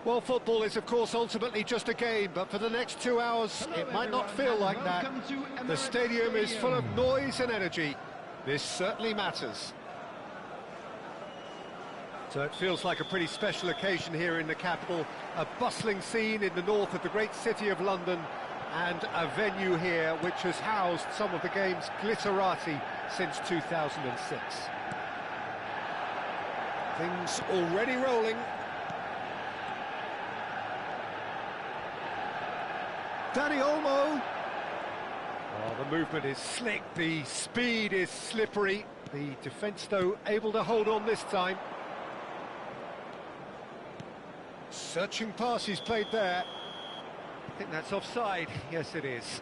Well, football is, of course, ultimately just a game, but for the next 2 hours, it might not feel like that. The stadium is full of noise and energy. This certainly matters. So it feels like a pretty special occasion here in the capital, a bustling scene in the north of the great city of London, and a venue here which has housed some of the game's glitterati since 2006. Things already rolling. Danny Olmo. Oh, the movement is slick, the speed is slippery. The defence, though, able to hold on this time. Searching pass he's played there. I think that's offside. Yes, it is.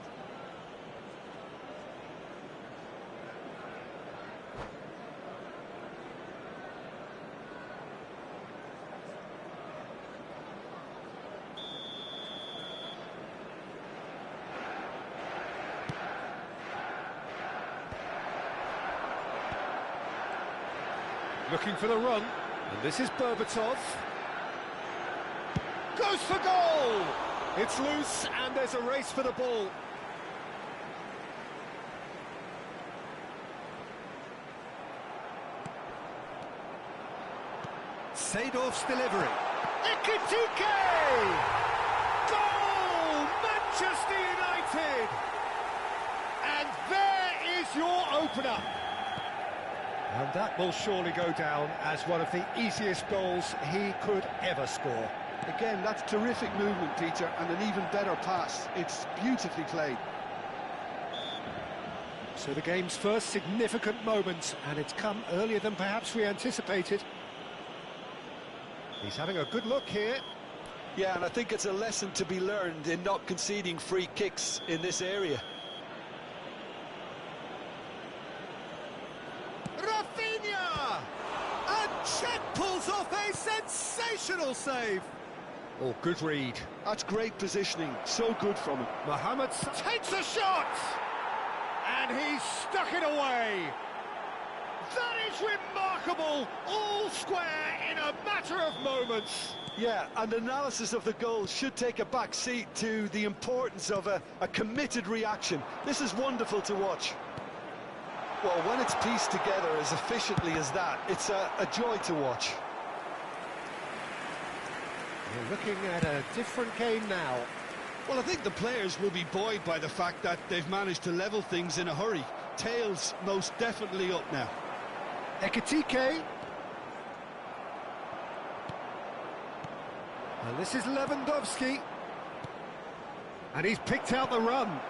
Looking for the run, and this is Berbatov. Goes for goal! It's loose, and there's a race for the ball. Seedorf's delivery. Ekitike! Goal! Manchester United! And there is your opener. And that will surely go down as one of the easiest goals he could ever score. Again, that's terrific movement, Peter, and an even better pass. It's beautifully played. So the game's first significant moment, and it's come earlier than perhaps we anticipated. He's having a good look here. Yeah, and I think it's a lesson to be learned in not conceding free kicks in this area. Rafinha! And Cech pulls off a sensational save. Oh, good read. That's great positioning, so good from him. Mohamed takes a shot! And he's stuck it away! That is remarkable! All square in a matter of moments! Yeah, and analysis of the goal should take a back seat to the importance of a committed reaction. This is wonderful to watch. Well, when it's pieced together as efficiently as that, it's a joy to watch. We're looking at a different game now. Well, I think the players will be buoyed by the fact that they've managed to level things in a hurry. Tails most definitely up now. Ekitike. And this is Lewandowski. And he's picked out the run.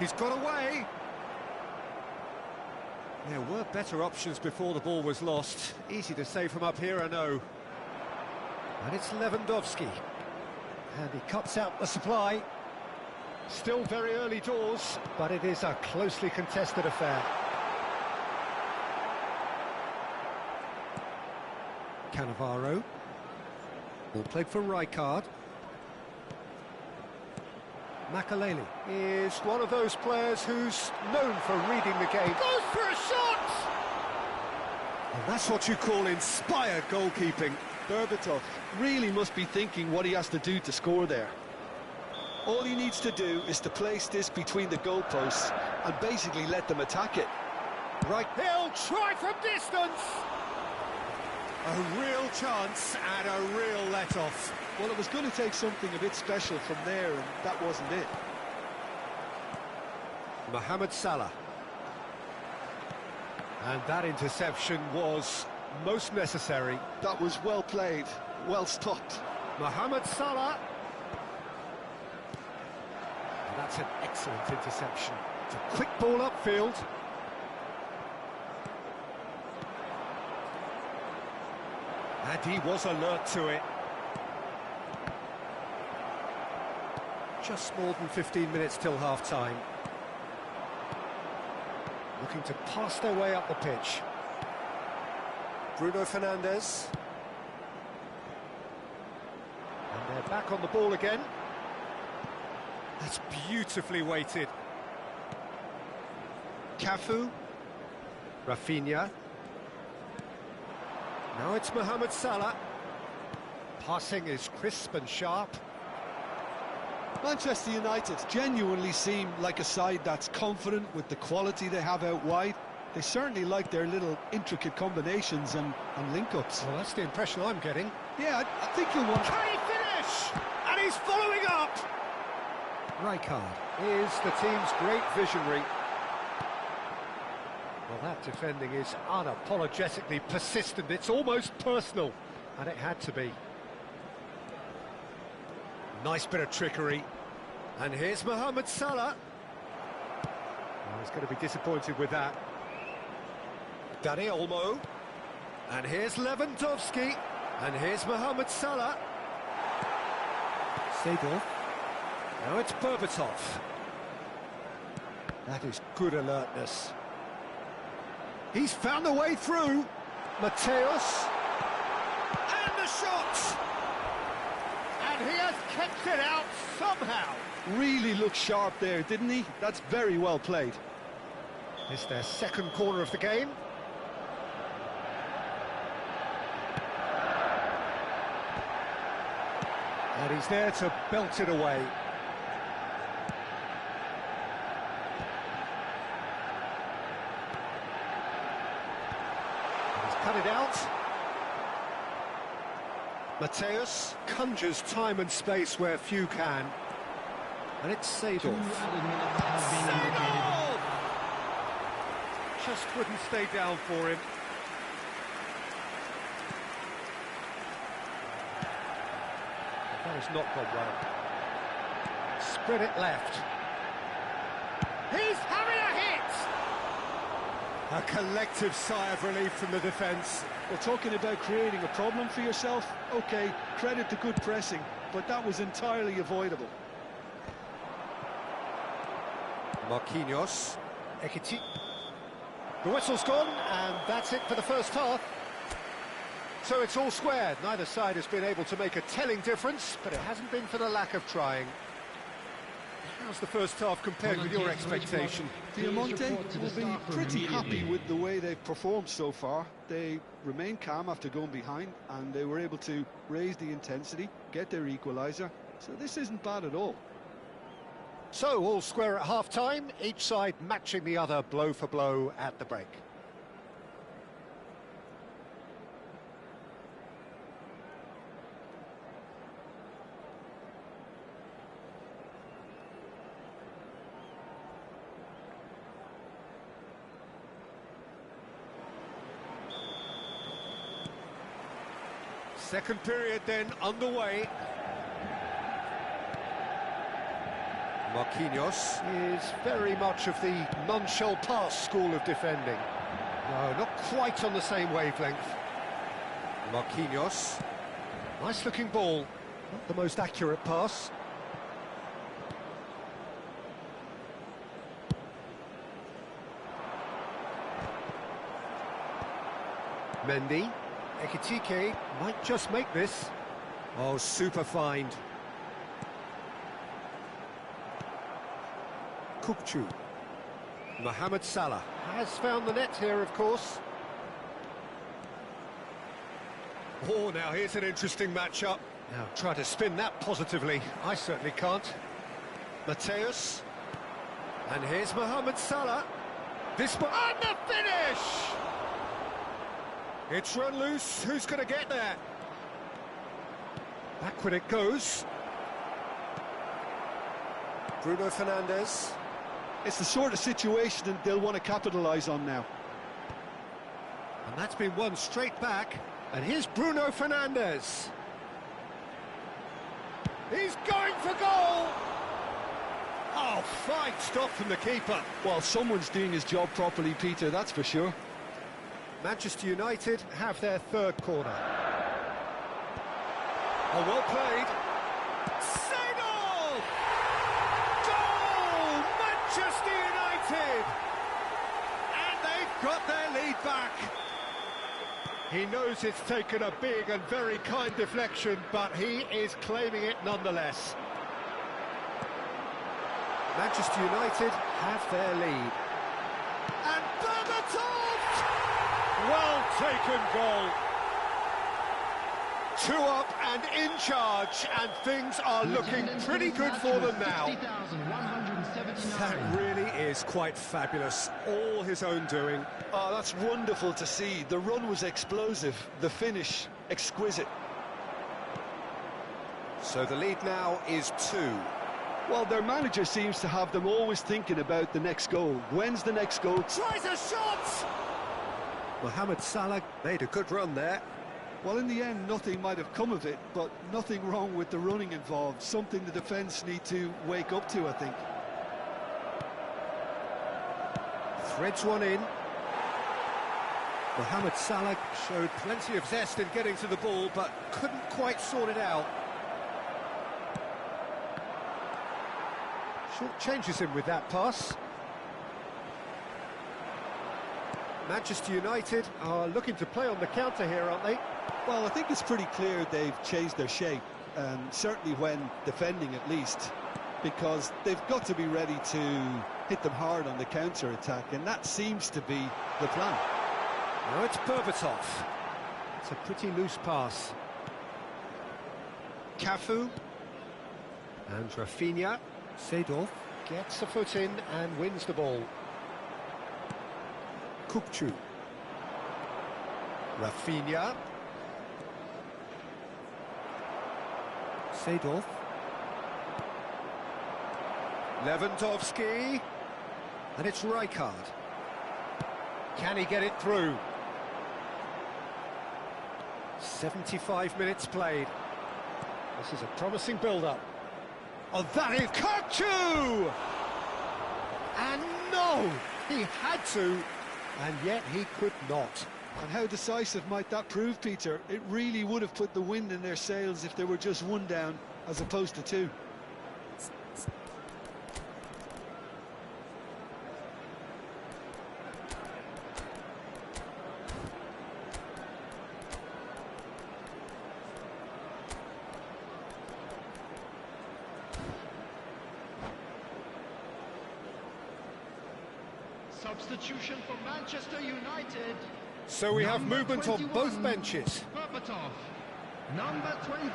He's got away. There were better options before the ball was lost. Easy to say from up here, I know. And it's Lewandowski. And he cuts out the supply. Still very early doors, but it is a closely contested affair. Cannavaro. Ball played for Rijkaard. Makaleli is one of those players who's known for reading the game. Goes for a shot! And that's what you call inspired goalkeeping. Berbatov really must be thinking what he has to do to score there. All he needs to do is to place this between the goalposts and basically let them attack it. Right, he'll try from distance! A real chance and a real let-off. Well, it was going to take something a bit special from there, and that wasn't it. Mohamed Salah. And that interception was most necessary. That was well played, well stopped. Mohamed Salah. And that's an excellent interception. It's a quick ball upfield. And he was alert to it. Just more than 15 minutes till half-time. Looking to pass their way up the pitch. Bruno Fernandes. And they're back on the ball again. That's beautifully weighted. Cafu. Rafinha. Now it's Mohamed Salah. Passing is crisp and sharp. Manchester United genuinely seem like a side that's confident with the quality they have out wide. They certainly like their little intricate combinations and link-ups. Well, that's the impression I'm getting. Yeah, I think you'll want... Can he finish? And he's following up! Rijkaard is the team's great visionary. Well, that defending is unapologetically persistent. It's almost personal, and it had to be. Nice bit of trickery. And here's Mohamed Salah. Oh, he's going to be disappointed with that. Dani Olmo. And here's Lewandowski. And here's Mohamed Salah. Seedorf. Now it's Berbatov. That is good alertness. He's found a way through. Mateus. And the shot! And he has kept it out somehow. Really looked sharp there, didn't he? That's very well played. It's their second corner of the game. And he's there to belt it away. He's cut it out. Mateus conjures time and space where few can. And it's Seedorf. Just wouldn't stay down for him. That has not gone well. Spread it left. He's having a hit! A collective sigh of relief from the defence. Well, talking about creating a problem for yourself, OK, credit to good pressing, but that was entirely avoidable. Marquinhos. Ekiti. The whistle's gone, and that's it for the first half. So it's all square. Neither side has been able to make a telling difference, but it hasn't been for the lack of trying. How's the first half compared with your expectation? Diamante will be pretty happy with the way they've performed so far. They remained calm after going behind, and they were able to raise the intensity, get their equaliser. So this isn't bad at all. So, all square at half-time, each side matching the other blow for blow at the break. Second period then underway. Marquinhos is very much of the non-shell pass school of defending. No, not quite on the same wavelength. Marquinhos. Nice-looking ball. Not the most accurate pass. Mendy. Ekitike might just make this. Oh, super find. Kupchu. Mohamed Salah has found the net here, of course. Oh, now here's an interesting matchup. Now try to spin that positively. I certainly can't. Mateus. And here's Mohamed Salah. This one, and the finish! It's run loose. Who's going to get there? Backward it goes. Bruno Fernandes. It's the sort of situation that they'll want to capitalise on now. And that's been won straight back. And here's Bruno Fernandes. He's going for goal! Oh, fine stop from the keeper. Well, someone's doing his job properly, Peter, that's for sure. Manchester United have their third corner. Oh, well played. Seedorf! Goal! Manchester United! And they've got their lead back. He knows it's taken a big and very kind deflection, but he is claiming it nonetheless. Manchester United have their lead. And Berbatov! Well taken goal. 2 up and in charge, and things are looking pretty good for them now. That really is quite fabulous, all his own doing. Oh, that's wonderful to see. The run was explosive, the finish exquisite. So the lead now is 2. Well, their manager seems to have them always thinking about the next goal. When's the next goal? Tries a shot! Mohamed Salah made a good run there. Well, in the end, nothing might have come of it, but nothing wrong with the running involved. Something the defence need to wake up to, I think. Threads one in. Mohamed Salah showed plenty of zest in getting to the ball, but couldn't quite sort it out. Short changes him with that pass. Manchester United are looking to play on the counter here, aren't they? Well, I think it's pretty clear they've changed their shape, certainly when defending at least, because they've got to be ready to hit them hard on the counter-attack, and that seems to be the plan. Now it's Berbatov. It's a pretty loose pass. Cafu. And Rafinha. Seedorf gets a foot in and wins the ball. Kupchu. Rafinha. Seedorf. Lewandowski. And it's Rijkaard. Can he get it through? 75 minutes played. This is a promising build-up. Oh, that is Kupchu! And no! He had to, and yet he could not. And how decisive might that prove, Peter? It really would have put the wind in their sails if they were just 1 down as opposed to 2. Substitution for Manchester United. So we have movement on both benches. Berbatov. Number 20,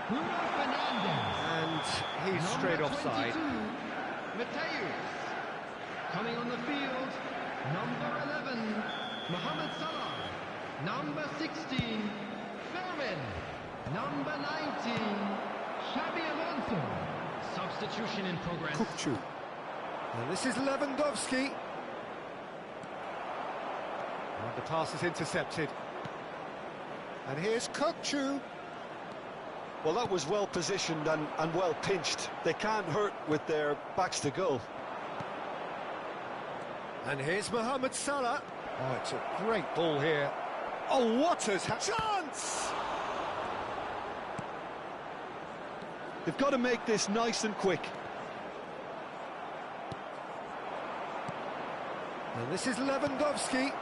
Bruno Fernandes. And he's straight offside. Mateus. Coming on the field, number 11, Mohamed Salah. Number 16, Fermin. Number 19, Xabi Alonso. Substitution in progress. Kupchu. And this is Lewandowski. And the pass is intercepted. And here's Kupchu. Well, that was well positioned and well pinched. They can't hurt with their backs to goal. And here's Mohamed Salah. Oh, it's a great ball here. Oh, what a chance! They've got to make this nice and quick. And this is Lewandowski.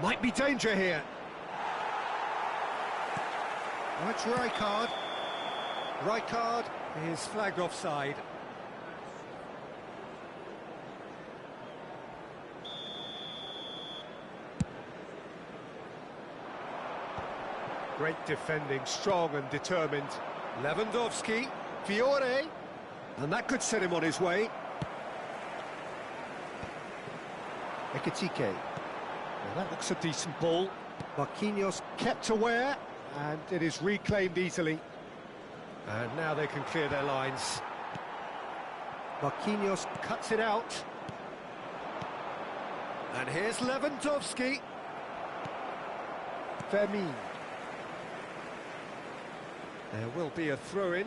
Might be danger here. Oh, it's Rijkaard. Rijkaard is flagged offside. Great defending, strong and determined. Lewandowski, Fiore, and that could set him on his way. Ekitike. Well, that looks a decent ball. Marquinhos kept aware, and it is reclaimed easily. And now they can clear their lines. Marquinhos cuts it out. And here's Lewandowski. Fermin. There will be a throw-in.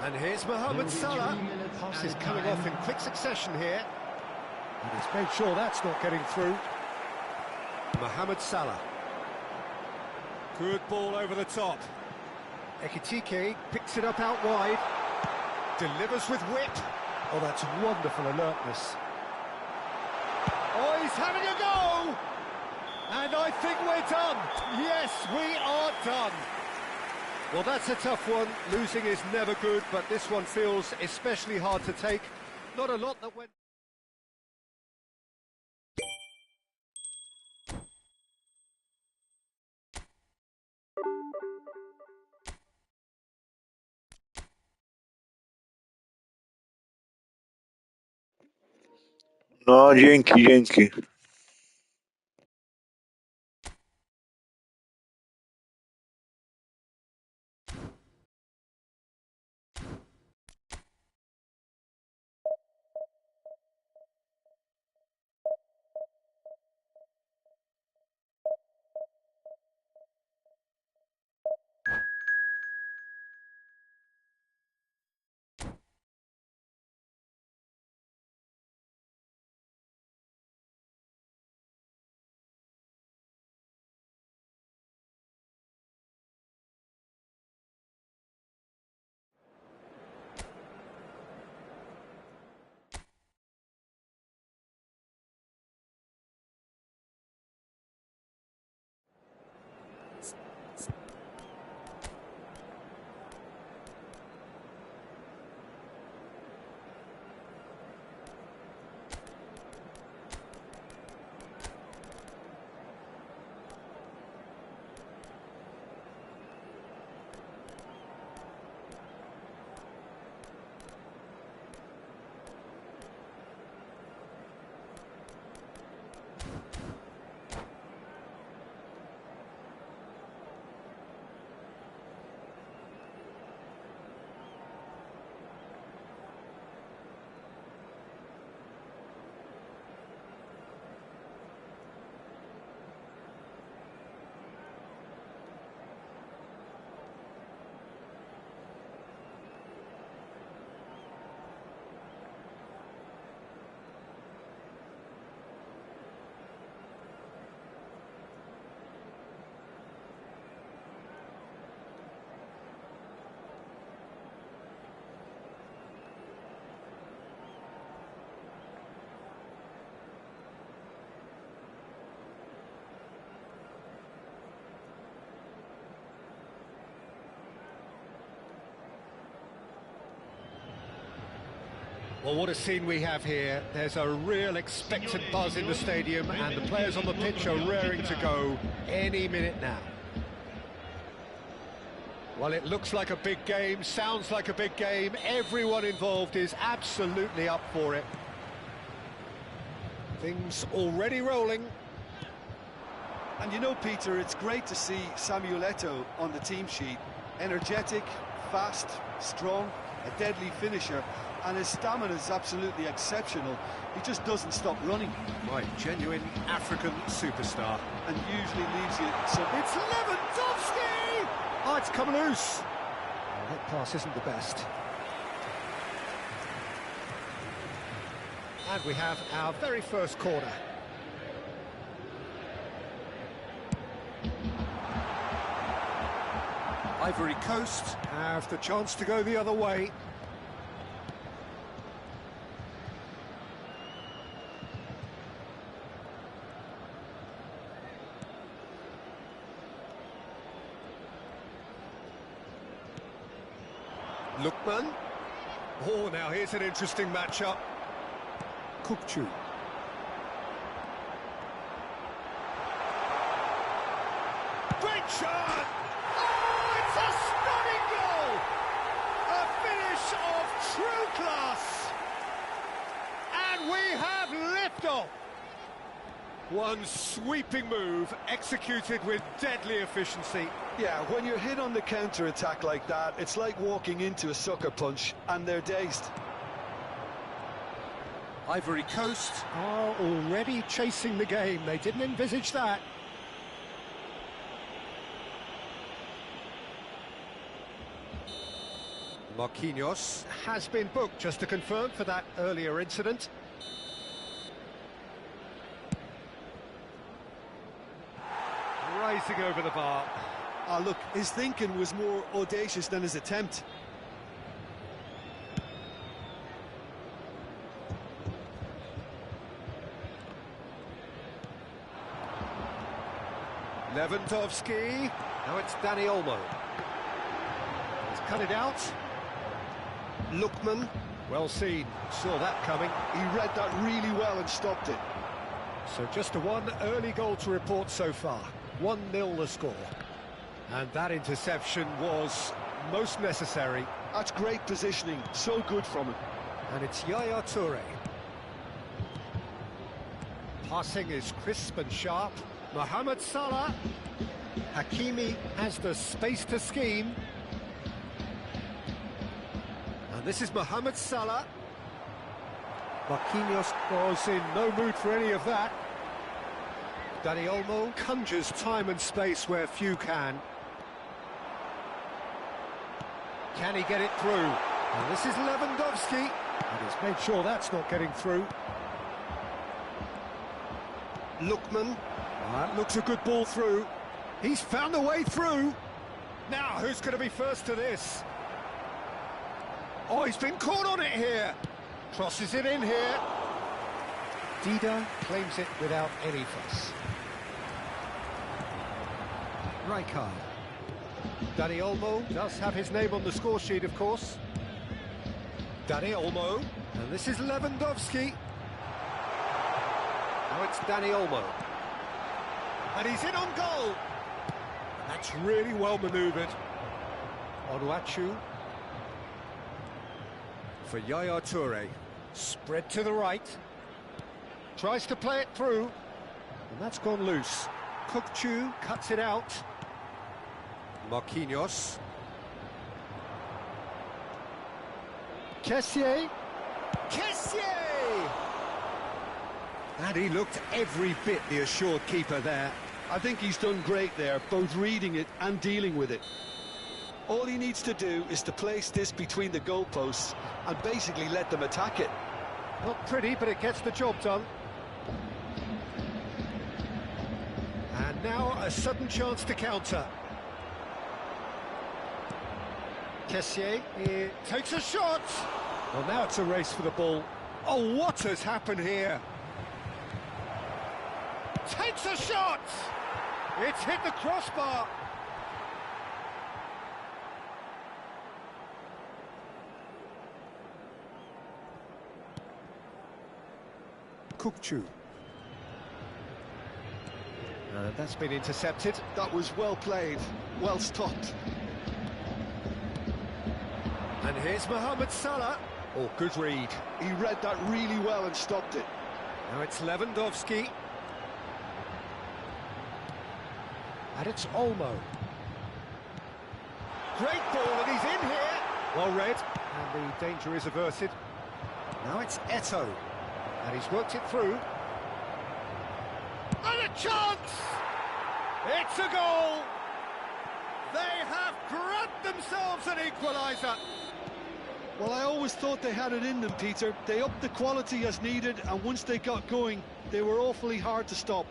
And here's Mohamed Salah. Pass is coming off in quick succession here. And he's made sure that's not getting through. Mohamed Salah. Good ball over the top. Ekitike picks it up out wide. Delivers with whip. Oh, that's wonderful alertness. Oh, he's having a go! And I think we're done. Yes, we are done. Well, that's a tough one. Losing is never good, but this one feels especially hard to take. Not a lot that went... No, dzięki, dzięki. Well, what a scene we have here. There's a real expectant buzz in the stadium, and the players on the pitch are raring to go any minute now. Well, it looks like a big game, sounds like a big game. Everyone involved is absolutely up for it. Things already rolling. And you know, Peter, it's great to see Samuel Eto'o on the team sheet. Energetic, fast, strong, a deadly finisher, and his stamina is absolutely exceptional. He just doesn't stop running. Right, genuine African superstar. And usually leaves you some... It's Lewandowski! Oh, it's come loose. Oh, that pass isn't the best. And we have our very first corner. Ivory Coast have the chance to go the other way. Lookman. Oh, now here's an interesting matchup. Kukcu. Great shot! Oh, it's a stunning goal! A finish of true class! And we have liftoff! One sweeping move, executed with deadly efficiency. Yeah, when you're hit on the counter-attack like that, it's like walking into a sucker punch, and they're dazed. Ivory Coast are already chasing the game. They didn't envisage that. Marquinhos has been booked, just to confirm, for that earlier incident. Rising over the bar. Ah, look, his thinking was more audacious than his attempt. Lewandowski. Now it's Dani Olmo. cut it out. Lookman, Well seen, saw that coming. he read that really well and stopped it. So just one early goal to report so far. 1-0 the score. And that interception was most necessary. That's great positioning, so good from him. And it's Yaya Toure. Passing is crisp and sharp. Mohamed Salah. Hakimi has the space to scheme. And this is Mohamed Salah. Marquinhos was in no mood for any of that. Dani Olmo conjures time and space where few can. Can he get it through? And this is Lewandowski. And he's made sure that's not getting through. Lookman, That looks a good ball through. He's found a way through. Now, who's going to be first to this? Oh, he's been caught on it here. Crosses it in here. Dida claims it without any fuss. Rijkaard. Dani Olmo does have his name on the score sheet, of course. Dani Olmo. And this is Lewandowski. Now it's Dani Olmo. And he's in on goal. That's really well manoeuvred. Onuachu. For Yaya Toure. Spread to the right. Tries to play it through. And that's gone loose. Kukçu cuts it out. Marquinhos. Kessié. Kessié! And he looked every bit the assured keeper there. I think he's done great there, both reading it and dealing with it. All he needs to do is to place this between the goalposts and basically let them attack it. Not pretty, but it gets the job done. And now a sudden chance to counter. Kessié, he takes a shot! Well, now it's a race for the ball. Oh, what has happened here? Takes a shot! It's hit the crossbar. Kukçu. And that's been intercepted. That was well played, well stopped. And here's Mohamed Salah. Oh, good read. He read that really well and stopped it. Now it's Lewandowski. And it's Olmo. Great ball, and he's in here. Well read, and the danger is averted. Now it's Eto'o. And he's worked it through. And a chance! It's a goal! They have grabbed themselves an equaliser. Well, I always thought they had it in them, Peter. They upped the quality as needed, and once they got going, they were awfully hard to stop.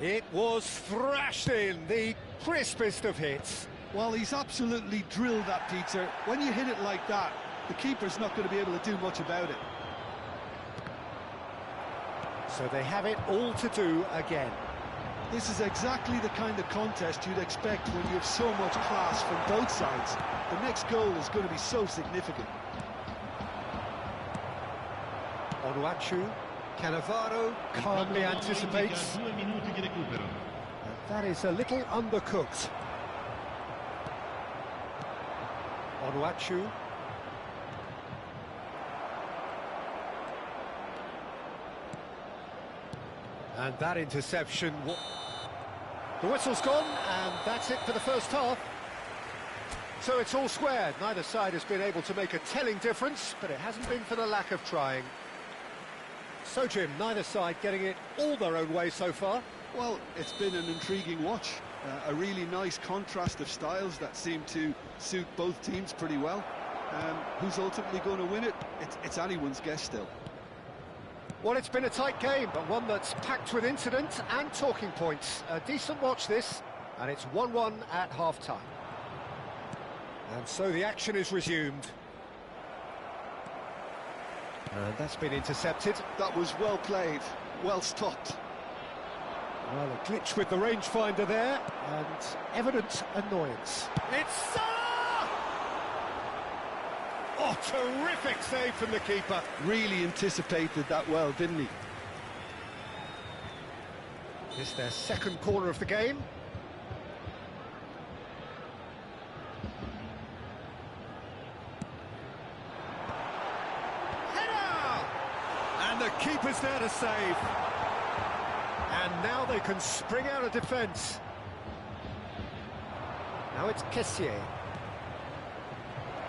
It was thrashed in, the crispest of hits. Well, he's absolutely drilled that, Peter. When you hit it like that, the keeper's not going to be able to do much about it. So they have it all to do again. This is exactly the kind of contest you'd expect when you have so much class from both sides. The next goal is going to be so significant. Onuachu, Cannavaro calmly anticipates. That is a little undercooked. Onuachu. And that interception... The whistle's gone, and that's it for the first half. So it's all squared. Neither side has been able to make a telling difference, but it hasn't been for the lack of trying. So, Jim, neither side getting it all their own way so far. Well, it's been an intriguing watch. A really nice contrast of styles that seem to suit both teams pretty well. Who's ultimately going to win it? It's anyone's guess still. Well, it's been a tight game, but one that's packed with incident and talking points. A decent watch this, and it's 1-1 at half-time. And so the action is resumed. And that's been intercepted. That was well played, well stopped. Well, a glitch with the rangefinder there, and evident annoyance. It's Salah! Oh, terrific save from the keeper. Really anticipated that well, didn't he? It's their second corner of the game. Header! And the keeper's there to save. And now they can spring out of defence. Now it's Kessié.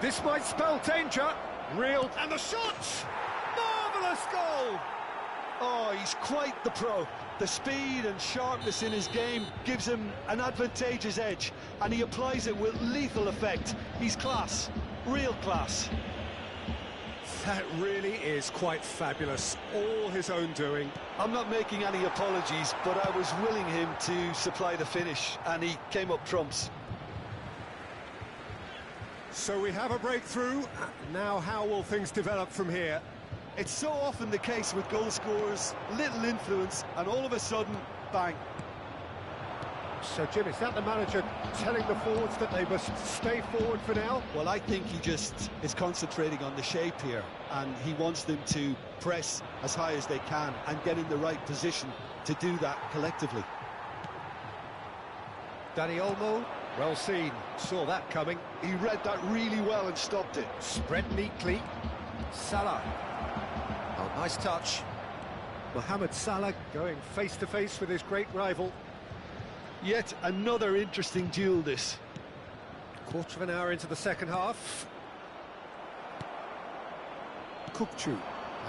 This might spell danger. Real, and the shot! Marvellous goal! Oh, he's quite the pro. The speed and sharpness in his game gives him an advantageous edge, and he applies it with lethal effect. He's class, real class. That really is quite fabulous. All his own doing. I'm not making any apologies, but I was willing him to supply the finish, and he came up trumps. So we have a breakthrough. Now how will things develop from here? It's so often the case with goal scorers, little influence, and all of a sudden, bang. So, Jim, is that the manager telling the forwards that they must stay forward for now? Well, I think he just is concentrating on the shape here, and he wants them to press as high as they can and get in the right position to do that collectively. Dani Olmo, well seen, saw that coming. He read that really well and stopped it. Spread neatly. Salah. Oh, nice touch. Mohamed Salah going face-to-face with his great rival. Yet another interesting duel, this. Quarter of an hour into the second half. Kukçu.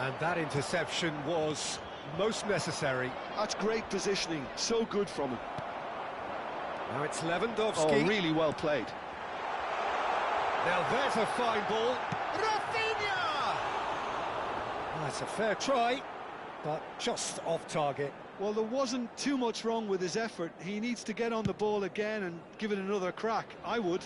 And that interception was most necessary. That's great positioning, so good from him. Now it's Lewandowski. Oh, really well played. Now there's a fine ball. Rafinha! That's a fair try, but just off target. Well, there wasn't too much wrong with his effort. He needs to get on the ball again and give it another crack. I would.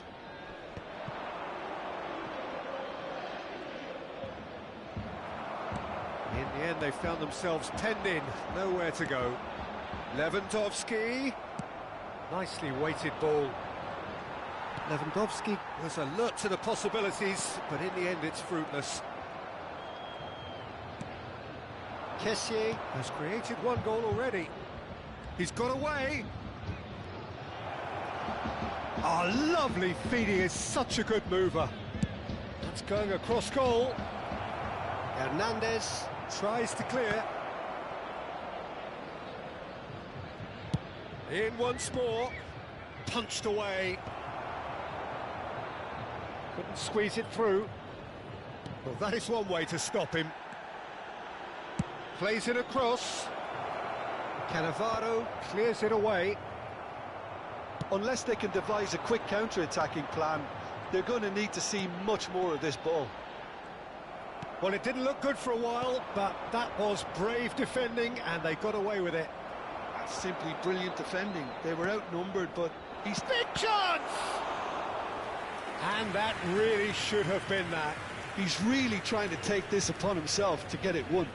In the end, they found themselves penned in, nowhere to go. Lewandowski. Nicely weighted ball. Lewandowski was alert to the possibilities, but in the end it's fruitless. Kessié has created one goal already. He's got away. Oh, lovely feed. He is such a good mover. That's going across goal. Hernandez tries to clear. In once more. Punched away. Couldn't squeeze it through. Well, that is one way to stop him. Plays it across. Cannavaro clears it away. Unless they can devise a quick counter-attacking plan, they're going to need to see much more of this ball. Well, it didn't look good for a while, but that was brave defending, and they got away with it. That's simply brilliant defending. They were outnumbered, but he's... Big chance! And that really should have been that. He's really trying to take this upon himself to get it won.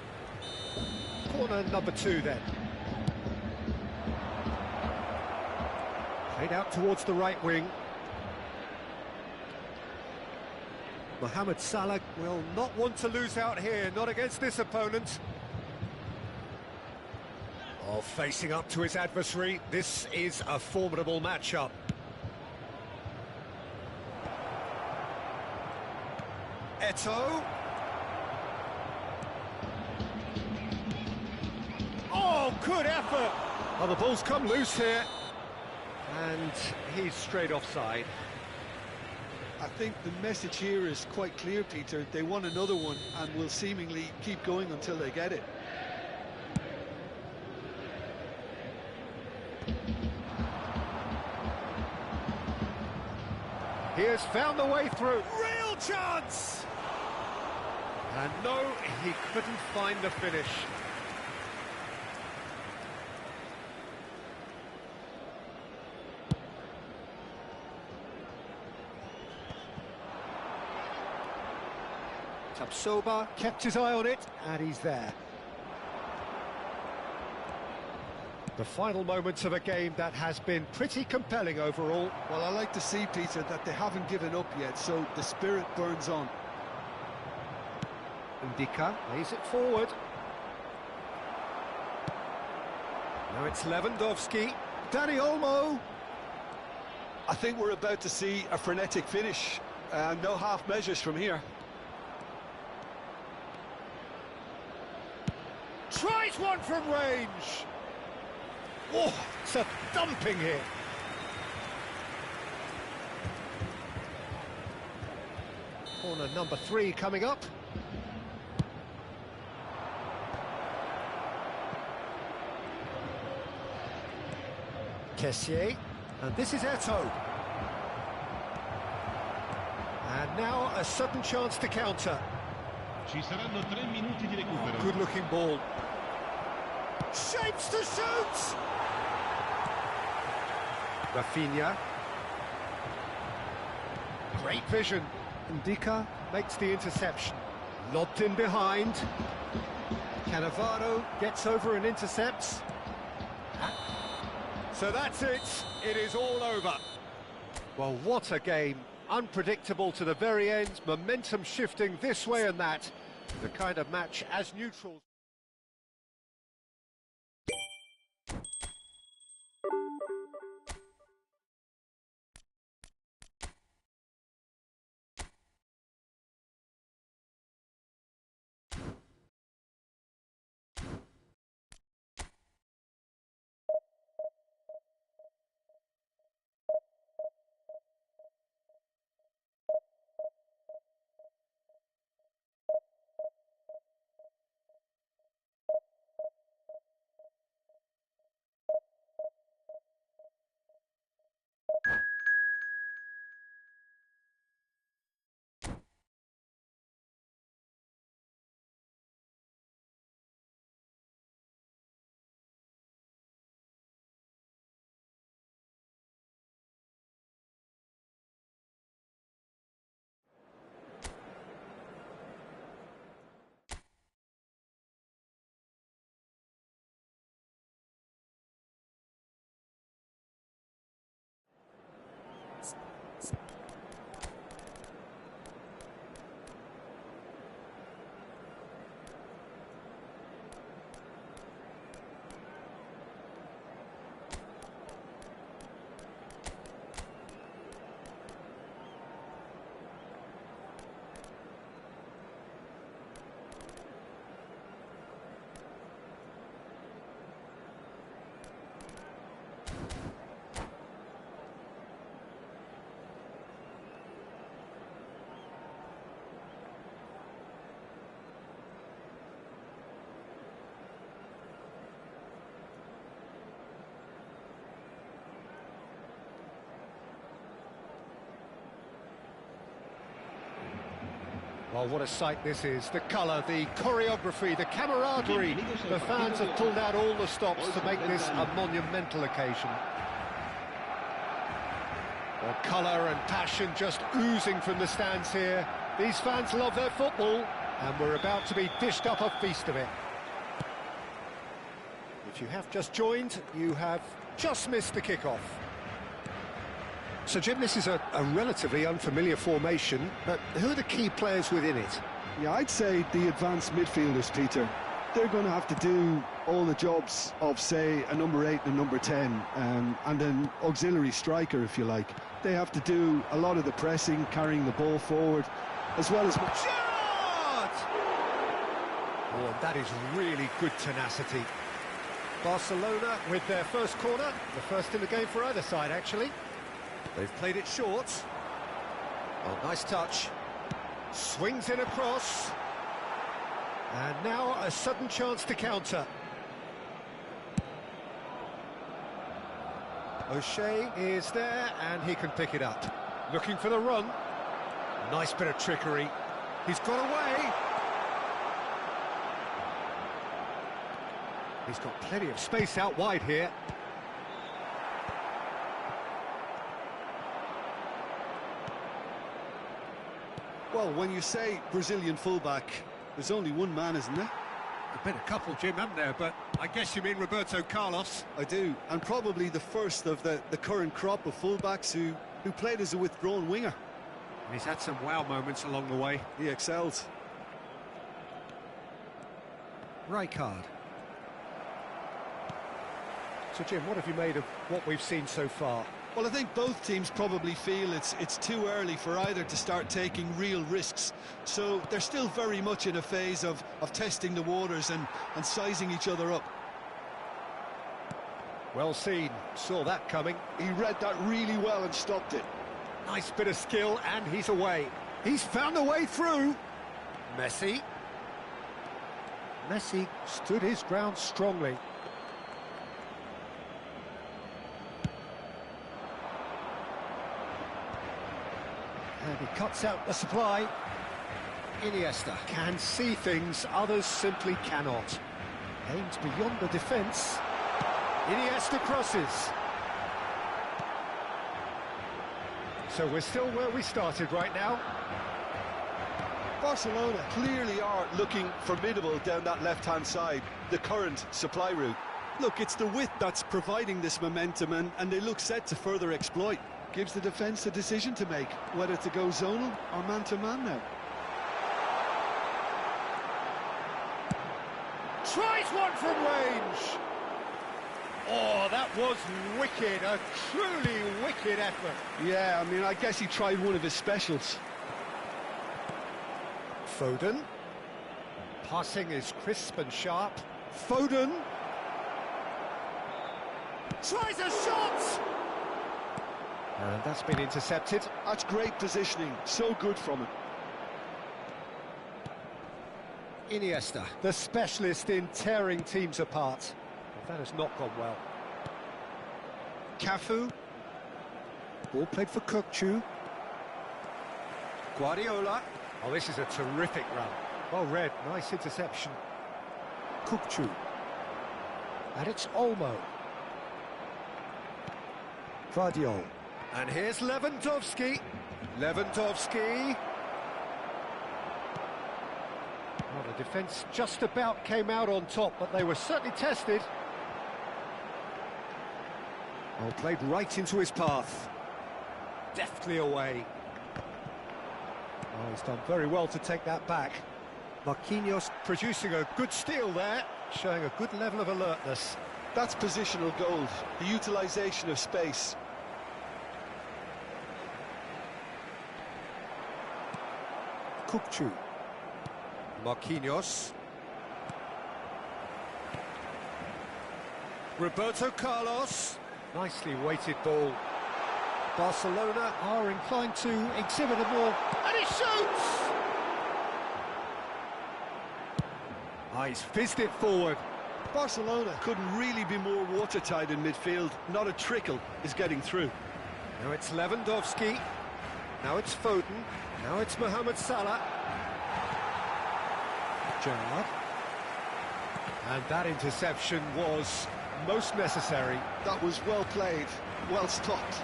Corner number 2 then. Played out towards the right wing. Mohamed Salah will not want to lose out here, not against this opponent. Oh, facing up to his adversary, this is a formidable matchup. Eto'o. Oh, good effort! Oh, the ball's come loose here. And he's straight offside. I think the message here is quite clear, Peter. They want another one and will seemingly keep going until they get it. He has found the way through. Real chance! And no, he couldn't find the finish. Tapsoba kept his eye on it, and he's there. The final moments of a game that has been pretty compelling overall. Well, I like to see, Peter, that they haven't given up yet, so the spirit burns on. Ndika lays it forward. Now it's Lewandowski. Dani Olmo. I think we're about to see a frenetic finish. No half measures from here. Tries one from range. Oh, it's a thumping hit. Corner number 3 coming up. Kessié, and this is Eto'o. And now a sudden chance to counter. Ci saranno 3 minuti di recupero. Good looking ball. Shapes to shoot! Rafinha. Great vision. Ndika makes the interception. Lobbed in behind. Cannavaro gets over and intercepts. So that's it. It is all over. Well, what a game. Unpredictable to the very end. Momentum shifting this way and that. The kind of match as neutral. Well, what a sight this is. The colour, the choreography, the camaraderie. The fans have pulled out all the stops to make this a monumental occasion. Well, colour and passion just oozing from the stands here. These fans love their football, and we're about to be dished up a feast of it. If you have just joined, you have just missed the kickoff. So, Jim, this is a relatively unfamiliar formation, but who are the key players within it? Yeah, I'd say the advanced midfielders, Peter. They're going to have to do all the jobs of, say, a number 8 and a number 10, and an auxiliary striker, if you like. They have to do a lot of the pressing, carrying the ball forward, as well as... Shot! Oh, that is really good tenacity. Barcelona with their first corner, the first in the game for either side, actually. They've played it short. Oh, nice touch. Swings in across. And now a sudden chance to counter. O'Shea is there, and he can pick it up. Looking for the run. Nice bit of trickery. He's got away. He's got plenty of space out wide here. Well, when you say Brazilian fullback, there's only one man, isn't there? There's been a couple, Jim, haven't there? But I guess you mean Roberto Carlos. I do, and probably the first of the current crop of fullbacks who played as a withdrawn winger. And he's had some wow moments along the way. He excels. Rijkaard. So Jim, what have you made of what we've seen so far? Well, I think both teams probably feel it's too early for either to start taking real risks. So they're still very much in a phase of testing the waters and sizing each other up. Well seen, saw that coming. He read that really well and stopped it. Nice bit of skill, and he's away. He's found a way through. Messi. Messi stood his ground strongly. And he cuts out the supply. Iniesta can see things others simply cannot. Aims beyond the defence. Iniesta crosses. So we're still where we started right now. Barcelona clearly are looking formidable down that left-hand side, the current supply route. Look, it's the width that's providing this momentum, and they look set to further exploit. Gives the defence a decision to make, whether to go zonal or man-to-man now. Tries one from range. Oh, that was wicked, a truly wicked effort. Yeah, I mean, I guess he tried one of his specials. Foden. Passing is crisp and sharp. Foden. Tries a shot! And that's been intercepted. That's great positioning, so good from him. Iniesta, the specialist in tearing teams apart. That has not gone well. Cafu. Ball played for Kukçu. Guardiola. Oh, this is a terrific run. Well read, nice interception. Kukçu. And it's Olmo. Guardiola. And here's Lewandowski. Lewandowski. Well, the defence just about came out on top, but they were certainly tested. Well, played right into his path. Deftly away. Oh, he's done very well to take that back. Marquinhos producing a good steal there, showing a good level of alertness. That's positional gold, the utilisation of space. Kukçu. Marquinhos. Roberto Carlos. Nicely weighted ball. Barcelona are inclined to exhibit a more... And he shoots! Ah, he's fizzed it forward. Barcelona couldn't really be more watertight in midfield. Not a trickle is getting through. Now it's Lewandowski. Now it's Foden. Now it's Mohamed Salah. Gerrard. And that interception was most necessary. That was well played, well stopped.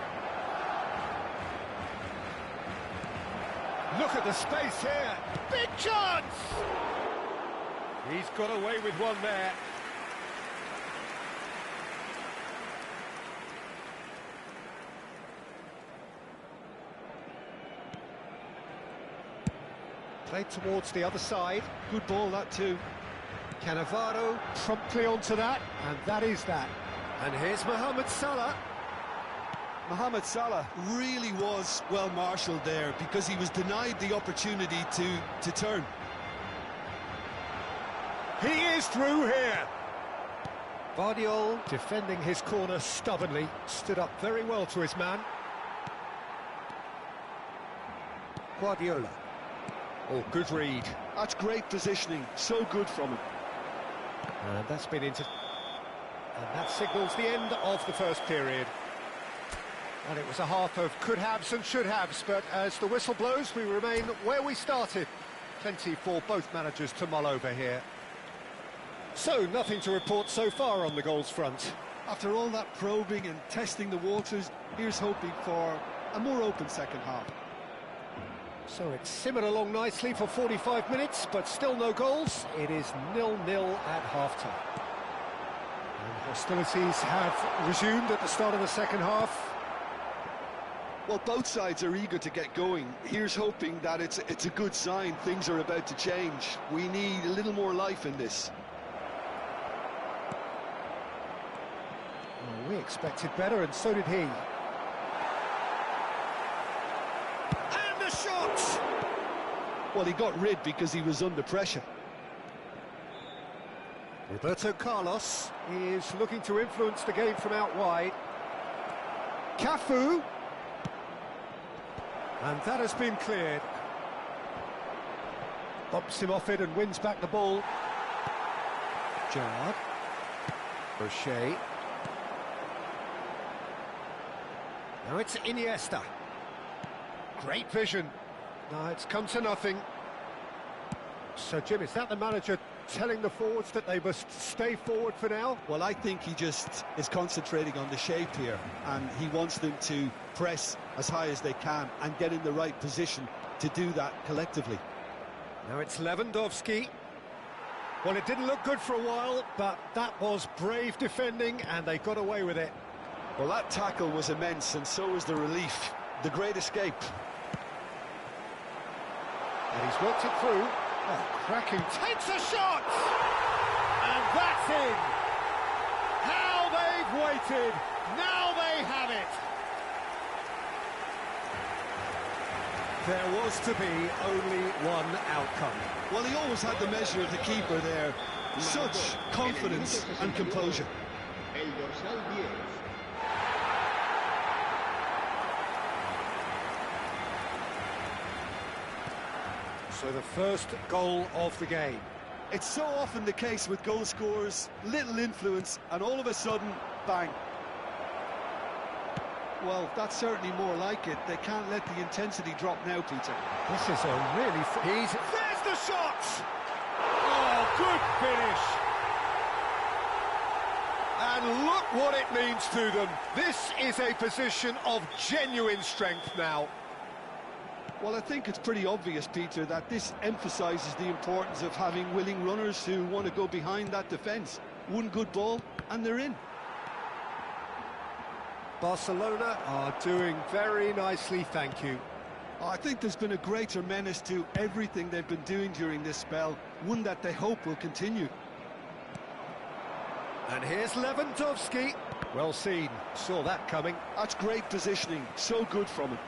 Look at the space here. Big chance! He's got away with one there. Played towards the other side. Good ball, that too. Cannavaro promptly onto that, and that is that. And here's Mohamed Salah. Mohamed Salah really was well marshalled there because he was denied the opportunity to turn. He is through here. Guardiola defending his corner stubbornly, stood up very well to his man. Guardiola. Oh, good read. That's great positioning, so good from him. And that's been into... And that signals the end of the first period. And it was a half of could-haves and should-haves, but as the whistle blows, we remain where we started. Plenty for both managers to mull over here. So, nothing to report so far on the goals front. After all that probing and testing the waters, here's hoping for a more open second half. So it's simmered along nicely for 45 minutes, but still no goals. It is 0-0 at half-time. And hostilities have resumed at the start of the second half. Well, both sides are eager to get going. Here's hoping that it's a good sign. Things are about to change. We need a little more life in this. We expected better, and so did he. And the shot! Well, he got rid because he was under pressure. Roberto Carlos is looking to influence the game from out wide. Cafu. And that has been cleared. Bumps him off it and wins back the ball. Gerrard. O'Shea. Now it's Iniesta. Great vision. No, it's come to nothing. So, Jim, is that the manager telling the forwards that they must stay forward for now? Well, I think he just is concentrating on the shape here, and he wants them to press as high as they can and get in the right position to do that collectively. Now it's Lewandowski. Well, it didn't look good for a while, but that was brave defending, and they got away with it. Well, that tackle was immense, and so was the relief. The great escape. And he's worked it through. Oh, cracking, takes a shot! And that's in! How they've waited! Now they have it! There was to be only one outcome. Well, he always had the measure of the keeper there. Such confidence and composure. So the first goal of the game. It's so often the case with goal scorers, little influence, and all of a sudden, bang. Well, that's certainly more like it. They can't let the intensity drop now, Peter. This is a really... There's the shot! Oh, good finish! And look what it means to them. This is a position of genuine strength now. Well, I think it's pretty obvious, Peter, that this emphasises the importance of having willing runners who want to go behind that defence. One good ball, and they're in. Barcelona are doing very nicely, thank you. I think there's been a greater menace to everything they've been doing during this spell, one that they hope will continue. And here's Lewandowski. Well seen, saw that coming. That's great positioning, so good from him.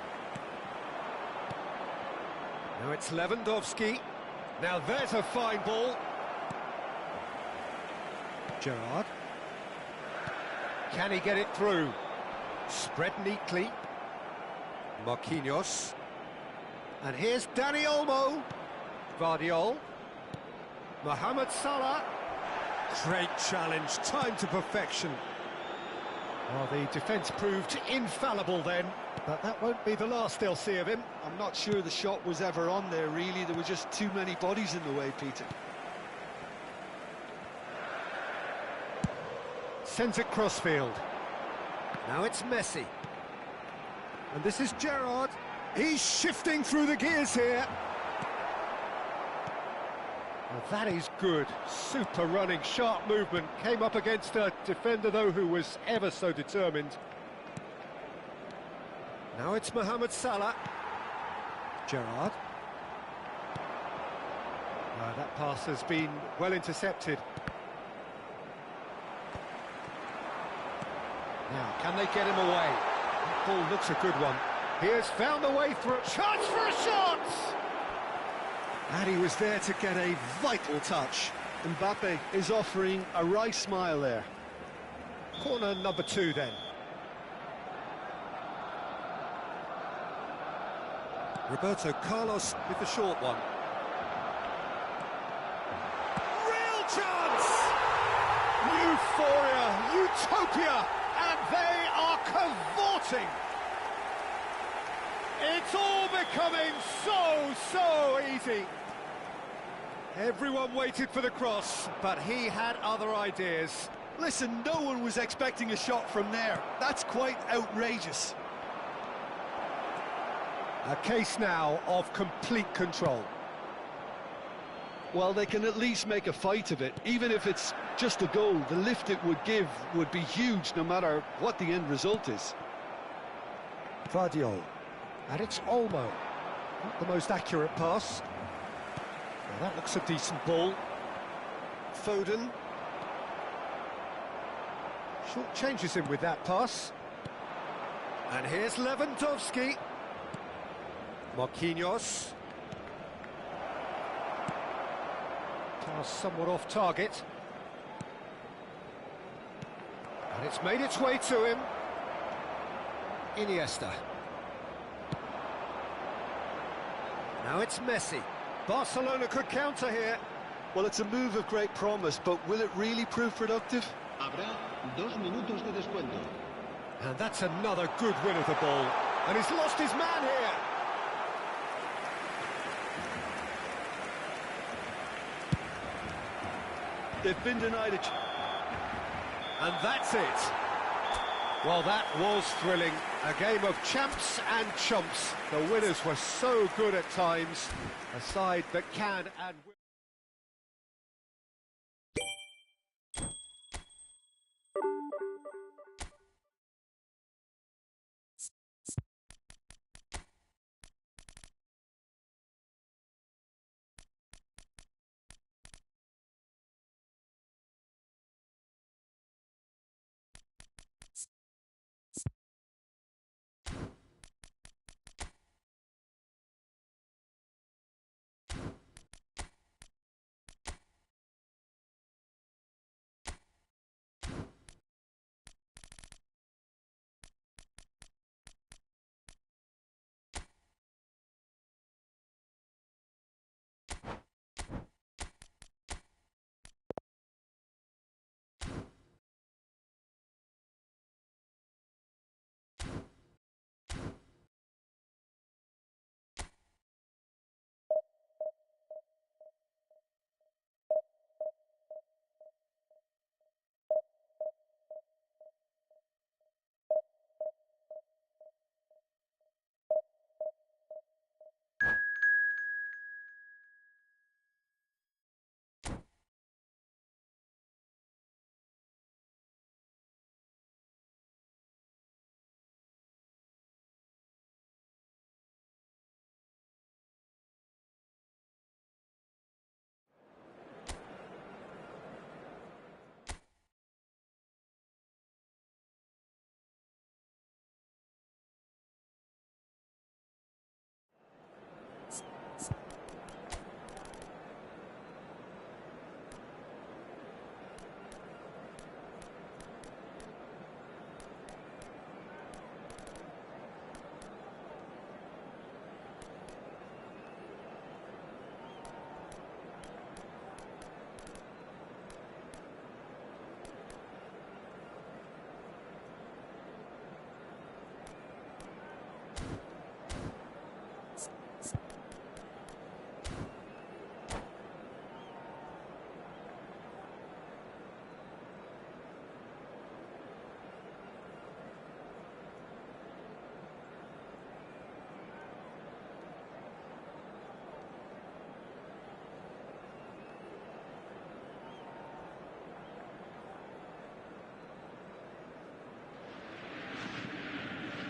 Now it's Lewandowski. Now there's a fine ball. Gerrard. Can he get it through? Spread neatly. Marquinhos. And here's Dani Olmo. Guardiola. Mohamed Salah. Great challenge, time to perfection. Well, the defence proved infallible then, but that won't be the last they'll see of him. I'm not sure the shot was ever on there, really. There were just too many bodies in the way, Peter. Sends it crossfield. Now it's Messi. And this is Gerrard. He's shifting through the gears here. Well, that is good. Super running, sharp movement. Came up against a defender, though, who was ever so determined. Now it's Mohamed Salah. Gerrard. That pass has been well intercepted. Now, can they get him away? That ball looks a good one. He has found a way through. Chance for a shot! And he was there to get a vital touch. Mbappe is offering a wry smile there. Corner number 2 then. Roberto Carlos with the short one. Real chance! Euphoria, utopia, and they are cavorting. It's all becoming so easy. Everyone waited for the cross, but he had other ideas. Listen, no one was expecting a shot from there. That's quite outrageous. A case now of complete control. Well, they can at least make a fight of it. Even if it's just a goal, the lift it would give would be huge no matter what the end result is. Guardiola. And it's Olmo. Not the most accurate pass. Well, that looks a decent ball. Foden. Short changes him with that pass. And here's Lewandowski. Marquinhos. Pass somewhat off target. And it's made its way to him. Iniesta. Now it's Messi. Barcelona could counter here. Well, it's a move of great promise, but will it really prove productive? Habrá 2 minutos de descuento. And that's another good win of the ball. And he's lost his man here. They've been denied it. And that's it. Well, that was thrilling. A game of champs and chumps. The winners were so good at times. A side that can and will.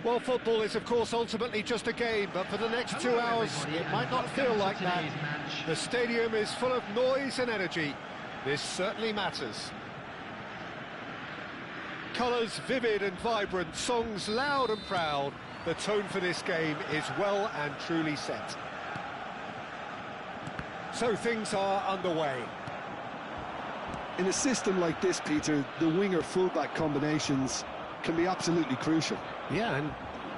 Well, football is, of course, ultimately just a game, but for the next 2 hours, it might not feel like that. The stadium is full of noise and energy. This certainly matters. Colours vivid and vibrant, songs loud and proud. The tone for this game is well and truly set. So things are underway. In a system like this, Peter, the winger-fullback combinations can be absolutely crucial. Yeah, and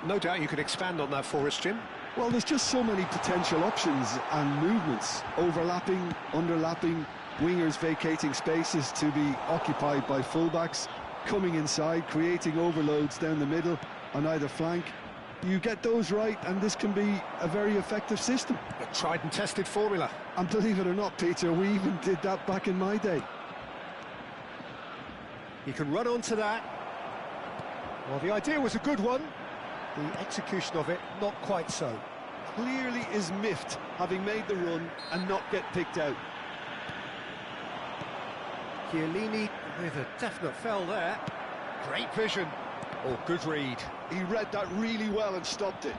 no doubt you could expand on that for us, Jim. Well, there's just so many potential options and movements, overlapping, underlapping, wingers vacating spaces to be occupied by fullbacks, coming inside, creating overloads down the middle on either flank. You get those right, and this can be a very effective system. A tried and tested formula. And believe it or not, Peter, we even did that back in my day. You can run onto that. Well, the idea was a good one. The execution of it, not quite so. Clearly is miffed, having made the run and not get picked out. Chiellini with a definite foul there. Great vision. Oh, good read. He read that really well and stopped it.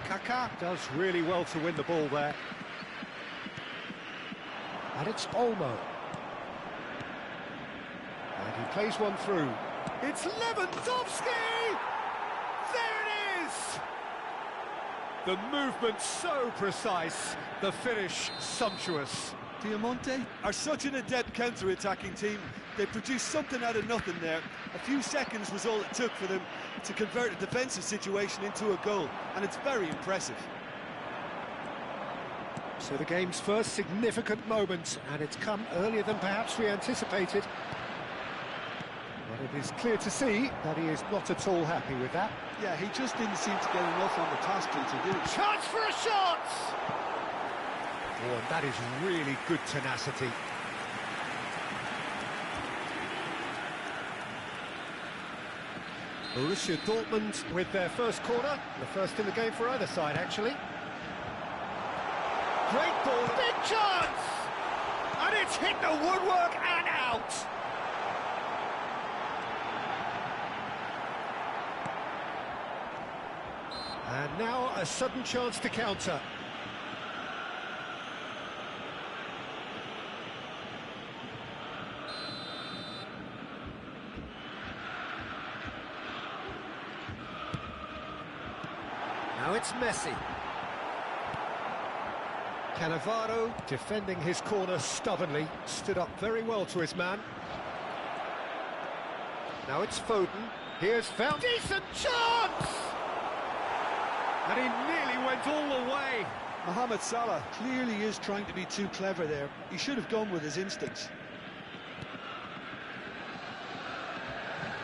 Kaká does really well to win the ball there. And it's Olmo. And he plays one through. It's Lewandowski! There it is! The movement so precise, the finish sumptuous. Diamante are such an adept counter-attacking team. They produced something out of nothing there. A few seconds was all it took for them to convert a defensive situation into a goal, and it's very impressive. So the game's first significant moment, and it's come earlier than perhaps we anticipated. But it is clear to see that he is not at all happy with that. Yeah, he just didn't seem to get enough on the pass play to do it. Chance for a shot! Oh, and that is really good tenacity. Borussia Dortmund with their first corner, the first in the game for either side, actually. Great ball, big chance! And it's hit the woodwork and out! And now a sudden chance to counter. Now it's Messi. Cannavaro defending his corner stubbornly, stood up very well to his man. Now it's Foden. Here's found decent chance! And he nearly went all the way. Mohamed Salah clearly is trying to be too clever there. He should have gone with his instincts.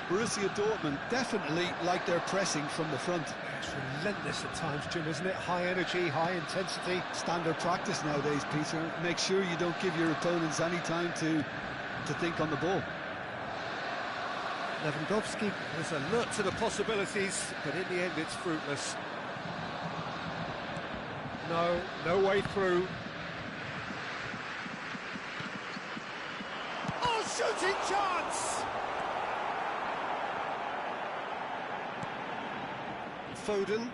Borussia Dortmund definitely like their pressing from the front. It's relentless at times, Jim, isn't it? High energy, high intensity. Standard practice nowadays, Peter. Make sure you don't give your opponents any time to think on the ball. Lewandowski was alert to the possibilities, but in the end it's fruitless. No way through. Oh, shooting chance! Foden.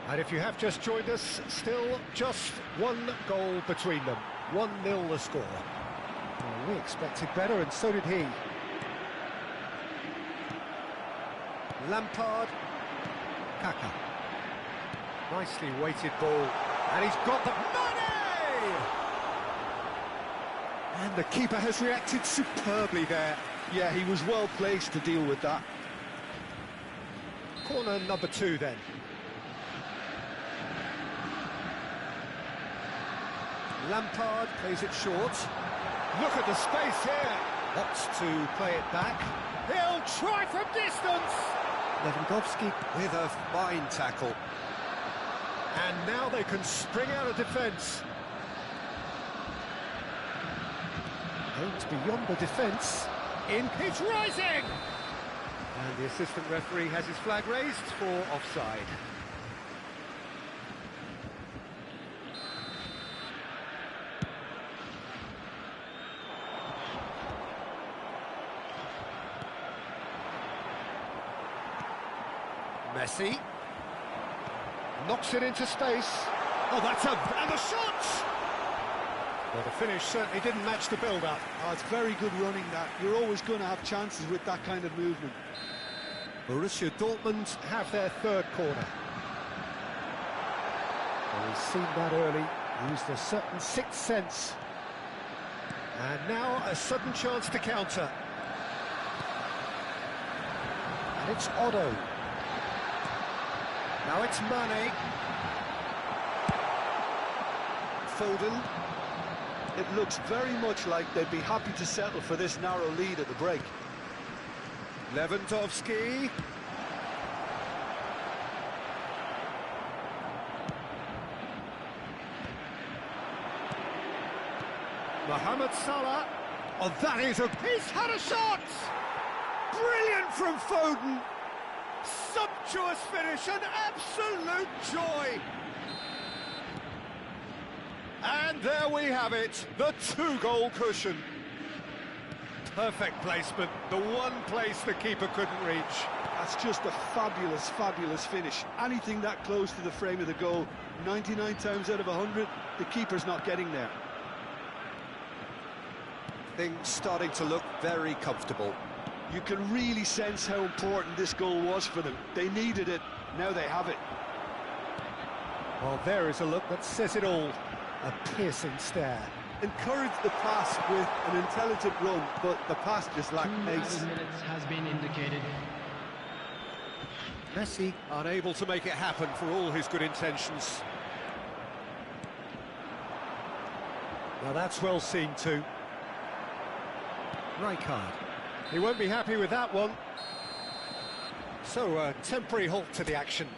And if you have just joined us, still just one goal between them. 1-0 the score. Well, we expected better, and so did he. Lampard. Kaka. Nicely weighted ball. And he's got the money! And the keeper has reacted superbly there. Yeah, he was well placed to deal with that. Corner number 2 then. Lampard plays it short. Look at the space here. Wants to play it back. He'll try from distance. Lewandowski with a fine tackle. And now they can spring out of defence. Aims beyond the defence. It's rising! And the assistant referee has his flag raised for offside. Messi knocks it into space. Oh, and the shot! Well, the finish certainly didn't match the build-up. Oh, it's very good running, that. You're always going to have chances with that kind of movement. Borussia Dortmund have their third corner. Well, he's seen that early, used a certain sixth sense. And now a sudden chance to counter. And it's Otto. Now it's Mane. Foden. It looks very much like they'd be happy to settle for this narrow lead at the break. Lewandowski. Mohamed Salah. Oh, that is he's had a shot! Brilliant from Foden. Sumptuous finish, an absolute joy. And there we have it, the 2-goal cushion. Perfect placement, the one place the keeper couldn't reach. That's just a fabulous, fabulous finish. Anything that close to the frame of the goal, 99 times out of 100, the keeper's not getting there. Everything starting to look very comfortable. You can really sense how important this goal was for them. They needed it, now they have it. Well, there is a look that says it all. A piercing stare. Encourage the pass with an intelligent run, but the pass just lacked pace. Minutes has been indicated. Messi unable to make it happen for all his good intentions. Now that's well seen too. Rijkaard. He won't be happy with that one. So a temporary halt to the action.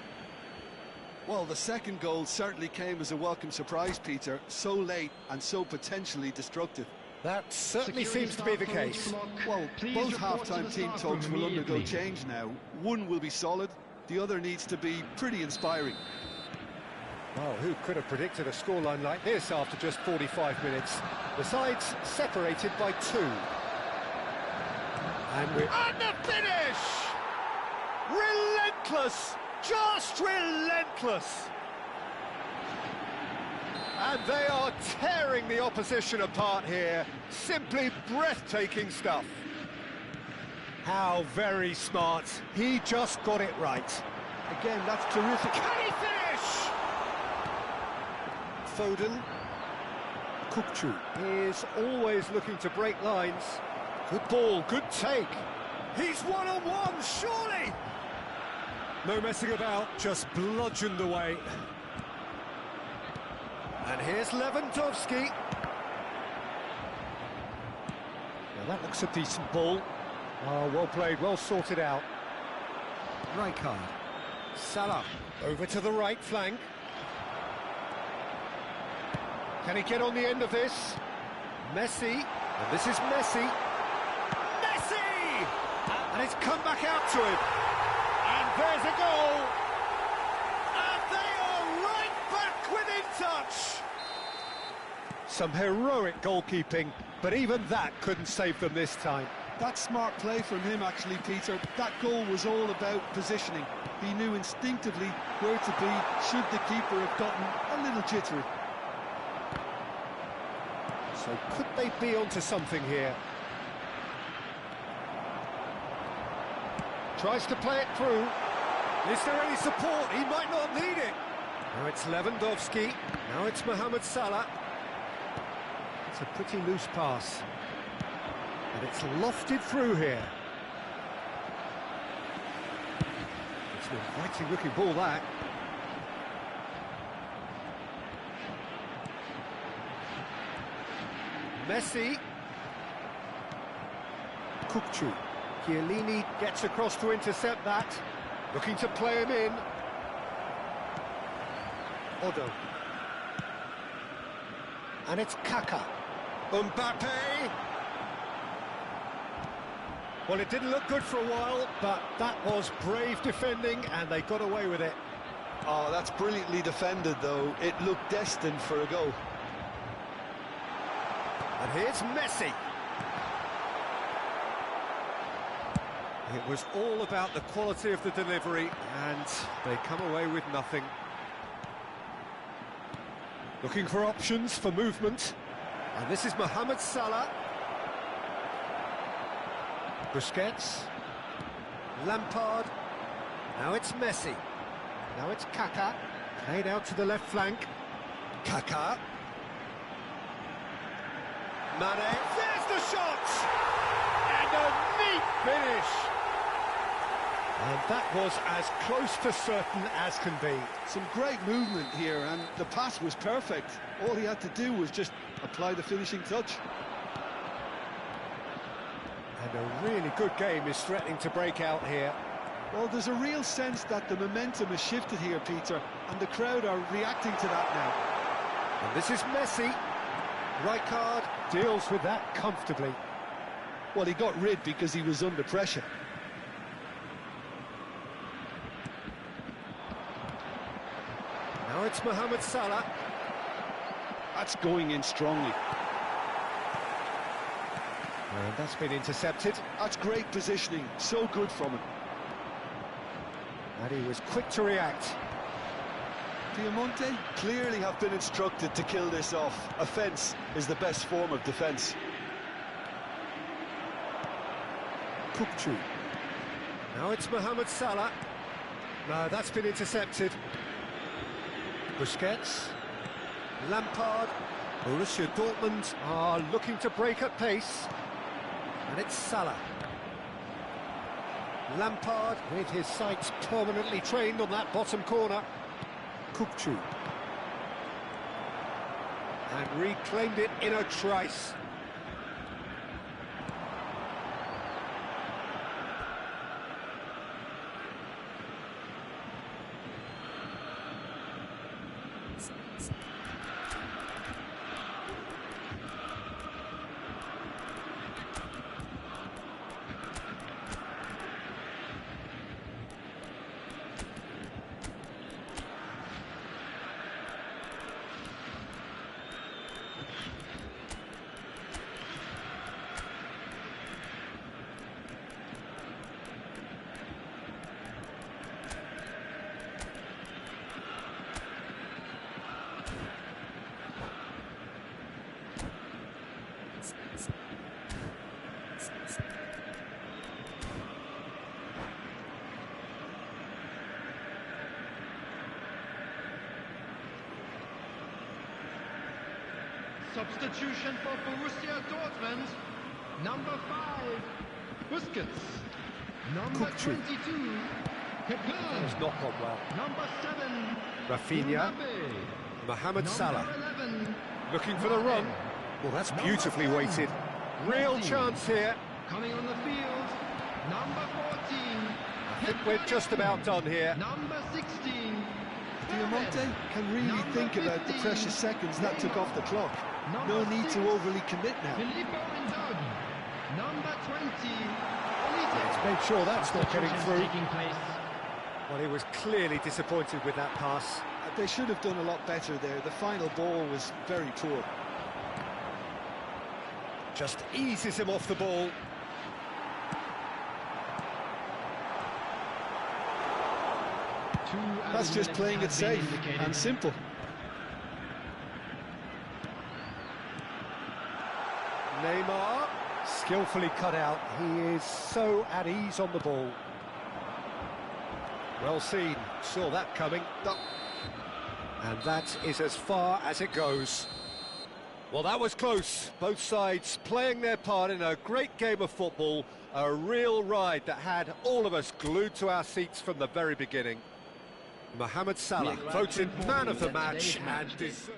Well, the second goal certainly came as a welcome surprise, Peter. So late and so potentially destructive. That certainly seems to be the case. Well, both half-time team talks will undergo change now. One will be solid, the other needs to be pretty inspiring. Well, who could have predicted a scoreline like this after just 45 minutes? The sides separated by 2. And the finish! Relentless! Just relentless! And they are tearing the opposition apart here. Simply breathtaking stuff. How very smart. He just got it right. Again, that's terrific. Can he finish? Foden. Kukçu is always looking to break lines. Good ball, good take. He's one-on-one, surely! No messing about, just bludgeoned away. And here's Lewandowski. Now that looks a decent ball. Oh, well played, well sorted out. Rijkaard. Salah. Over to the right flank. Can he get on the end of this? Messi. And this is Messi. Messi! And it's come back out to him. And there's a goal. And they are right back within touch. Some heroic goalkeeping, but even that couldn't save them this time. That's smart play from him, actually, Peter. That goal was all about positioning. He knew instinctively where to be should the keeper have gotten a little jittery. So could they be onto something here? Tries to play it through. Is there any support? He might not need it. Now it's Lewandowski. Now it's Mohamed Salah. It's a pretty loose pass. And it's lofted through here. It's an inviting looking ball, that. Messi. Kukçu. Chiellini gets across to intercept that. Looking to play him in. Odo. And it's Kaka. Mbappe. Well, it didn't look good for a while, but that was brave defending, and they got away with it. Oh, that's brilliantly defended, though. It looked destined for a goal. And here's Messi. It was all about the quality of the delivery, and they come away with nothing. Looking for options for movement. And this is Mohamed Salah. Busquets. Lampard. Now it's Messi. Now it's Kaka. Played out to the left flank. Kaka. Mane. There's the shot! And a neat finish! And that was as close to certain as can be. Some great movement here, and the pass was perfect. All he had to do was just apply the finishing touch. And a really good game is threatening to break out here. Well, there's a real sense that the momentum has shifted here, Peter, and the crowd are reacting to that now. And this is Messi. Rijkaard deals with that comfortably. Well, he got rid because he was under pressure. Now it's Mohamed Salah. That's going in strongly. And that's been intercepted. That's great positioning, so good from him. And he was quick to react. Piemonte clearly have been instructed to kill this off. Offence is the best form of defence. Now it's Mohamed Salah. No, that's been intercepted. Busquets. Lampard. Borussia Dortmund are looking to break at pace. And it's Salah. Lampard with his sights permanently trained on that bottom corner. And reclaimed it in a trice. Substitution for Borussia Dortmund. Number 5, Busquets. Number 22, Kepler. It's not gone well. Number 7, Rafinha. Mbappe. Mohamed Salah. Number 11, Looking for the run. Well, that's beautifully weighted. Real chance here. coming on the field. Number 14, I think we're just about done here. number 16, Diamante can really think about the precious seconds that took off the clock. No need to overly commit now. Filippo Inzaghi. Number 20, He's made sure that's not getting through. Well, he was clearly disappointed with that pass. They should have done a lot better there. The final ball was very poor. Just eases him off the ball. That's just playing it safe and simple. Neymar, skillfully cut out. He is so at ease on the ball. Well seen, saw that coming. And that is as far as it goes. Well, that was close. Both sides playing their part in a great game of football. A real ride that had all of us glued to our seats from the very beginning. Mohamed Salah voted man of the match and deserved.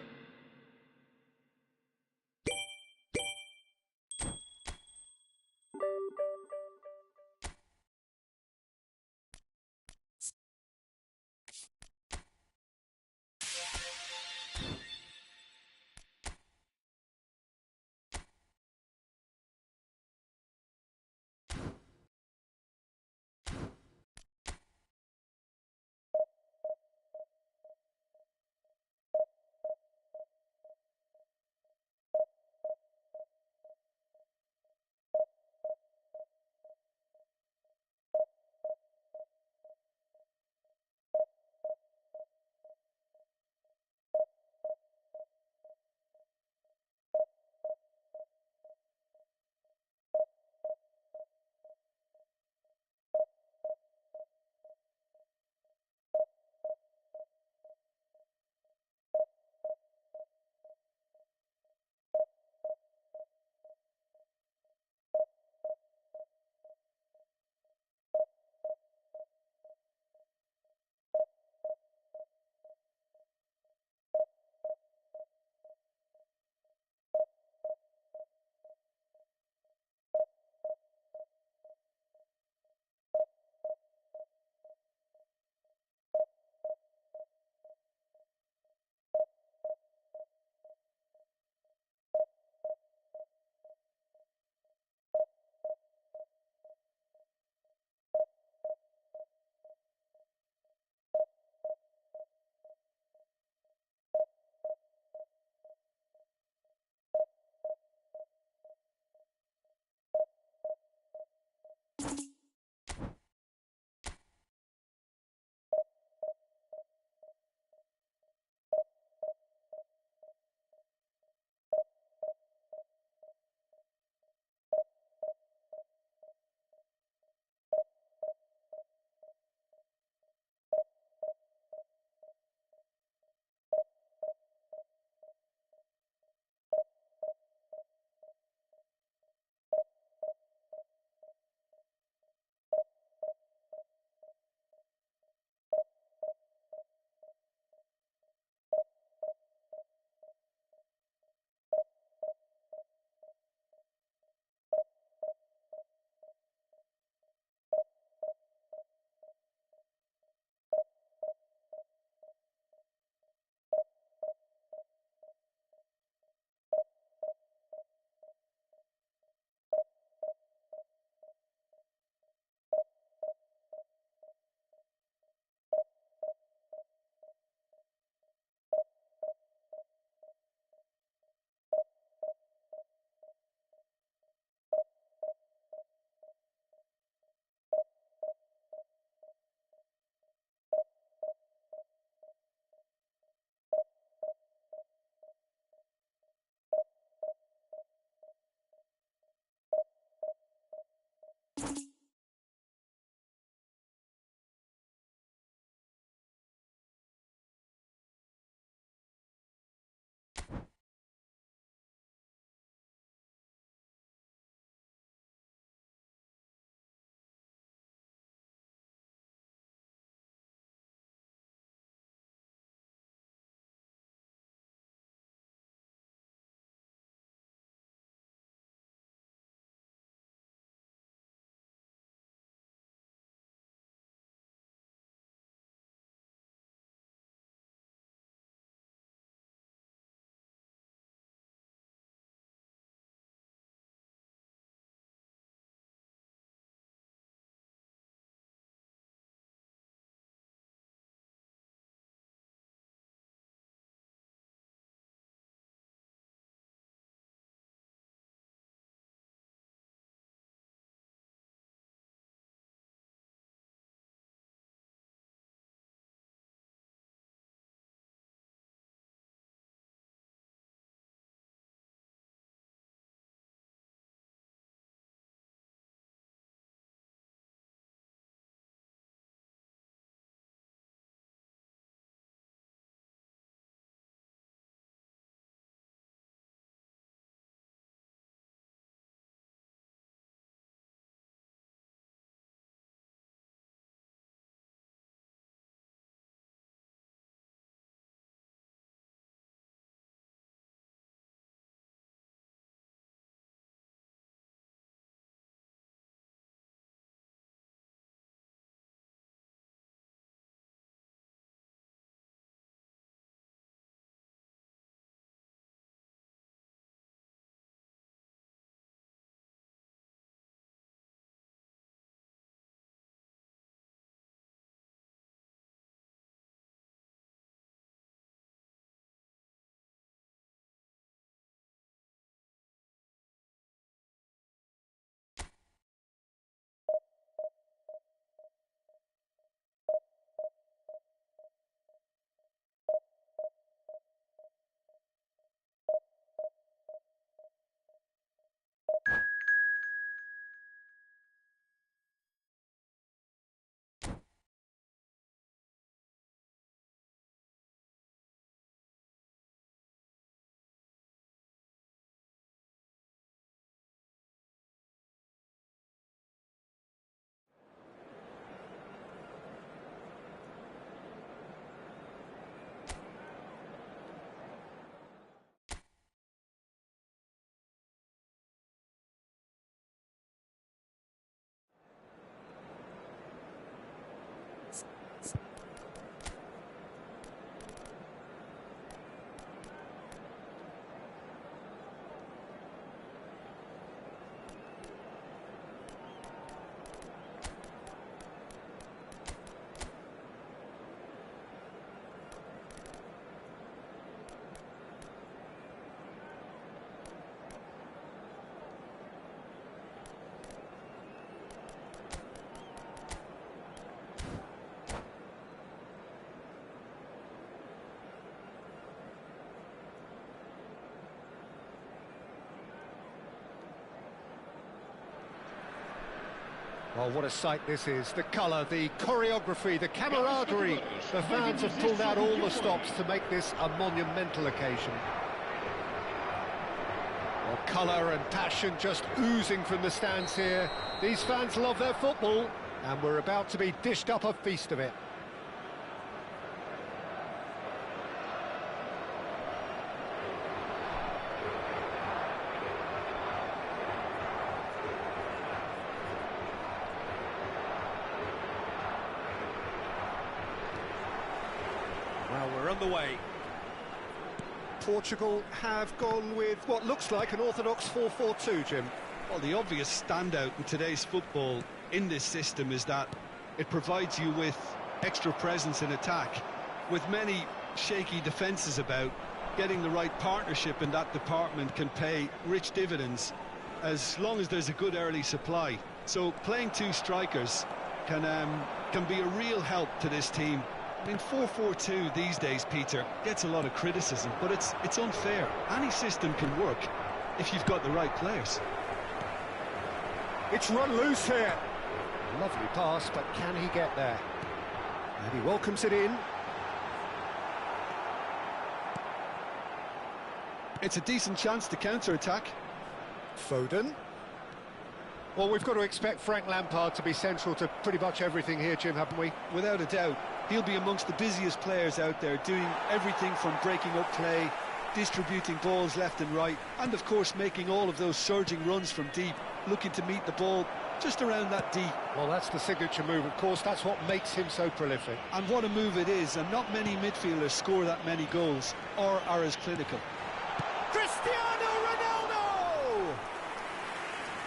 Well, what a sight this is. The colour, the choreography, the camaraderie. The fans have pulled out all the stops to make this a monumental occasion. Well, colour and passion just oozing from the stands here. These fans love their football, and we're about to be dished up a feast of it. Well, we're on the way. Portugal have gone with what looks like an orthodox 4-4-2, Jim. Well, the obvious standout in today's football in this system is that it provides you with extra presence in attack. With many shaky defences about, getting the right partnership in that department can pay rich dividends as long as there's a good early supply. So playing two strikers can be a real help to this team. I mean, 4-4-2 these days, Peter, gets a lot of criticism, but it's unfair. Any system can work if you've got the right players. It's run loose here. Lovely pass, but can he get there? And he welcomes it in. It's a decent chance to counter-attack. Foden. Well, we've got to expect Frank Lampard to be central to pretty much everything here, Jim, haven't we? Without a doubt. He'll be amongst the busiest players out there, doing everything from breaking up play, distributing balls left and right, and of course making all of those surging runs from deep, looking to meet the ball just around that D. Well, that's the signature move, of course. That's what makes him so prolific. And what a move it is, and not many midfielders score that many goals or are as clinical. Cristiano Ronaldo!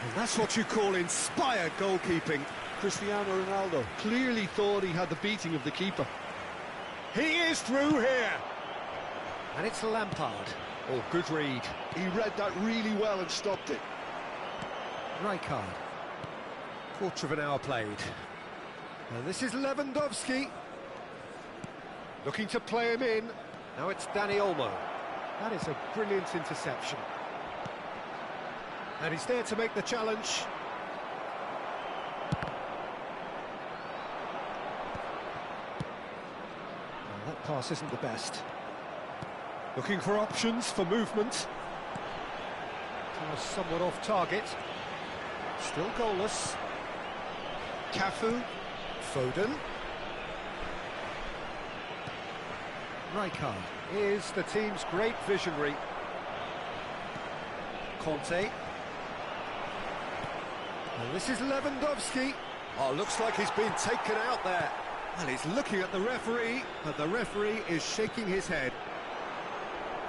And that's what you call inspired goalkeeping. Cristiano Ronaldo clearly thought he had the beating of the keeper. He is through here. And it's Lampard. Oh, good read. He read that really well and stopped it. Rijkaard. Quarter of an hour played. And this is Lewandowski. Looking to play him in. Now it's Dani Olmo. That is a brilliant interception. And he's there to make the challenge. Well, that pass isn't the best. Looking for options for movement. Pass somewhat off target. Still goalless. Cafu. Foden. Rijkaard is the team's great visionary. Conte. And this is Lewandowski. Oh, looks like he's been taken out there. And he's looking at the referee, but the referee is shaking his head.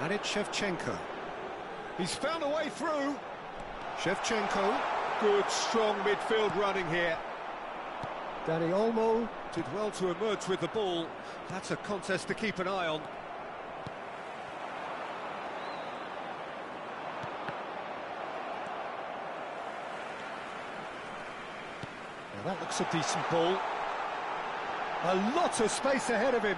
And it's Shevchenko. He's found a way through. Shevchenko. Good, strong midfield running here. Dani Olmo did well to emerge with the ball. That's a contest to keep an eye on. Now that looks a decent ball. A lot of space ahead of him.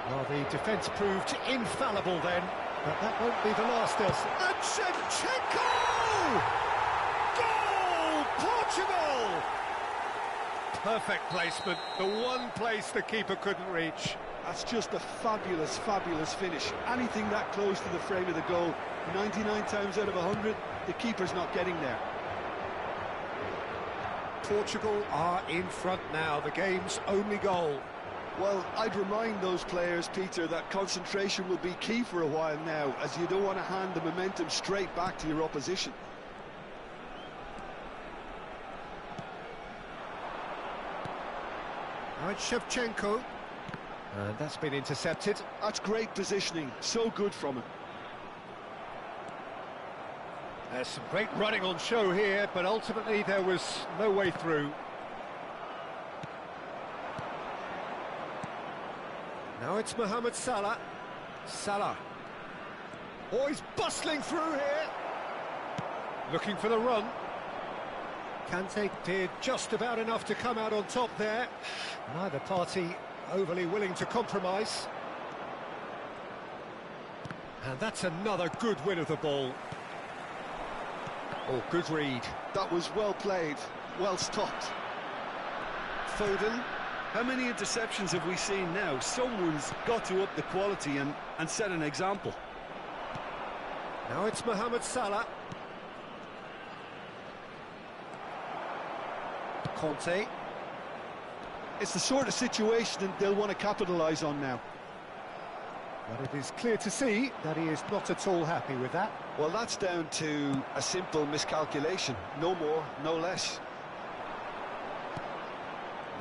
Well, the defence proved infallible then, but that won't be the last, Elsa. And Shevchenko! Goal! Portugal! Perfect placement, the one place the keeper couldn't reach. That's just a fabulous, fabulous finish. Anything that close to the frame of the goal, 99 times out of 100, the keeper's not getting there. Portugal are in front now, the game's only goal. Well, I'd remind those players, Peter, that concentration will be key for a while now, as you don't want to hand the momentum straight back to your opposition. Now it's Shevchenko. And that's been intercepted. That's great positioning, so good from him. There's some great running on show here, but ultimately there was no way through. Now it's Mohamed Salah. Salah. Oh, he's bustling through here. Looking for the run. Kante did just about enough to come out on top there. Neither party overly willing to compromise. And that's another good win of the ball. Oh, good read. That was well played, well stopped. Foden. How many interceptions have we seen now? Someone's got to up the quality and set an example. Now it's Mohamed Salah. Conte. It's the sort of situation that they'll want to capitalise on now. But it is clear to see that he is not at all happy with that. Well, that's down to a simple miscalculation. No more, no less.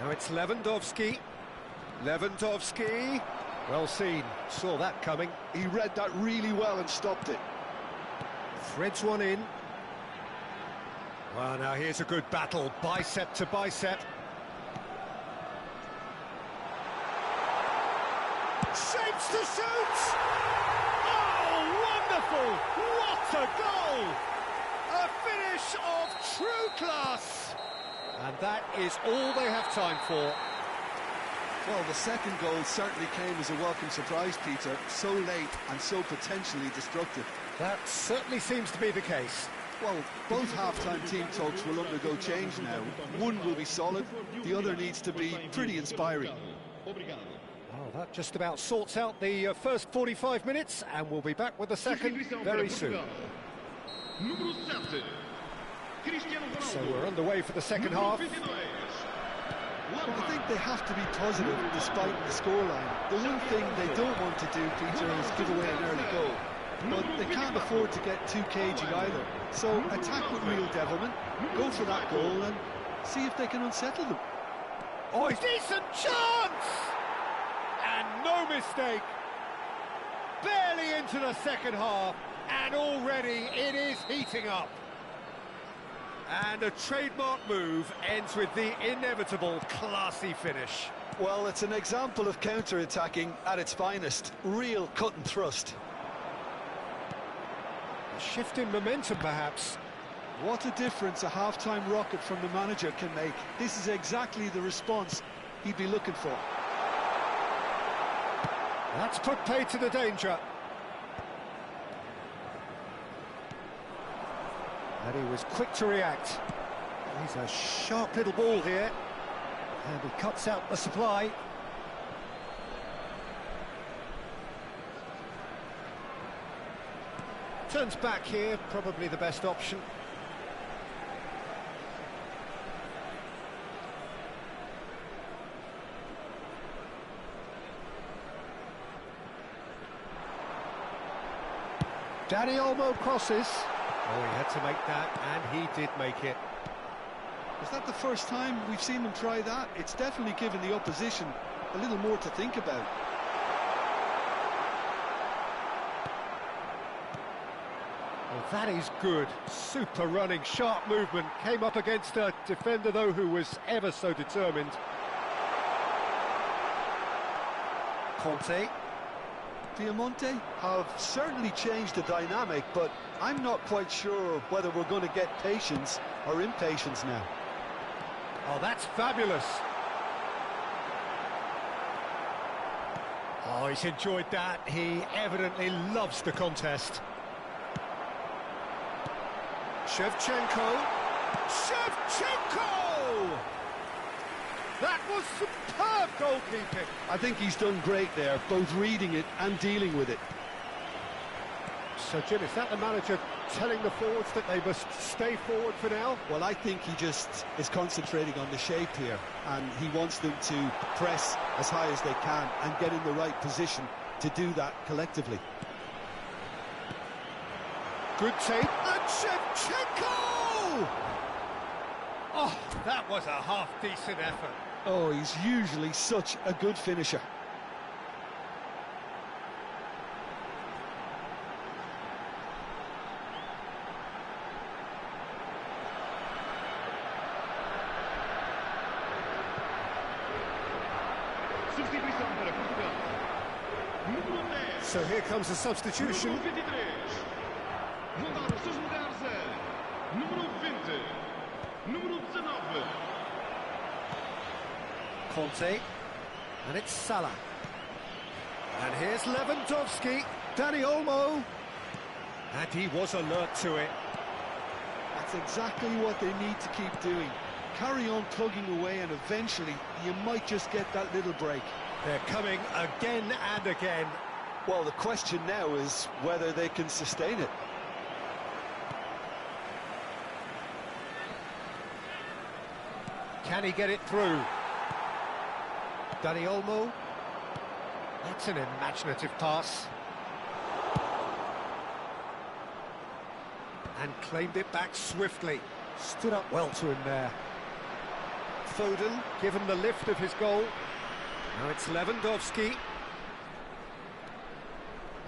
Now it's Lewandowski. Lewandowski. Well seen. Saw that coming. He read that really well and stopped it. Threads one in. Well, now here's a good battle. Bicep to bicep. Shapes to shoot! Oh, wonderful! What a goal! A finish of true class! And that is all they have time for. Well, the second goal certainly came as a welcome surprise, Peter. So late and so potentially destructive. That certainly seems to be the case. Well, both half-time team talks will undergo change now. One will be solid, the other needs to be pretty inspiring. Oh, that just about sorts out the first 45 minutes, and we'll be back with the second very soon. So we're underway for the second half. Well, I think they have to be positive despite the scoreline. The one thing they don't want to do, Peter, is give away an early goal. But they can't afford to get too cagey either. So attack with real devilment, go for that goal and see if they can unsettle them. Oh, decent chance! And no mistake. Barely into the second half, and already it is heating up. And a trademark move ends with the inevitable classy finish. Well, it's an example of counter-attacking at its finest. Real cut and thrust. A shift in momentum, perhaps. What a difference a half-time rocket from the manager can make. This is exactly the response he'd be looking for. That's put paid to the danger. And he was quick to react. He's a sharp little ball here. And he cuts out the supply. Turns back here, probably the best option. Dani Olmo crosses. Oh, he had to make that, and he did make it. Is that the first time we've seen them try that? It's definitely given the opposition a little more to think about. Oh, that is good. Super running, sharp movement. Came up against a defender, though, who was ever so determined. Conte. Piemonte have certainly changed the dynamic, but I'm not quite sure whether we're going to get patience or impatience now. Oh, that's fabulous. Oh, he's enjoyed that. He evidently loves the contest. Shevchenko. Shevchenko! That was superb goalkeeping. I think he's done great there, both reading it and dealing with it. So, Jim, is that the manager telling the forwards that they must stay forward for now? Well, I think he just is concentrating on the shape here, and he wants them to press as high as they can and get in the right position to do that collectively. Good take, and Shevchenko! Oh, that was a half-decent effort. Oh, he's usually such a good finisher. So here comes a substitution. Conte, and it's Salah. And here's Lewandowski, Dani Olmo. And he was alert to it. I That's exactly what they need to keep doing. Carry on plugging away, and eventually you might just get that little break. They're coming again and again. Well, the question now is whether they can sustain it. Can he get it through? Dani Olmo. That's an imaginative pass. And claimed it back swiftly. Stood up well to him there. Foden given the lift of his goal. Now it's Lewandowski.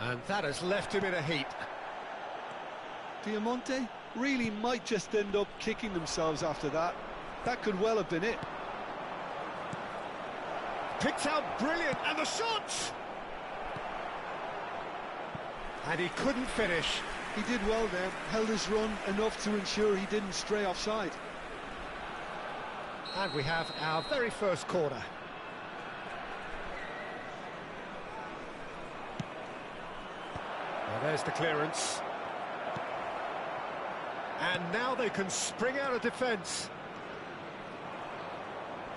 And that has left him in a heap. Piemonte really might just end up kicking themselves after that. That could well have been it. Picked out brilliant, and the shot! And he couldn't finish. He did well there, held his run enough to ensure he didn't stray offside. And we have our very first corner. Well, there's the clearance. And now they can spring out of defence.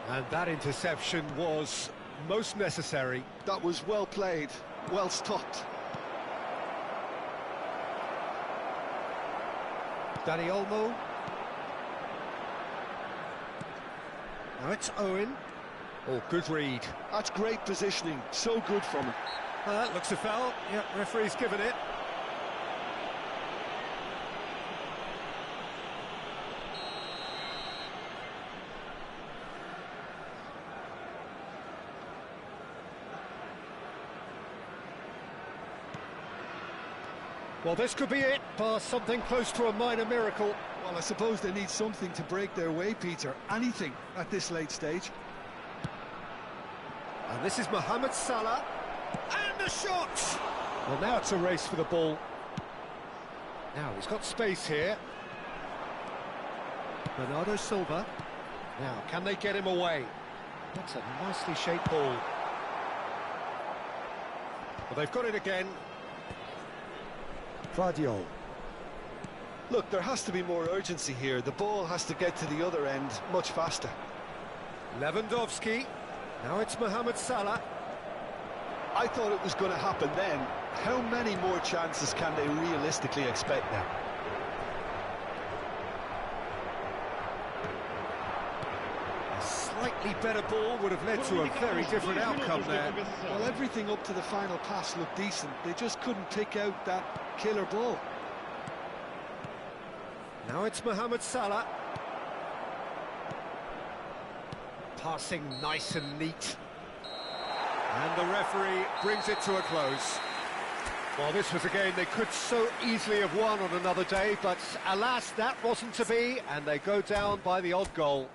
And that interception was most necessary. That was well played, well stopped. Dani Olmo. Now it's Owen. Oh, good read. That's great positioning, so good from him. That looks a foul. Yep, referee's given it. Well, this could be it, past something close to a minor miracle. Well, I suppose they need something to break their way, Peter. Anything at this late stage. And this is Mohamed Salah. And the shot! Well, now it's a race for the ball. Now, he's got space here. Bernardo Silva. Now, can they get him away? That's a nicely shaped ball. Well, they've got it again. Vardiol. Look, there has to be more urgency here. The ball has to get to the other end much faster. Lewandowski. Now it's Mohamed Salah. I thought it was going to happen then. How many more chances can they realistically expect now? A slightly better ball would have led to a very different outcome there. Well, everything up to the final pass looked decent. They just couldn't pick out that killer ball. Now it's Mohamed Salah. Passing nice and neat. And the referee brings it to a close. Well, this was a game they could so easily have won on another day, but alas, that wasn't to be, and they go down by the odd goal.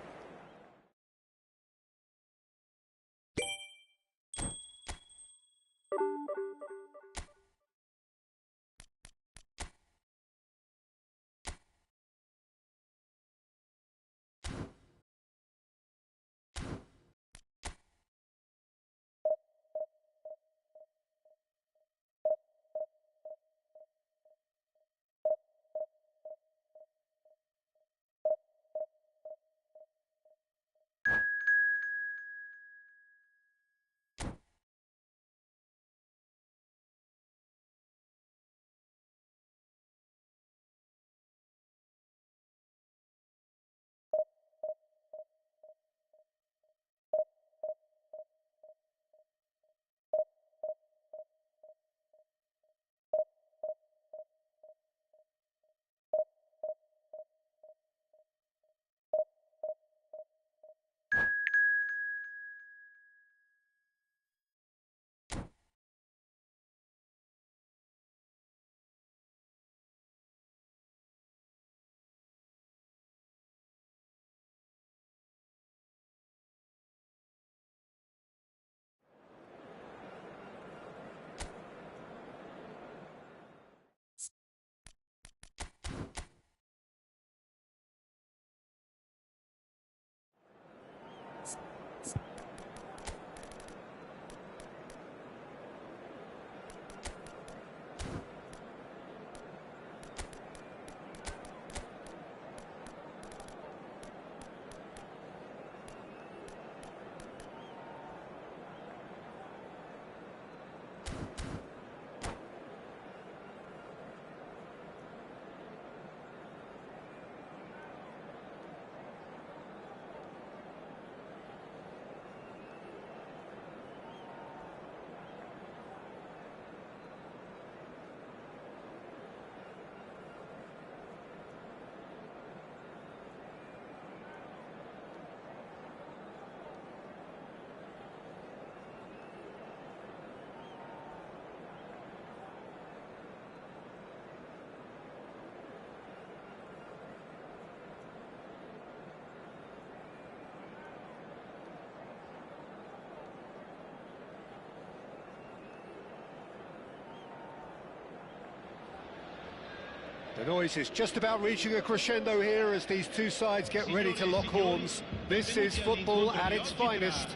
noise is just about reaching a crescendo here as these two sides get ready to lock horns. This is football at its finest.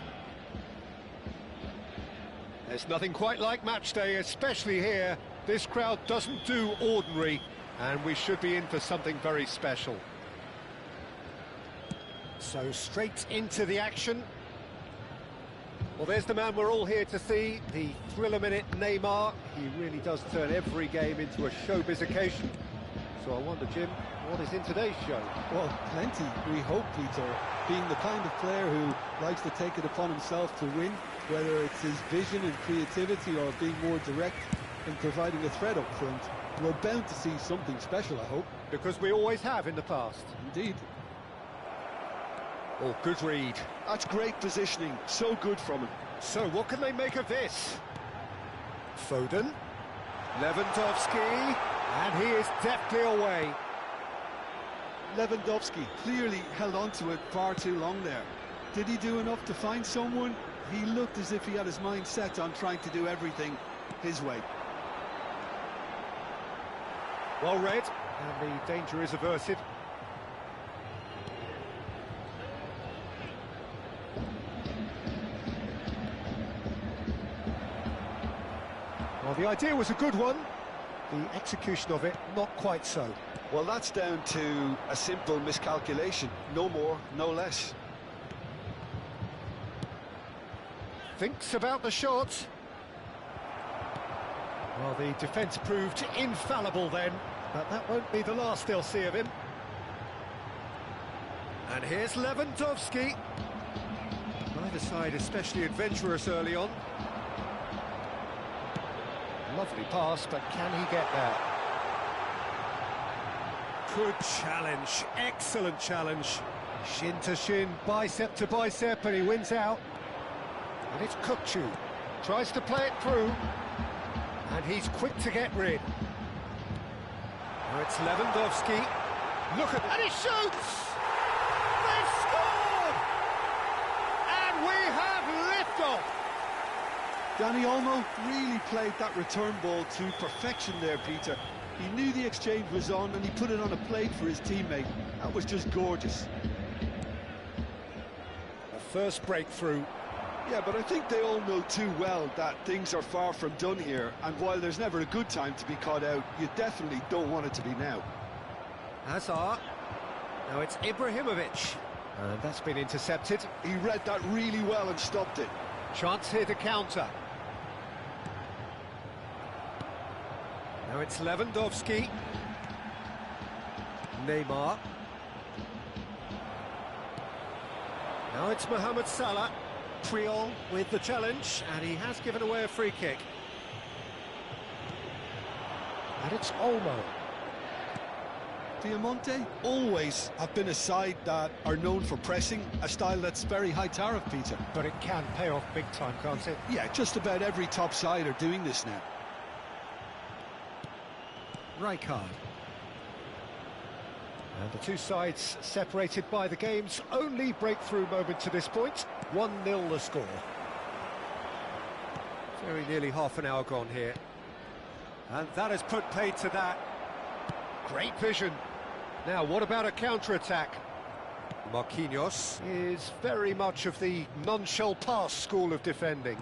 There's nothing quite like match day, especially here. This crowd doesn't do ordinary, and we should be in for something very special. So straight into the action. Well, there's the man we're all here to see, the thriller-minute Neymar. He really does turn every game into a showbiz occasion. So I wonder, Jim, what is in today's show? Well, plenty, we hope, Peter. Being the kind of player who likes to take it upon himself to win, whether it's his vision and creativity or being more direct in providing a threat up front, we're bound to see something special, I hope. Because we always have in the past. Indeed. Oh, good read. That's great positioning, so good from him. So what can they make of this? Foden, Lewandowski, and he is deftly away. Lewandowski clearly held on to it far too long there. Did he do enough to find someone? He looked as if he had his mind set on trying to do everything his way. Well read, and the danger is averted. Well, the idea was a good one. The execution of it, not quite so. Well, that's down to a simple miscalculation. No more, no less. Thinks about the shot. Well, the defence proved infallible then, but that won't be the last they'll see of him. And here's Lewandowski. Neither side especially adventurous early on. Lovely pass, but can he get there? Good challenge, excellent challenge. Shin to shin, bicep to bicep, and he wins out. And it's Kukçu, tries to play it through, and he's quick to get rid. Now it's Lewandowski. Look at that, and he shoots! They've scored! And we have liftoff! Dani Olmo really played that return ball to perfection there, Peter. He knew the exchange was on and he put it on a plate for his teammate. That was just gorgeous. A first breakthrough. Yeah, but I think they all know too well that things are far from done here, and while there's never a good time to be caught out, you definitely don't want it to be now. Hazard. Now it's Ibrahimovic. And that's been intercepted. He read that really well and stopped it. Chance here to counter. Now it's Lewandowski. Neymar. Now it's Mohamed Salah. Triol with the challenge, and he has given away a free kick. And it's Olmo. Diamante always have been a side that are known for pressing, a style that's very high tariff, Peter. But it can pay off big time, can't it? Yeah, just about every top side are doing this now. Rijkaard. And the two sides separated by the game's only breakthrough moment to this point. 1-0 the score. Very nearly half an hour gone here. And that has put paid to that. Great vision. Now, what about a counter-attack? Marquinhos is very much of the non-shell pass school of defending.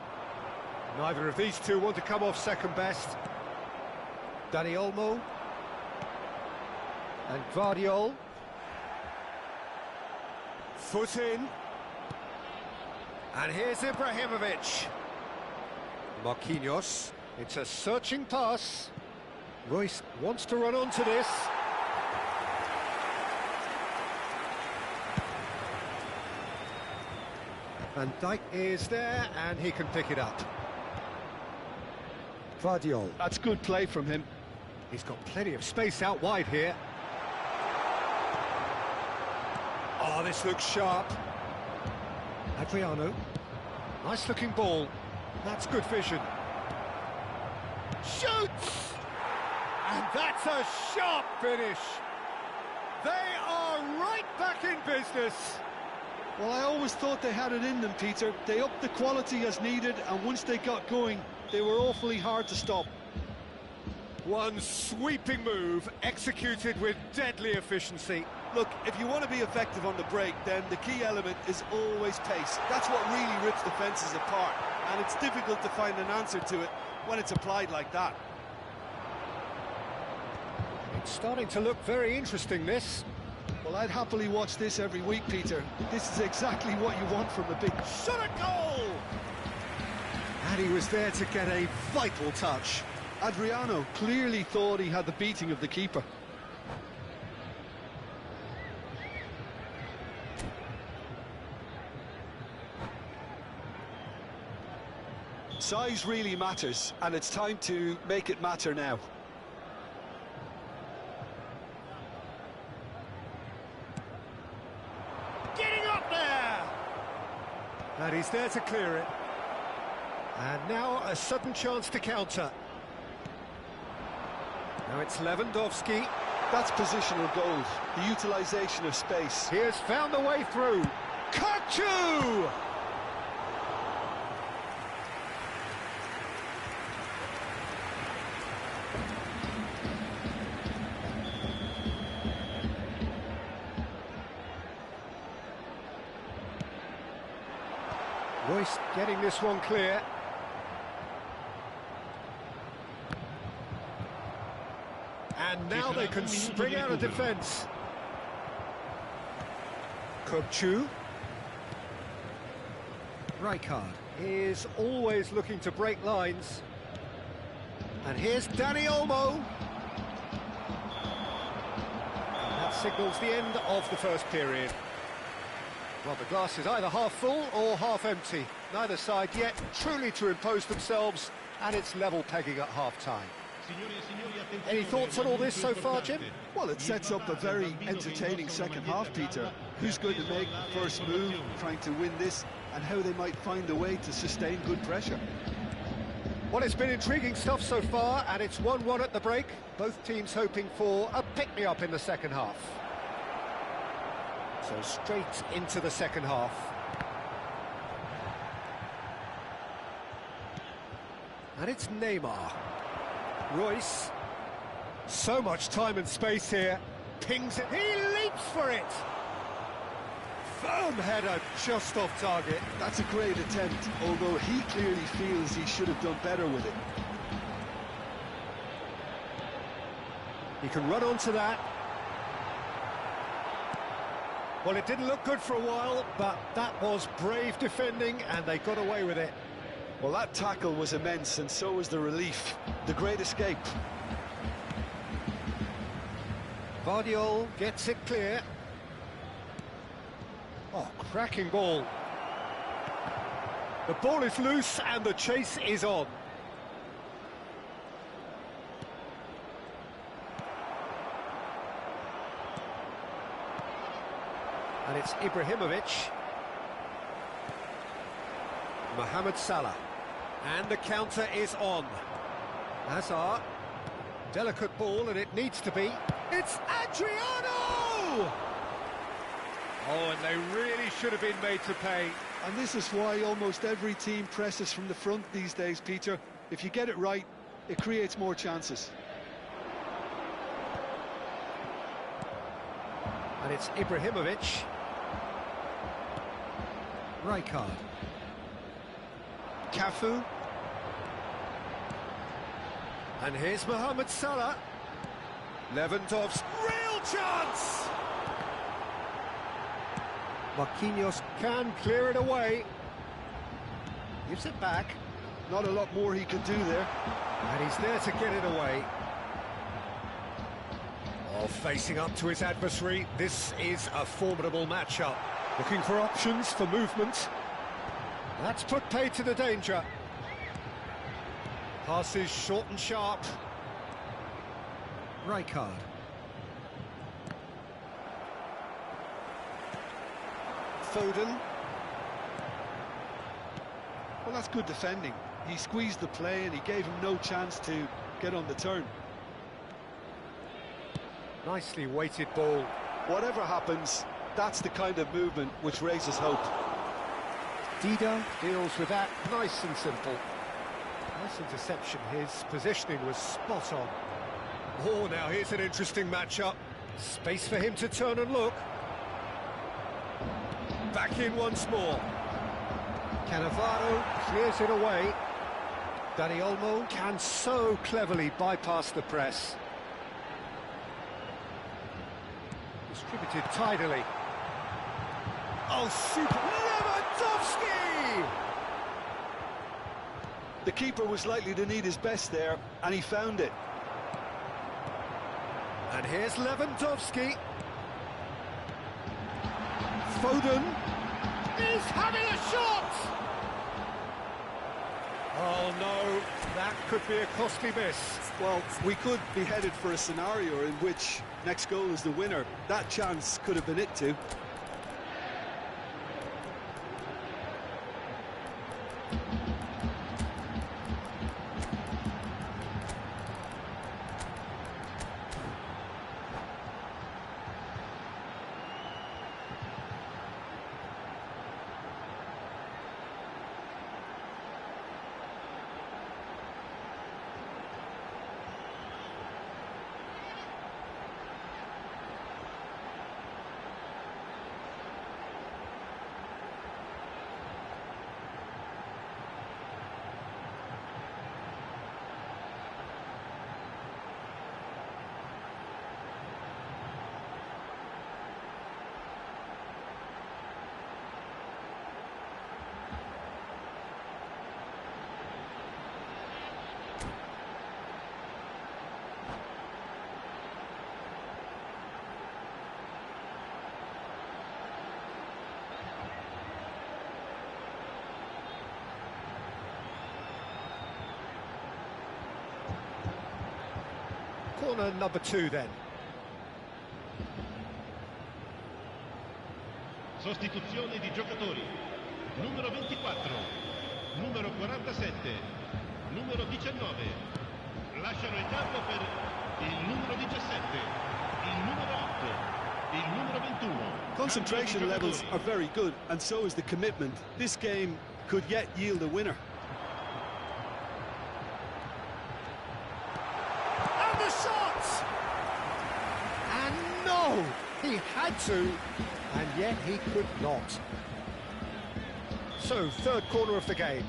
Neither of these two want to come off second best. Dani Olmo. And Gvardiol. Foot in. And here's Ibrahimovic. Marquinhos. It's a searching pass. Royce wants to run onto this. Van Dijk is there, and he can pick it up. Gvardiol. That's good play from him. He's got plenty of space out wide here. Oh, this looks sharp. Adriano. Nice looking ball. That's good vision. Shoots! And that's a sharp finish. They are right back in business. Well, I always thought they had it in them, Peter. They upped the quality as needed, and once they got going, they were awfully hard to stop. One sweeping move, executed with deadly efficiency. Look, if you want to be effective on the break, then the key element is always pace. That's what really rips defences apart, and it's difficult to find an answer to it when it's applied like that. It's starting to look very interesting, this. Well, I'd happily watch this every week, Peter. This is exactly what you want from a big shot at goal! And he was there to get a vital touch. Adriano clearly thought he had the beating of the keeper. Size really matters, and it's time to make it matter now. Getting up there! And he's there to clear it. And now a sudden chance to counter. Now it's Lewandowski. That's positional gold, the utilisation of space. He has found a way through. Kachu! Royce getting this one clear. And now they can spring out of defence. Kachu. Rijkaard is always looking to break lines. And here's Dani Olmo. And that signals the end of the first period. Well, the glass is either half full or half empty. Neither side yet truly to impose themselves, and it's level pegging at half-time. Any thoughts on all this so far, Jim? Well, it sets up a very entertaining second half, Peter. Who's going to make the first move, trying to win this, and how they might find a way to sustain good pressure. Well, it's been intriguing stuff so far, and it's 1-1 at the break. Both teams hoping for a pick-me-up in the second half. So straight into the second half. And it's Neymar. Royce. So much time and space here. Pings it. He leaps for it. Firm header just off target. That's a great attempt, although he clearly feels he should have done better with it. He can run onto that. Well, it didn't look good for a while, but that was brave defending, and they got away with it. Well, that tackle was immense, and so was the relief. The great escape. Vardiol gets it clear. Oh, cracking ball. The ball is loose, and the chase is on. And it's Ibrahimovic. Mohamed Salah. And the counter is on. Hazard. Delicate ball, and it needs to be. It's Adriano! Oh, and they really should have been made to pay. And this is why almost every team presses from the front these days, Peter. If you get it right, it creates more chances. And it's Ibrahimovic. Rijkaard. Cafu. And here's Mohamed Salah. Lewandowski. Real chance! Marquinhos can clear it away. Gives it back. Not a lot more he could do there. And he's there to get it away. Oh, facing up to his adversary. This is a formidable matchup. Looking for options for movement. That's put paid to the danger. Passes short and sharp. Rijkaard. Foden. Well, that's good defending. He squeezed the play and he gave him no chance to get on the turn. Nicely weighted ball. Whatever happens, that's the kind of movement which raises hope. Dida deals with that nice and simple. Nice interception, his positioning was spot on. Oh, now here's an interesting matchup. Space for him to turn and look. Back in once more. Cannavaro clears it away. Dani Olmo can so cleverly bypass the press. Distributed tidily. Oh, super! Lewandowski! The keeper was likely to need his best there, and he found it. And here's Lewandowski. Foden is having a shot! Oh no, that could be a costly miss. Well, we could be headed for a scenario in which next goal is the winner. That chance could have been it too. Corner number 2 then. Sostituzione di giocatori. Numero 24, numero 47, numero 19. Lasciano il campo per il numero 17, il numero 8, il numero 21. Concentration levels are very good, and so is the commitment. This game could yet yield a winner. And the shot! And no! He had to, and yet he could not. So, third corner of the game.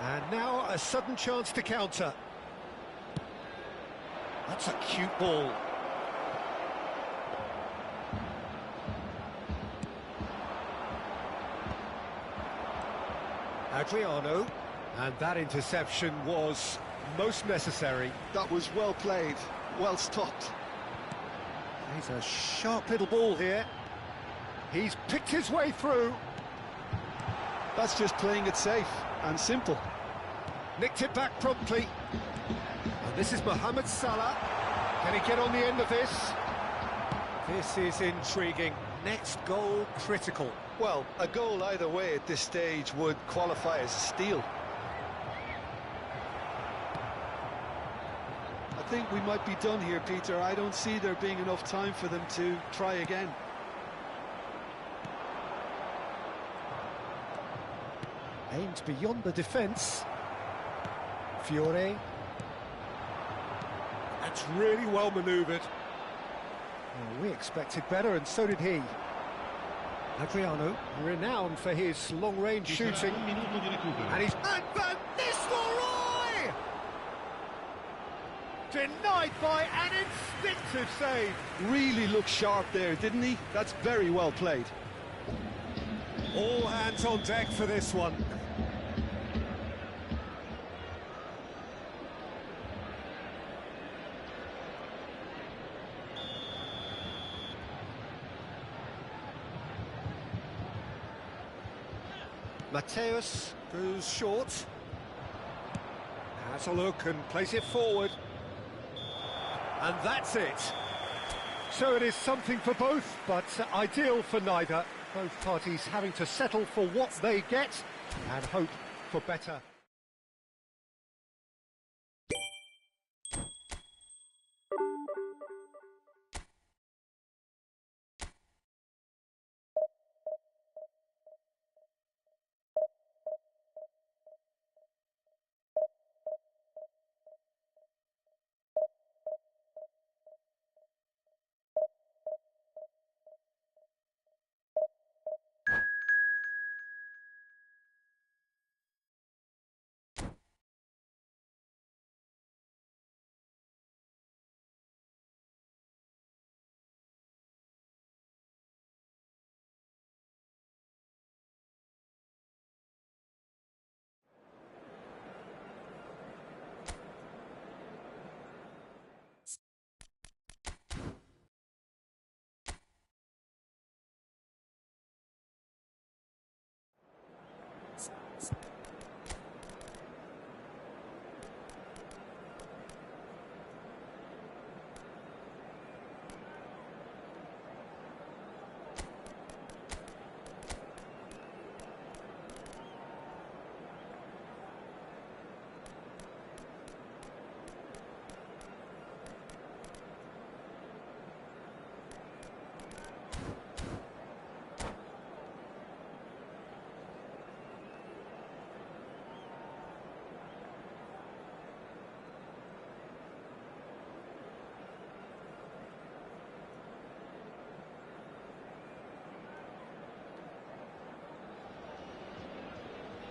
And now a sudden chance to counter. That's a cute ball. Adriano, and that interception was most necessary. That was well played, well stopped. He's a sharp little ball here. He's picked his way through. That's just playing it safe and simple. Nicked it back promptly. And this is Mohamed Salah. Can he get on the end of this? This is intriguing. Next goal critical. Well, a goal either way at this stage would qualify as a steal. I think we might be done here, Peter. I don't see there being enough time for them to try again. Aimed beyond the defence. Fiore. That's really well manoeuvred. Well, we expected better, and so did he. Adriano, renowned for his long-range shooting. And he's... And Van Nistelrooy! Denied by an instinctive save. Really looked sharp there, didn't he? That's very well played. All hands on deck for this one. Mateus goes short. Has a look and plays it forward. And that's it. So it is something for both, but ideal for neither. Both parties having to settle for what they get and hope for better.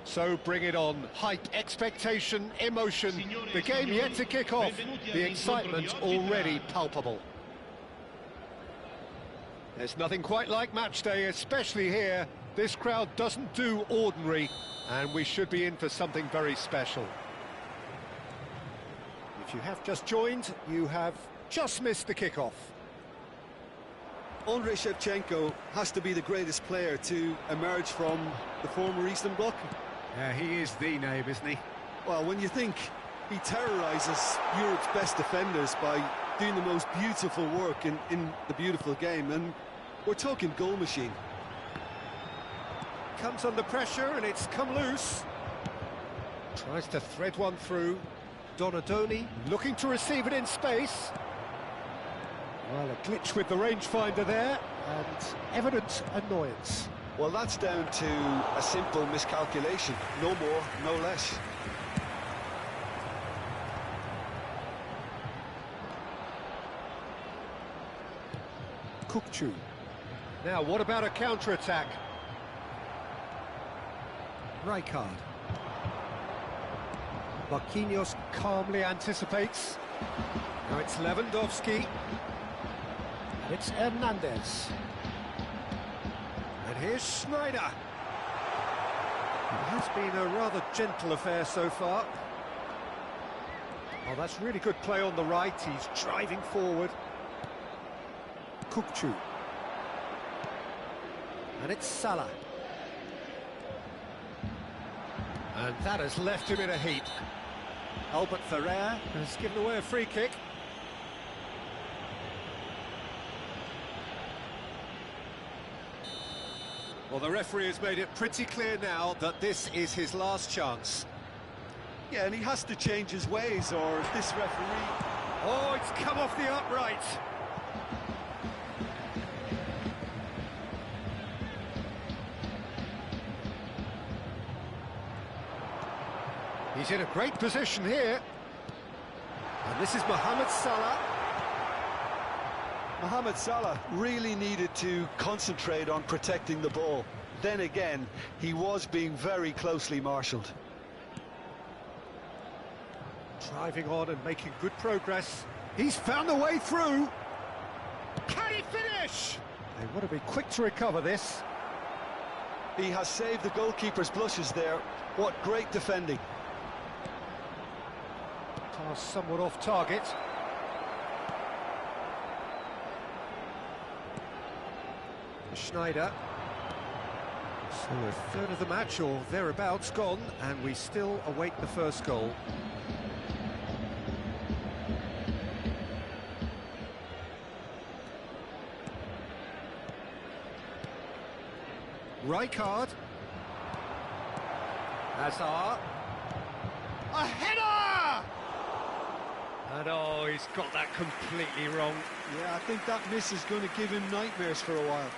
So bring it on. Hype, expectation, emotion. The game yet to kick off. The excitement already palpable. There's nothing quite like match day, especially here. This crowd doesn't do ordinary, and we should be in for something very special. If you have just joined, you have just missed the kick-off. Andrei Shevchenko has to be the greatest player to emerge from the former Eastern Bloc. Yeah, he is the name, isn't he? Well, when you think he terrorises Europe's best defenders by doing the most beautiful work in the beautiful game, and we're talking goal machine. Comes under pressure and it's come loose. Tries to thread one through. Donadoni looking to receive it in space. Well, a glitch with the rangefinder there, and evident annoyance. Well, that's down to a simple miscalculation. No more, no less. Kukçu. Now, what about a counter-attack? Rijkaard. Marquinhos calmly anticipates. Now it's Lewandowski. And it's Hernandez. And here's Schneider. It has been a rather gentle affair so far. Oh, that's really good play on the right. He's driving forward. Kukçu. And it's Salah. And that has left him in a heap. Albert Ferrer has given away a free kick. Well, the referee has made it pretty clear now that this is his last chance. Yeah, and he has to change his ways, or this referee... Oh, it's come off the upright. He's in a great position here. And this is Mohamed Salah. Mohamed Salah really needed to concentrate on protecting the ball. Then again, he was being very closely marshalled. Driving on and making good progress. He's found a way through. Can he finish? They want to be quick to recover this. He has saved the goalkeeper's blushes there. What great defending. Pass somewhat off target. Schneider. So a third of the match or thereabouts gone, and we still await the first goal. Rijkaard. Hazard. A header! And oh, he's got that completely wrong. Yeah, I think that miss is going to give him nightmares for a while.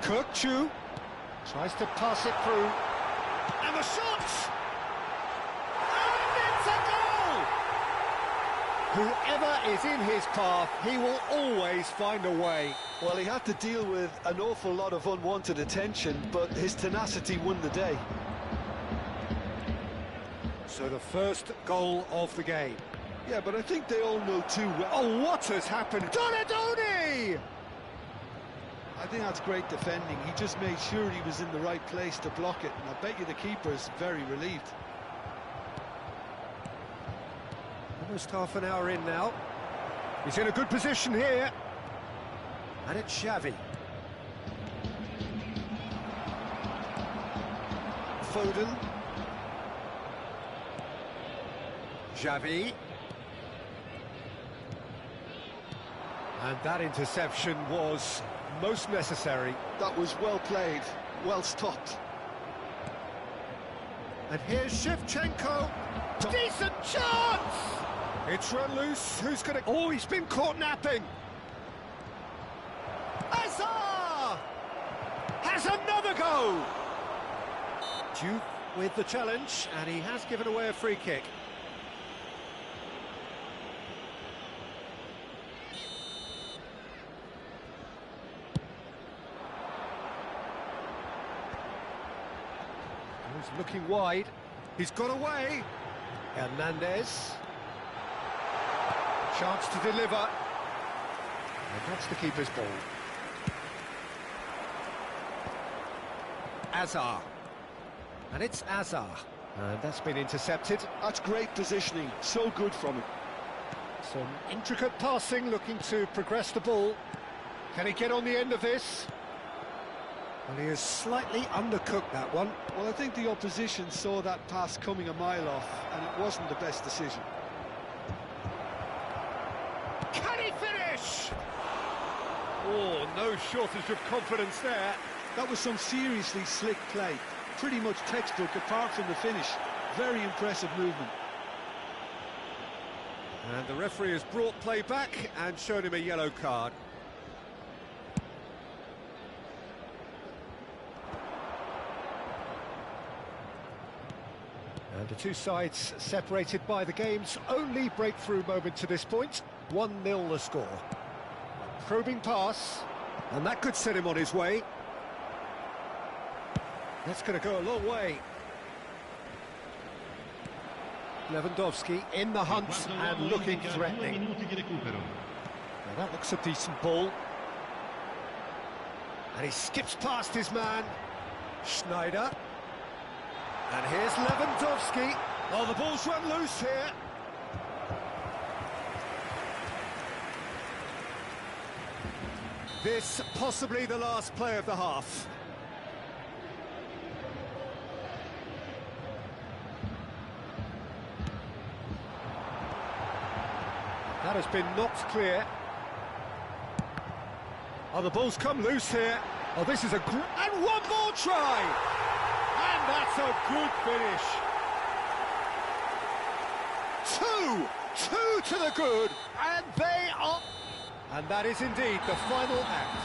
Kukçu tries to pass it through. And the shot! And it's a goal! Whoever is in his path, he will always find a way. Well, he had to deal with an awful lot of unwanted attention, but his tenacity won the day. So the first goal of the game. Yeah, but I think they all know too well. Oh, what has happened? Donadoni! I think that's great defending. He just made sure he was in the right place to block it, and I bet you the keeper's very relieved. Almost half an hour in now. He's in a good position here. And it's Xavi. Foden. Xavi. And that interception was most necessary. That was well played, well stopped. And here's Shevchenko. Decent chance! It's run loose. Who's going to... Oh, he's been caught napping. Hazard! Has another go! Juve with the challenge, and he has given away a free kick. He's looking wide. He's got away. Hernandez. Chance to deliver. And that's the keeper's ball. Hazard. And it's Hazard. And that's been intercepted. That's great positioning. So good from him. Some intricate passing, looking to progress the ball. Can he get on the end of this? Well, he has slightly undercooked that one. Well, I think the opposition saw that pass coming a mile off, and it wasn't the best decision. Can he finish? Oh, no shortage of confidence there. That was some seriously slick play. Pretty much textbook apart from the finish. Very impressive movement. And the referee has brought play back and shown him a yellow card. And the two sides separated by the game's only breakthrough moment to this point. 1-0 the score. A probing pass, and that could set him on his way. That's going to go a long way. Lewandowski in the hunt and looking threatening. Now that looks a decent ball. And he skips past his man, Schneider. And here's Lewandowski. Oh, the ball's run loose here. This possibly the last play of the half. That has been knocked clear. Oh, the ball's come loose here. Oh, this is a... And one more try! And that's a good finish. Two to the good, and they are... And that is indeed the final act.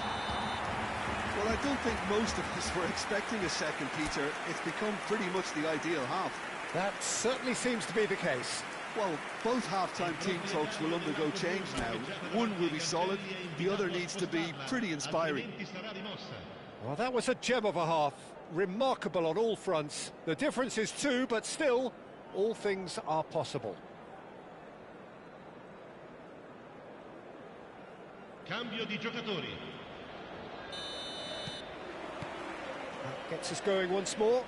Well, I don't think most of us were expecting a second, Peter. It's become pretty much the ideal half. That certainly seems to be the case. Well, both half-time team talks will undergo change now. One will be solid, the other needs to be pretty inspiring. Well, that was a gem of a half. Remarkable on all fronts. The difference is 2, but still, all things are possible. Cambio di giocatori. That gets us going once more.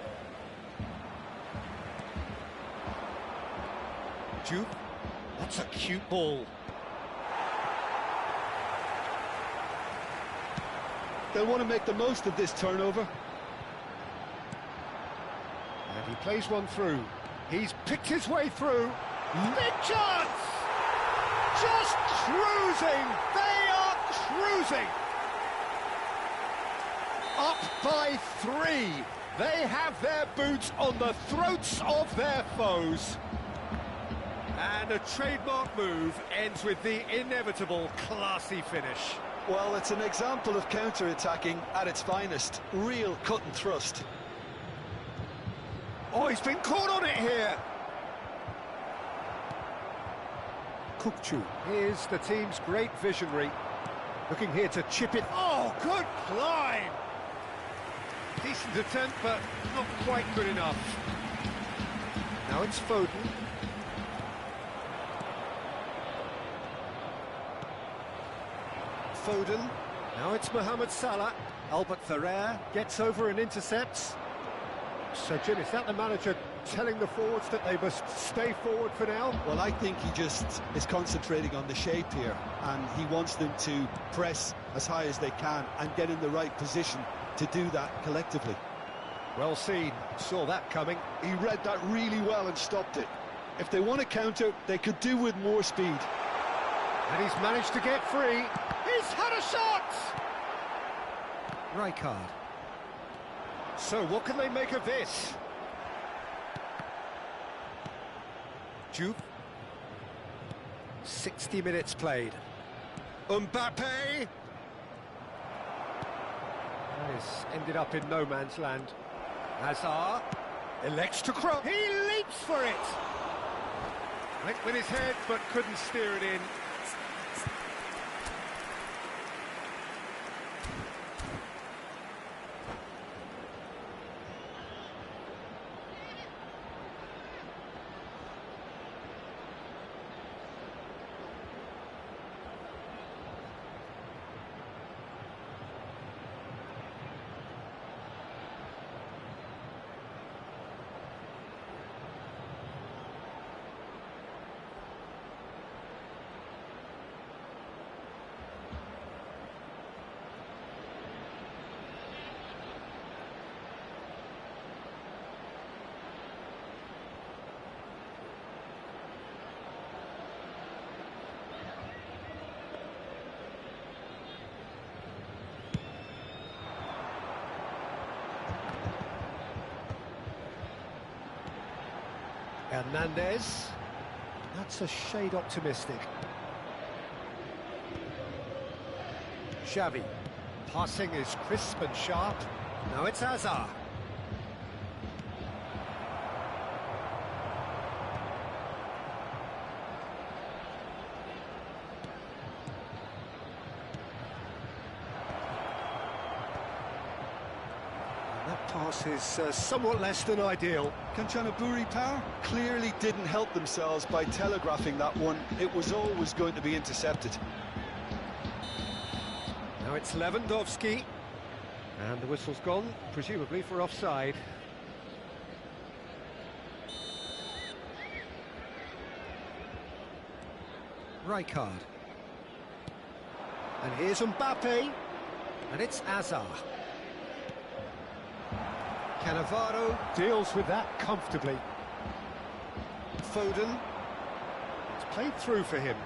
Juve. That's a cute ball. They'll want to make the most of this turnover. And he plays one through. He's picked his way through. Big chance! Just cruising! They are cruising! Up by 3. They have their boots on the throats of their foes. And a trademark move ends with the inevitable classy finish. Well, it's an example of counter-attacking at its finest. Real cut and thrust. Oh, he's been caught on it here. Kukçu is the team's great visionary. Looking here to chip it. Oh, good climb. Decent attempt, but not quite good enough. Now it's Foden. Foden. Now it's Mohamed Salah. Albert Ferrer gets over and intercepts. So, Jim, is that the manager telling the forwards that they must stay forward for now? Well, I think he just is concentrating on the shape here, and he wants them to press as high as they can and get in the right position to do that collectively. Well seen, saw that coming. He read that really well and stopped it. If they want to counter, they could do with more speed. And he's managed to get free. He's had a shot! Rijkaard. So what can they make of this? Juve. 60 minutes played. Mbappe! This ended up in no man's land. Hazard elects to cross. He leaps for it! Went with his head, but couldn't steer it in. Hernandez. That's a shade optimistic. Xavi. Passing is crisp and sharp. Now it's Hazard. That pass is somewhat less than ideal. Kanchanaburi Power clearly didn't help themselves by telegraphing that one. It was always going to be intercepted. Now it's Lewandowski. And the whistle's gone, presumably for offside. Rijkaard. And here's Mbappe. And it's Hazard. Cannavaro deals with that comfortably. Foden. It's played through for him.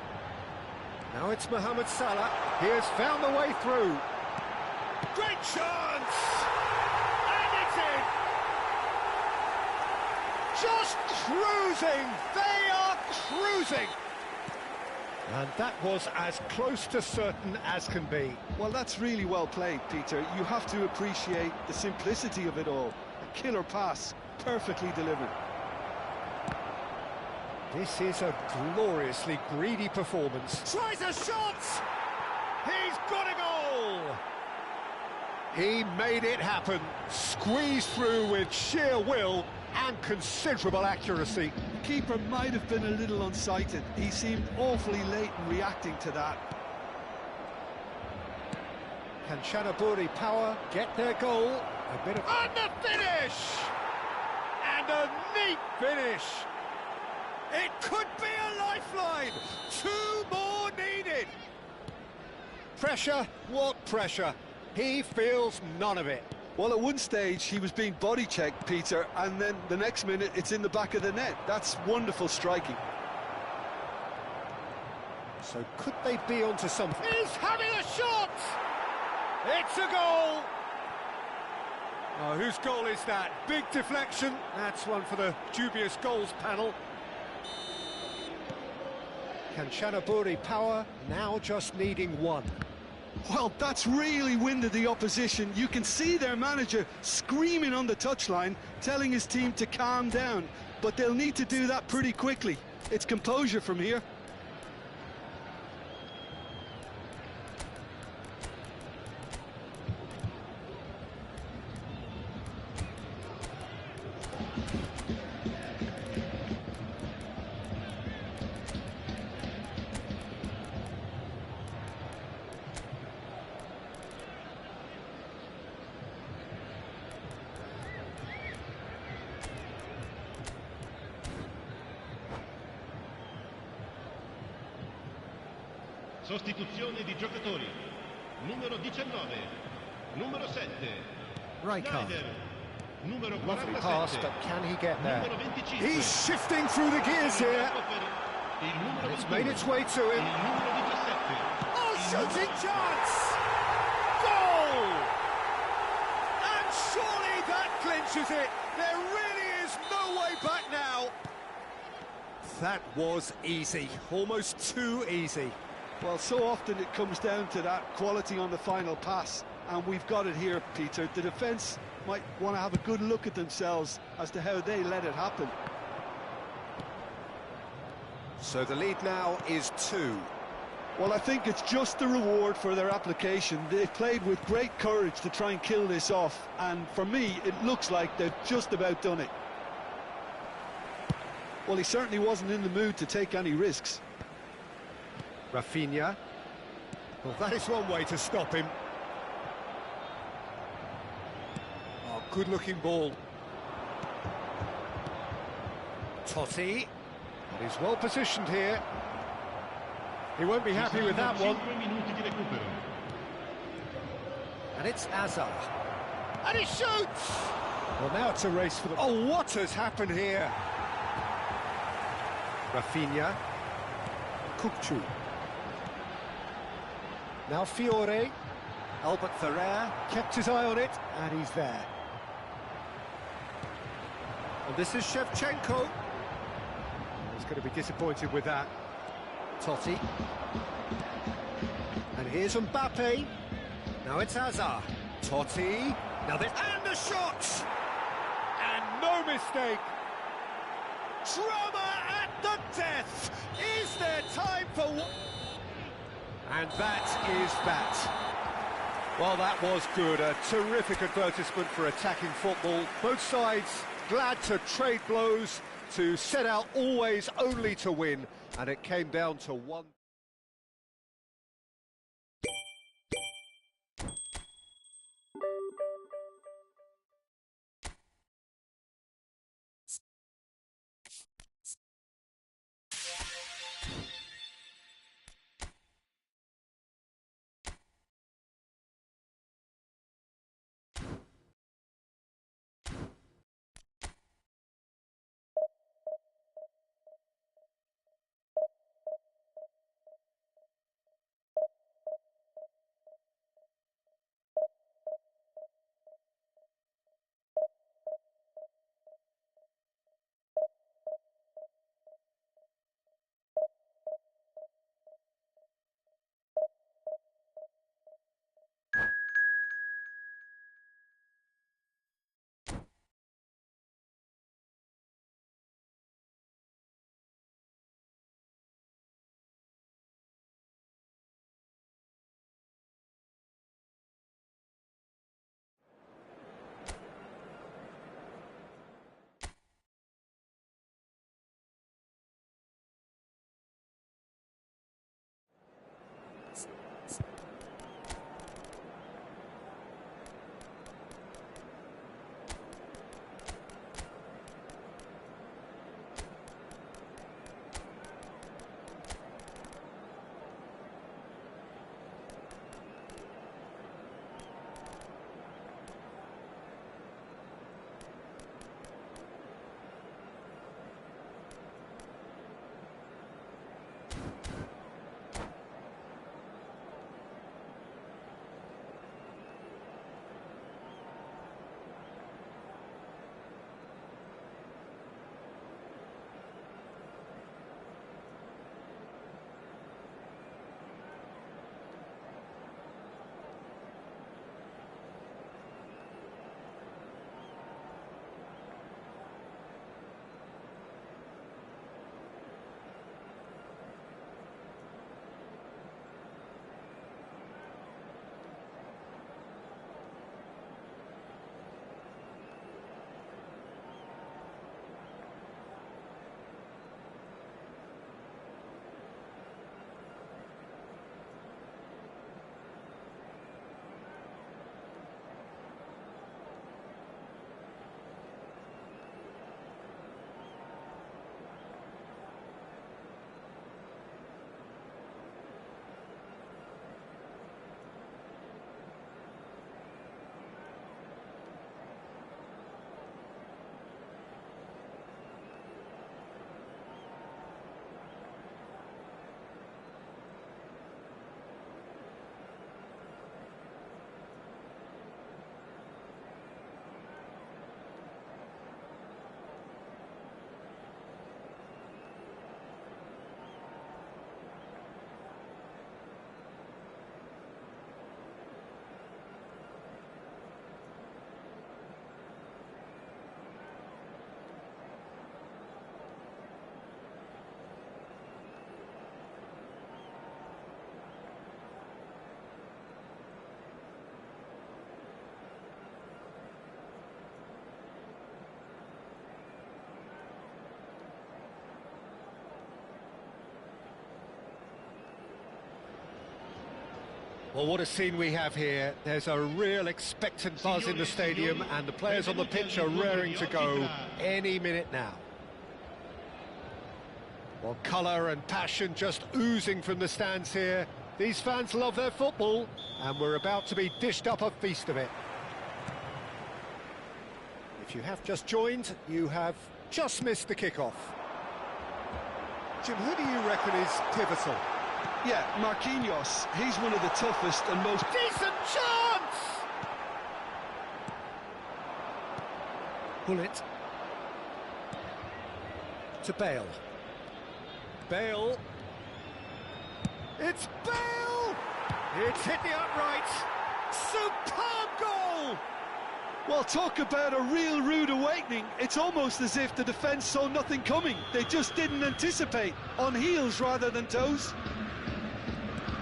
Now it's Mohamed Salah. He has found the way through. Great chance! And it's in! Just cruising! They are cruising! And that was as close to certain as can be. Well, that's really well played, Peter. You have to appreciate the simplicity of it all. A killer pass, perfectly delivered. This is a gloriously greedy performance. Tries a shot! He's got a goal! He made it happen. Squeezed through with sheer will and considerable accuracy. The keeper might have been a little unsighted. He seemed awfully late in reacting to that. Can Kanchanaburi Power get their goal? A bit of... And the finish! And a neat finish! It could be a lifeline! 2 more needed! Pressure? What pressure? He feels none of it. Well, at one stage he was being body-checked, Peter, and then the next minute it's in the back of the net. That's wonderful striking. So could they be onto something? He's having a shot! It's a goal! Oh, whose goal is that? Big deflection. That's one for the dubious goals panel. Kanchanaburi Power now just needing 1. Well, that's really winded the opposition. You can see their manager screaming on the touchline, telling his team to calm down. But they'll need to do that pretty quickly. It's composure from here. Sostituzione di giocatori. Numero 19, numero 7, Rijkaard. Snyder, numero Lovely 47, pass, but can he get there? numero 25. He's shifting through the gears here. Il numero And it's 21, made its way to il him. numero 17. Oh, shooting chance! Goal! And surely that clinches it. There really is no way back now. That was easy, almost too easy. Well, so often it comes down to that quality on the final pass, and we've got it here, Peter. The defence might want to have a good look at themselves as to how they let it happen. So the lead now is 2. Well, I think it's just the reward for their application. They've played with great courage to try and kill this off, and for me, it looks like they've just about done it. Well, he certainly wasn't in the mood to take any risks. Rafinha. Well, that is one way to stop him. Oh, good-looking ball. Totti. And he's well positioned here. He won't be happy with that one. 5 minuti di recupero. And it's Hazard. And he shoots! Well, now it's a race for the... Oh, what has happened here? Rafinha. Kukçu. Now Fiore. Albert Ferrer kept his eye on it, and he's there. And this is Shevchenko. He's going to be disappointed with that. Totti. And here's Mbappe. Now it's Hazard. Totti. Now there's... And the shot! And no mistake. Drama at the death. Is there time for... And that is that. Well, that was good. A terrific advertisement for attacking football. Both sides glad to trade blows, to set out always only to win. And it came down to one... Well, what a scene we have here. There's a real expectant buzz in the stadium, and the players on the pitch are raring to go any minute now. Well, colour and passion just oozing from the stands here. These fans love their football, and we're about to be dished up a feast of it. If you have just joined, you have just missed the kickoff. Jim, who do you reckon is pivotal? Yeah, Marquinhos. He's one of the toughest and most... Decent chance! Bullet. To Bale. Bale. It's Bale! It's hit the upright. Superb goal! Well, talk about a real rude awakening. It's almost as if the defence saw nothing coming. They just didn't anticipate. On heels rather than toes.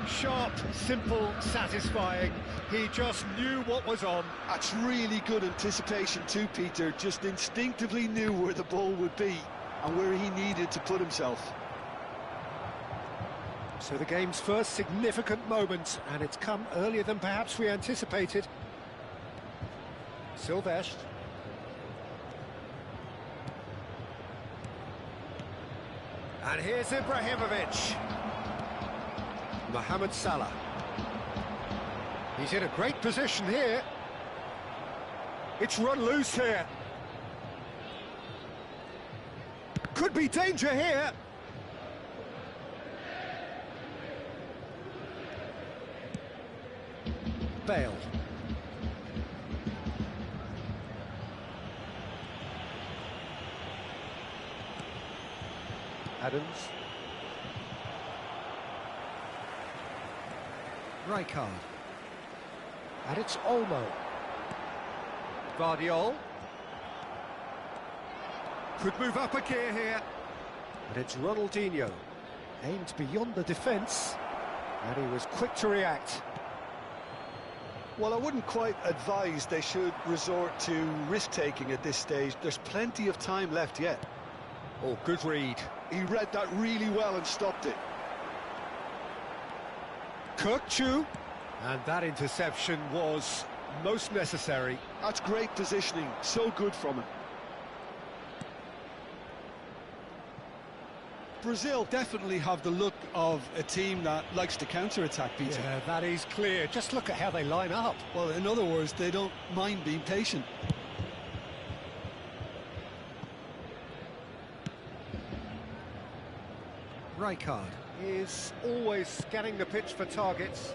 Sharp, simple, satisfying. He just knew what was on. That's really good anticipation too, Peter. Just instinctively knew where the ball would be and where he needed to put himself. So the game's first significant moment, and it's come earlier than perhaps we anticipated. Silvestre. And here's Ibrahimovic. Mohamed Salah. He's in a great position here. It's run loose here. Could be danger here. Bale. Adams. Rijkaard. And it's Olmo. Guardiola. Could move up a gear here. And it's Ronaldinho. Aimed beyond the defence. And he was quick to react. Well, I wouldn't quite advise they should resort to risk-taking at this stage. There's plenty of time left yet. Oh, good read. He read that really well and stopped it. Kirkchu. And that interception was most necessary. That's great positioning. So good from him. Brazil definitely have the look of a team that likes to counter-attack, Peter. Yeah, that is clear. Just look at how they line up. Well, in other words, they don't mind being patient. Rijkaard is always scanning the pitch for targets.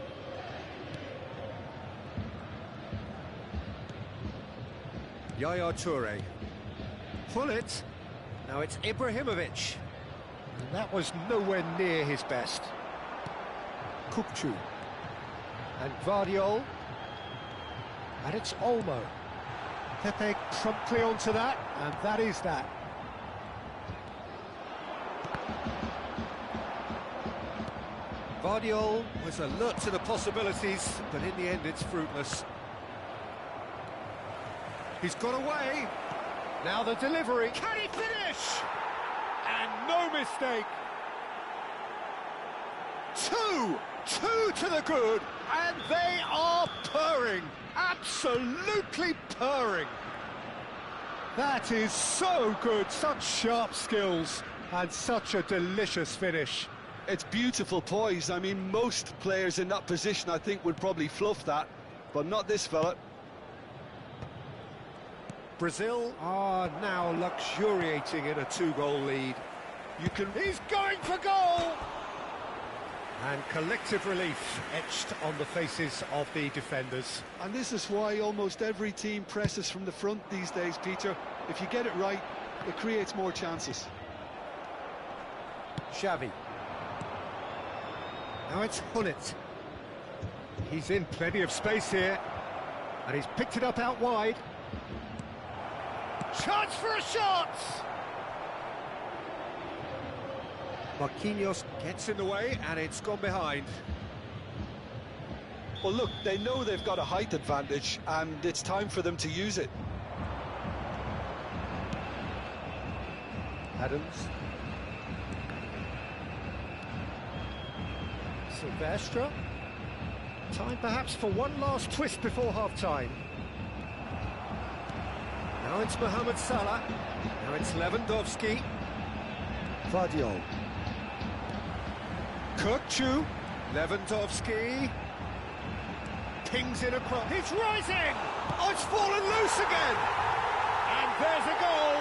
Yaya Toure. Pull it. Now it's Ibrahimovic. And that was nowhere near his best. Kukçu. And Guardiola. And it's Olmo. Pepe promptly onto that, and that is that. Guardiola was alert to the possibilities, but in the end it's fruitless. He's got away. Now the delivery. Can he finish? And no mistake. Two to the good, and they are purring. Absolutely purring. That is so good. Such sharp skills and such a delicious finish. It's beautiful poise. I mean, most players in that position, I think, would probably fluff that, but not this fella. Brazil are now luxuriating in a 2-goal lead. He's going for goal! And collective relief etched on the faces of the defenders. And this is why almost every team presses from the front these days, Peter. If you get it right, it creates more chances. Xavi. Now it's Hullet. He's in plenty of space here. And he's picked it up out wide. Chance for a shot! Marquinhos gets in the way, and it's gone behind. Well, look, they know they've got a height advantage, and it's time for them to use it. Adams. Silvestre. Time perhaps for one last twist before half-time. Now it's Mohamed Salah. Now it's Lewandowski. Gvardiol. Kirkchu. Lewandowski. Pings in across. He's rising! Oh, it's fallen loose again! And there's a goal!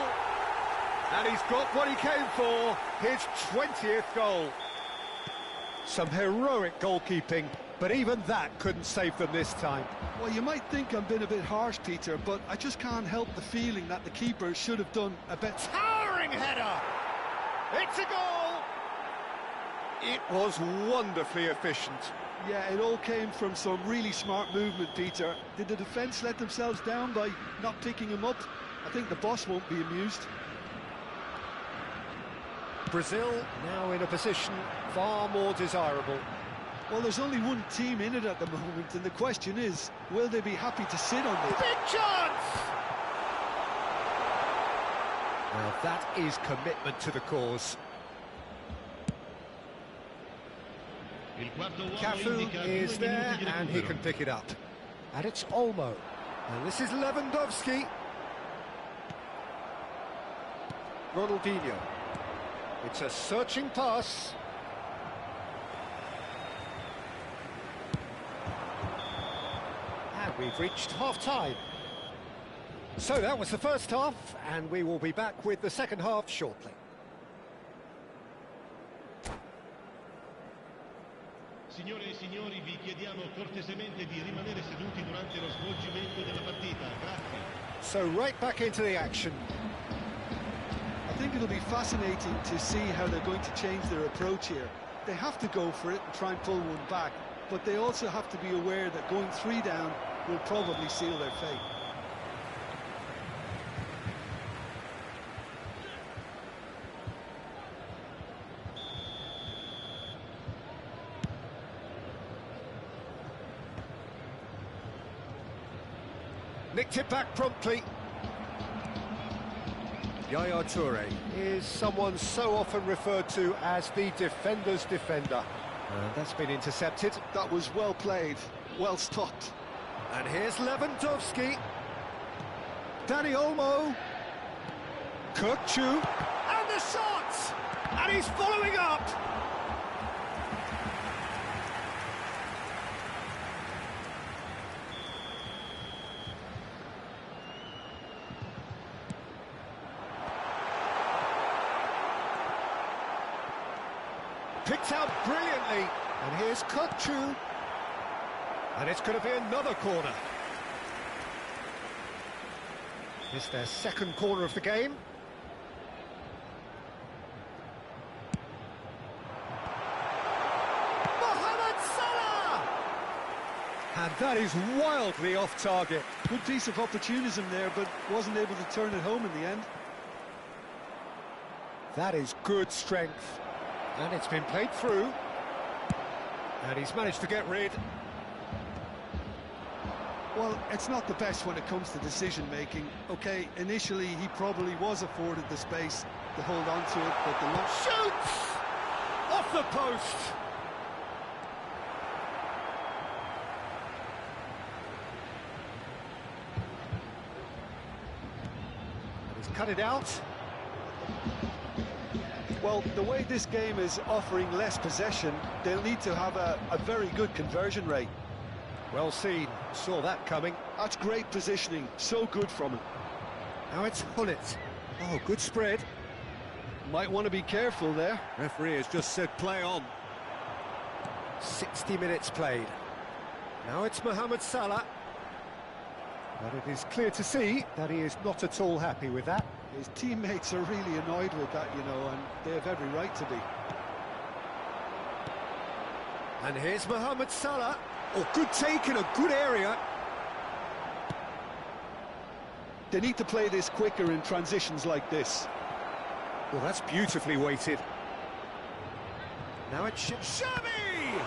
And he's got what he came for, his 20th goal. Some heroic goalkeeping, but even that couldn't save them this time. Well, you might think I'm being a bit harsh, Peter, but I just can't help the feeling that the keeper should have done a bit. Towering header! It's a goal! It was wonderfully efficient. Yeah, it all came from some really smart movement, Peter. Did the defence let themselves down by not picking him up? I think the boss won't be amused. Brazil now in a position far more desirable. Well, there's only one team in it at the moment, and the question is, will they be happy to sit on this? Big chance! Now that is commitment to the cause. Cafu is there, and he can pick it up. And it's Olmo. And this is Lewandowski. Ronaldinho. It's a searching pass. And we've reached half-time. So that was the first half, and we will be back with the second half shortly. Signore e signori, vi chiediamo cortesemente di rimanere seduti durante lo svolgimento della partita. Grazie. So right back into the action. I think it'll be fascinating to see how they're going to change their approach here. They have to go for it and try and pull one back, but they also have to be aware that going 3 down will probably seal their fate. Nicked it back promptly. Yaya Toure is someone so often referred to as the defender's defender. That's been intercepted. That was well played, well stopped. And here's Lewandowski. Dani Olmo. Kirkchu. And the shot! And he's following up! Picked out brilliantly, and here's Kirkchu. And it's going to be another corner. It's their second corner of the game. Mohamed Salah! And that is wildly off target. Good piece of opportunism there, but wasn't able to turn it home in the end. That is good strength. And it's been played through. And he's managed to get rid. Well, it's not the best when it comes to decision-making. OK, initially he probably was afforded the space to hold on to it, but the long... Shoots! Off the post! And he's cut it out. Well, the way this game is offering less possession, they'll need to have a very good conversion rate. Well seen, saw that coming. That's great positioning, so good from him. Now it's Hullet. Oh, good spread. Might want to be careful there. Referee has just said play on. 60 minutes played. Now it's Mohamed Salah. But it is clear to see that he is not at all happy with that. His teammates are really annoyed with that, you know, and they have every right to be. And here's Mohamed Salah. Oh, good take in a good area. They need to play this quicker in transitions like this. Well, that's beautifully weighted. Now it's Xavi!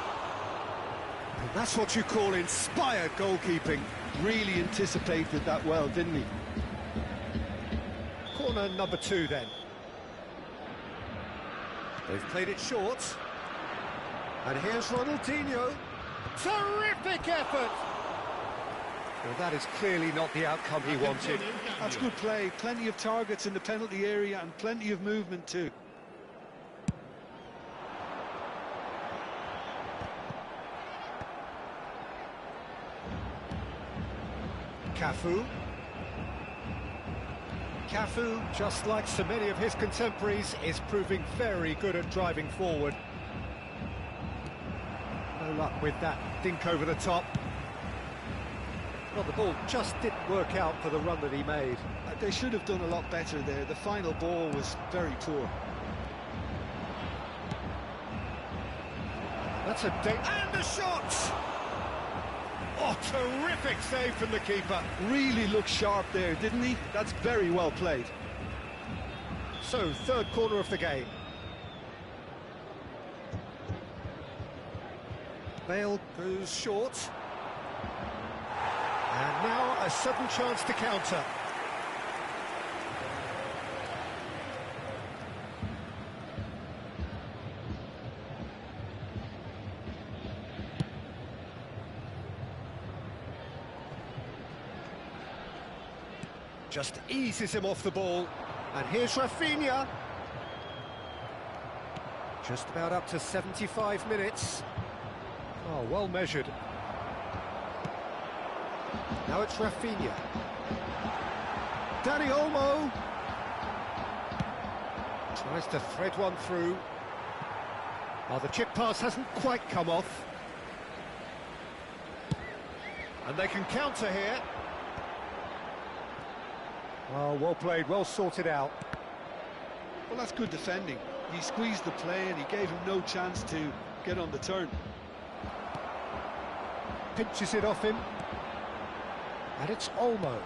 And that's what you call inspired goalkeeping. Really anticipated that well, didn't he? Corner number 2 then. They've played it short. And here's Ronaldinho. Terrific effort! Well, that is clearly not the outcome he wanted. That's good play. Plenty of targets in the penalty area and plenty of movement too. Cafu, just like so many of his contemporaries, is proving very good at driving forward. No luck with that dink over the top. Well, the ball just didn't work out for the run that he made. They should have done a lot better there. The final ball was very poor. That's a dink, and the shot! Oh, terrific save from the keeper. Really looked sharp there, didn't he? That's very well played. So, third corner of the game. Bale goes short. And now a sudden chance to counter. Just eases him off the ball. And here's Rafinha. Just about up to 75 minutes. Oh, well measured. Now it's Rafinha. Dani Olmo. Tries to thread one through. Oh, the chip pass hasn't quite come off. And they can counter here. Oh, well played, well sorted out. Well, that's good defending. He squeezed the play and he gave him no chance to get on the turn. Pinches it off him. And it's Olmo.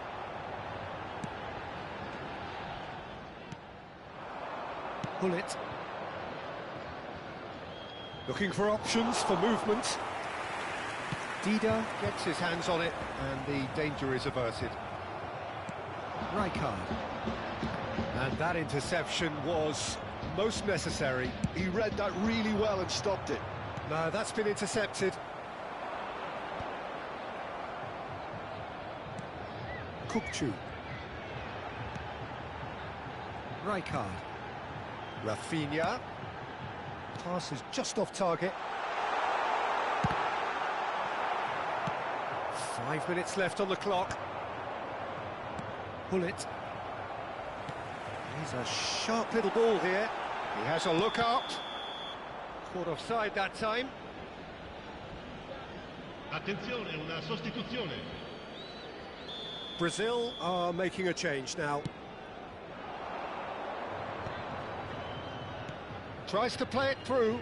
Bullet. Looking for options for movement. Dida gets his hands on it and the danger is averted. Rijkaard. And that interception was most necessary. He read that really well and stopped it. No, that's been intercepted. Kukçu. Rijkaard. Rafinha. Pass is just off target. 5 minutes left on the clock. Bullet. He's a sharp little ball here. He has a look up. Caught offside that time. Attenzione, una sostituzione. Brazil are making a change now. Tries to play it through.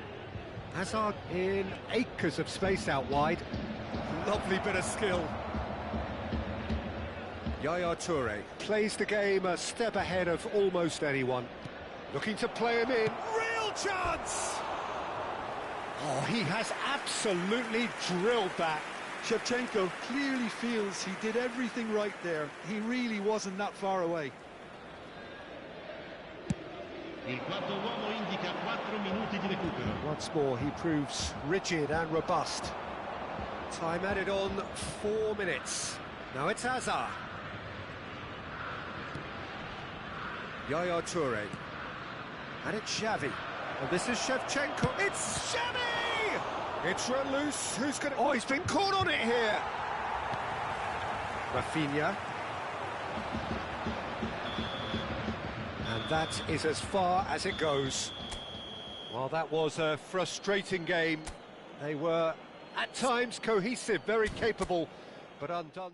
Hazard in acres of space out wide. Lovely bit of skill. Yaya Toure plays the game a step ahead of almost anyone. Looking to play him in. Real chance! Oh, he has absolutely drilled that. Shevchenko clearly feels he did everything right there. He really wasn't that far away. Il quarto uomo indica 4 minuti di recupero. Once more, he proves rigid and robust. Time added on 4 minutes. Now it's Hazard. Yaya Toure. And it's Xavi. And this is Shevchenko. It's Xavi! It's run loose. Who's going to... Oh, he's been caught on it here. Rafinha. And that is as far as it goes. Well, that was a frustrating game. They were, at times, cohesive, very capable, but undone.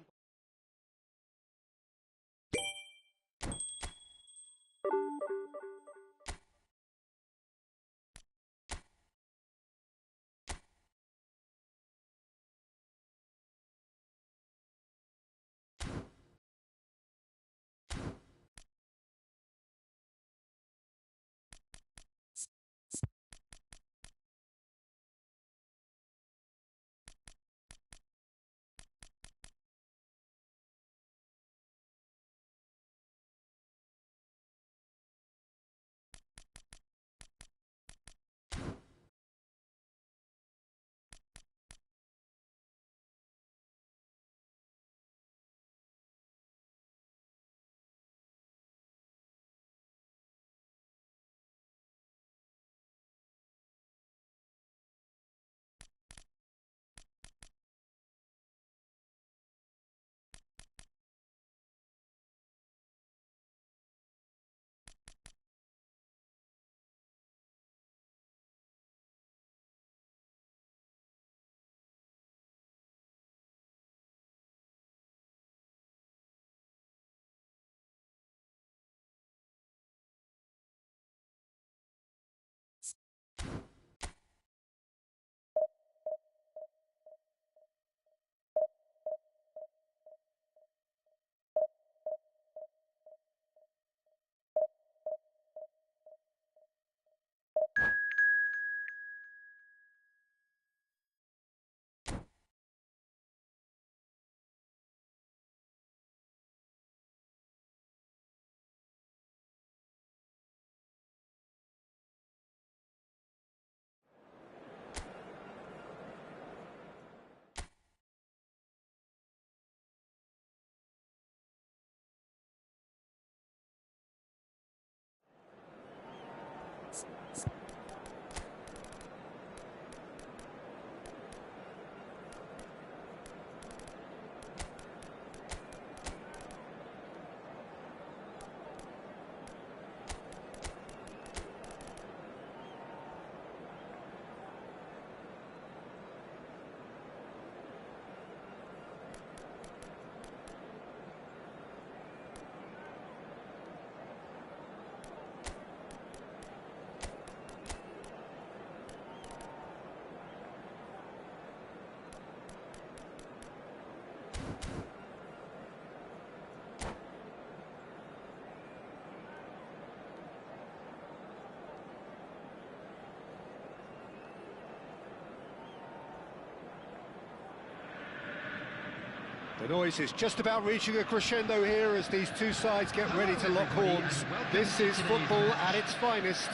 The noise is just about reaching a crescendo here as these two sides get ready to lock horns. This is football at its finest.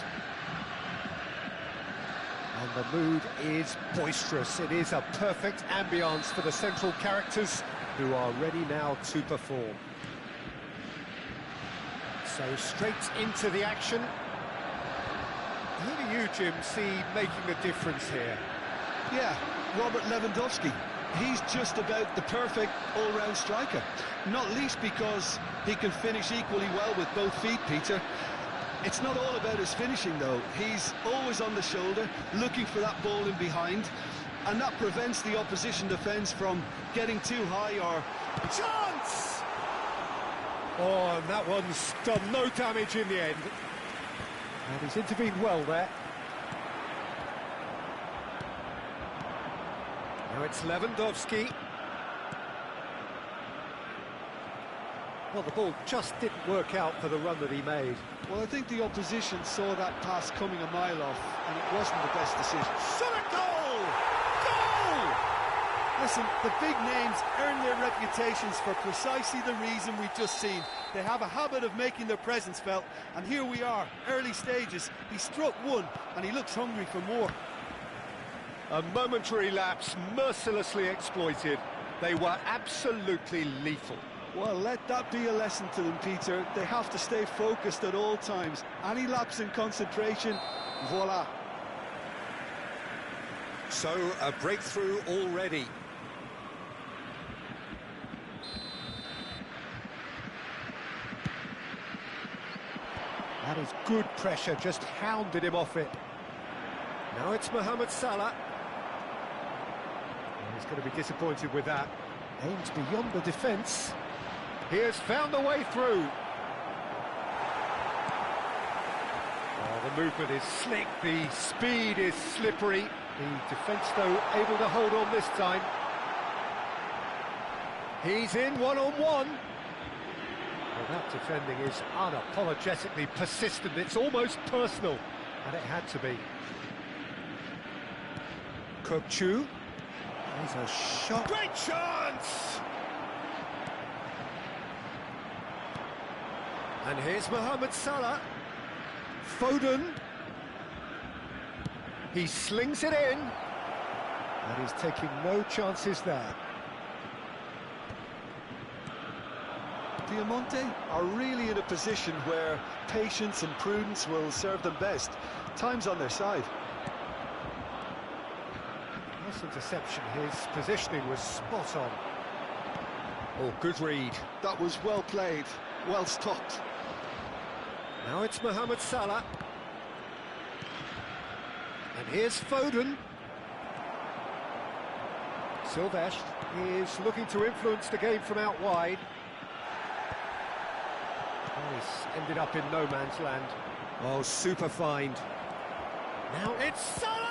And the mood is boisterous. It is a perfect ambience for the central characters who are ready now to perform. So straight into the action. Who do you, Jim, see making a difference here? Yeah, Robert Lewandowski. He's just about the perfect all-round striker, not least because he can finish equally well with both feet, Peter. It's not all about his finishing, though. He's always on the shoulder, looking for that ball in behind, and that prevents the opposition defence from getting too high or... Chance! Oh, and that one's done no damage in the end. And he's intervened well there. Now it's Lewandowski. Well, the ball just didn't work out for the run that he made. Well, I think the opposition saw that pass coming a mile off, and it wasn't the best decision. Shot a goal! Goal! Listen, the big names earn their reputations for precisely the reason we've just seen. They have a habit of making their presence felt, and here we are, early stages. He struck one, and he looks hungry for more. A momentary lapse, mercilessly exploited. They were absolutely lethal. Well, let that be a lesson to them, Peter. They have to stay focused at all times. Any lapse in concentration, voila. So, a breakthrough already. That is good pressure, just hounded him off it. Now it's Mohamed Salah. He's going to be disappointed with that. Aims beyond the defence. He has found a way through. Oh, the movement is slick, the speed is slippery. The defence, though, able to hold on this time. He's in one-on-one. Well, that defending is unapologetically persistent. It's almost personal, and it had to be. Kokchu. There's a shot. Great chance! And here's Mohamed Salah. Foden. He slings it in. And he's taking no chances there. Diamante are really in a position where patience and prudence will serve them best. Time's on their side. Nice interception. His positioning was spot on. Oh, good read. That was well played, well stopped. Now it's Mohamed Salah. And here's Foden. Silvestre is looking to influence the game from out wide. Oh, he's ended up in no man's land. Oh, super find. Now it's Salah!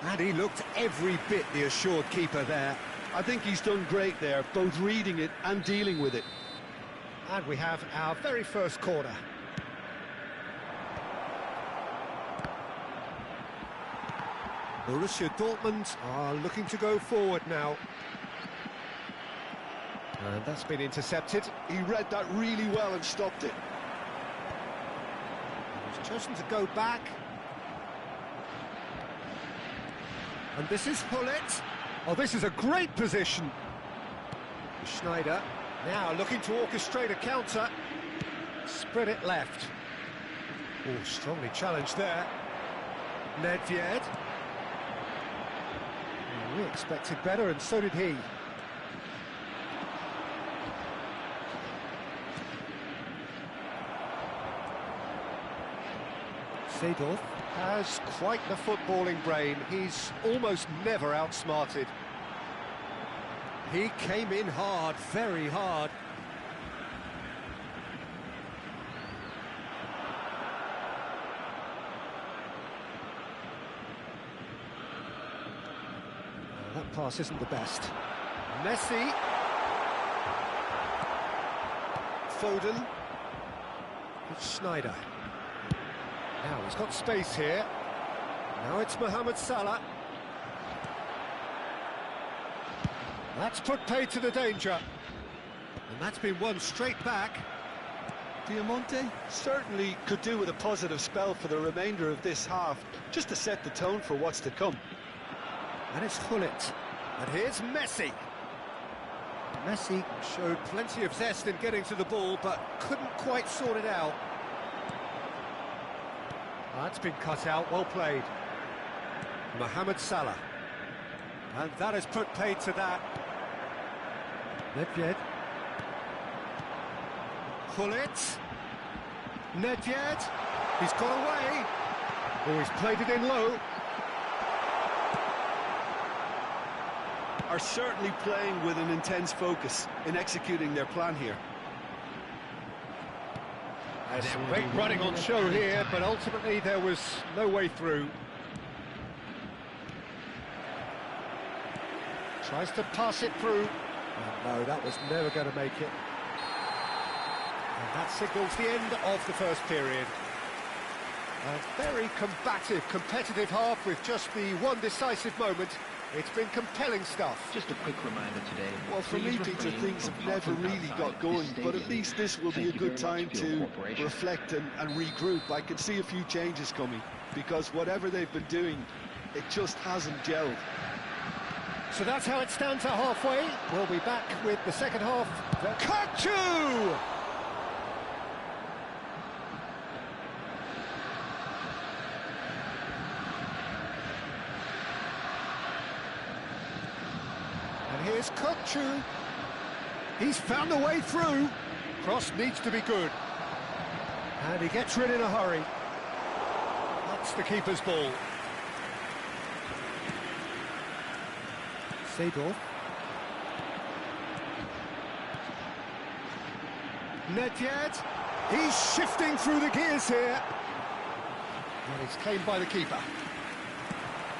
And he looked every bit the assured keeper there. I think he's done great there, both reading it and dealing with it. And we have our very first corner. Borussia Dortmund are looking to go forward now. And that's been intercepted. He read that really well and stopped it. He's chosen to go back. And this is Hullet. Oh, this is a great position. Schneider now looking to orchestrate a counter. Spread it left. Oh, strongly challenged there. Nedved. We expected better, and so did he. Seedorf has quite the footballing brain. He's almost never outsmarted. He came in hard, very hard. That pass isn't the best. Messi. Foden. It's Schneider. Now he's got space here. Now it's Mohamed Salah. That's put paid to the danger. And that's been won straight back. Diamante certainly could do with a positive spell for the remainder of this half, just to set the tone for what's to come. And it's Gullit. And here's Messi. Messi showed plenty of zest in getting to the ball, but couldn't quite sort it out. That's been cut out, well played. Mohamed Salah. And that has put paid to that. Nedved. Gullit. Nedved. He's got away. Oh, he's played it in low. Are certainly playing with an intense focus in executing their plan here. There's some great running on show here, but ultimately there was no way through. Tries to pass it through. And no, that was never going to make it. And that signals the end of the first period. A very combative, competitive half with just the one decisive moment. It's been compelling stuff. Just a quick reminder today. Well, for me, Peter, things have never really got going, but at least this will be a good time to reflect and regroup. I can see a few changes coming, because whatever they've been doing, it just hasn't gelled. So that's how it stands at halfway. We'll be back with the second half. The Kachu! And here's Kachu. He's found a way through. Cross needs to be good. And he gets rid in a hurry. That's the keeper's ball. Seedorf. Nedved. He's shifting through the gears here. And it's claimed by the keeper.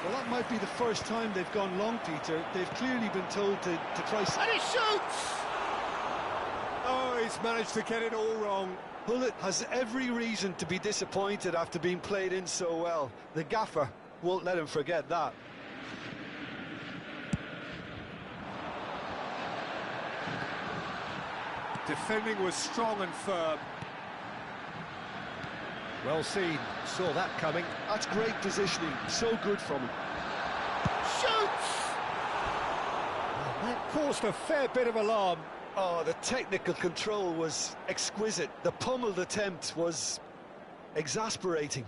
Well, that might be the first time they've gone long, Peter. They've clearly been told to try... And he shoots! Oh, he's managed to get it all wrong. Gullit has every reason to be disappointed after being played in so well. The gaffer won't let him forget that. Defending was strong and firm. Well seen, saw that coming. That's great positioning, so good from him. Shoots! Oh, that caused a fair bit of alarm. Oh, the technical control was exquisite. The pummeled attempt was exasperating.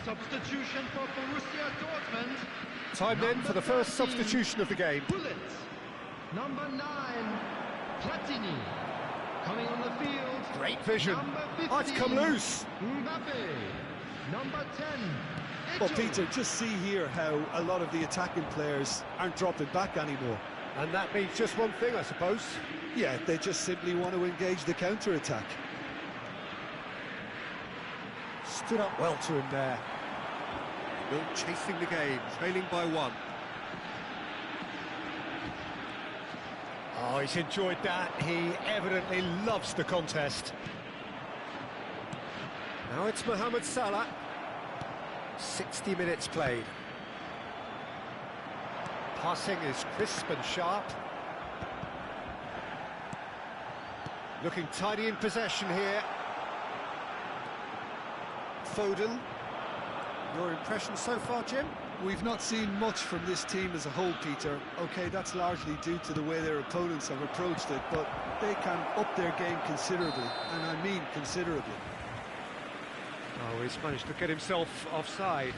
Substitution for Borussia Dortmund. Time then for the first substitution of the game. Gullit. Number 9, Platini. Coming on the field. Great vision. Number 15, Oh, it's come loose. Mbappe. Number 10. Well, Peter, just see here how a lot of the attacking players aren't dropping back anymore. And that means just one thing, I suppose. Yeah, they just simply want to engage the counter-attack. Stood up well to him there. Still chasing the game, trailing by 1. Oh, he's enjoyed that. He evidently loves the contest. Now it's Mohamed Salah. 60 minutes played. Passing is crisp and sharp. Looking tidy in possession here. Foden. Your impression so far, Jim? We've not seen much from this team as a whole, Peter. OK, that's largely due to the way their opponents have approached it, but they can up their game considerably, and I mean considerably. Oh, he's managed to get himself offside.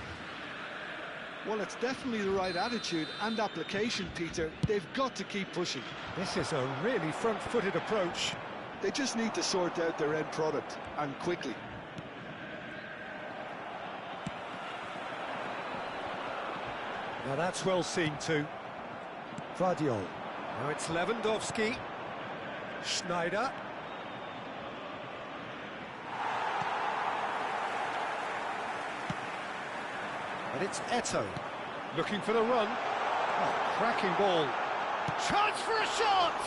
Well, it's definitely the right attitude and application, Peter. They've got to keep pushing. This is a really front-footed approach. They just need to sort out their end product, and quickly. Now that's well seen too. Vardiol. Now it's Lewandowski. Schneider. And it's Eto'o. Looking for the run. Oh, cracking ball. Chance for a shot!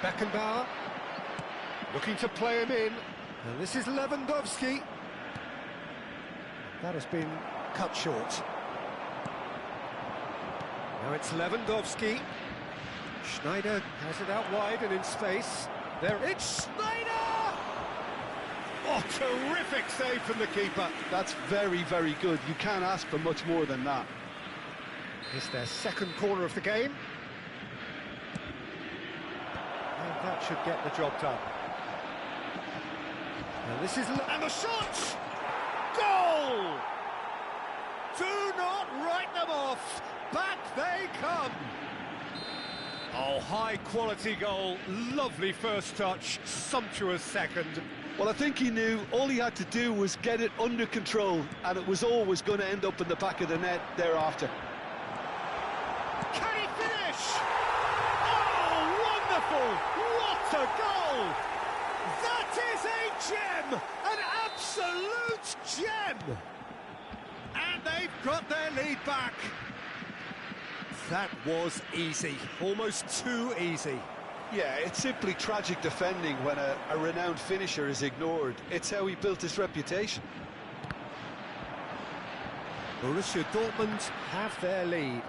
Beckenbauer. Looking to play him in. And this is Lewandowski. That has been cut short. Now it's Lewandowski. Schneider has it out wide and in space. There it's Schneider! Oh, terrific save from the keeper. That's very, very good. You can't ask for much more than that. It's their second corner of the game. And that should get the job done. And this is... And the shot! Goal! Do not write them off. Back they come. Oh, high-quality goal. Lovely first touch. Sumptuous second. Well, I think he knew all he had to do was get it under control, and it was always going to end up in the back of the net thereafter. Can he finish? Oh, wonderful! What a goal! That is a gem! An absolute gem! And they've got their lead back. That was easy, almost too easy. Yeah, it's simply tragic defending when a renowned finisher is ignored. It's how he built his reputation. Borussia Dortmund have their lead.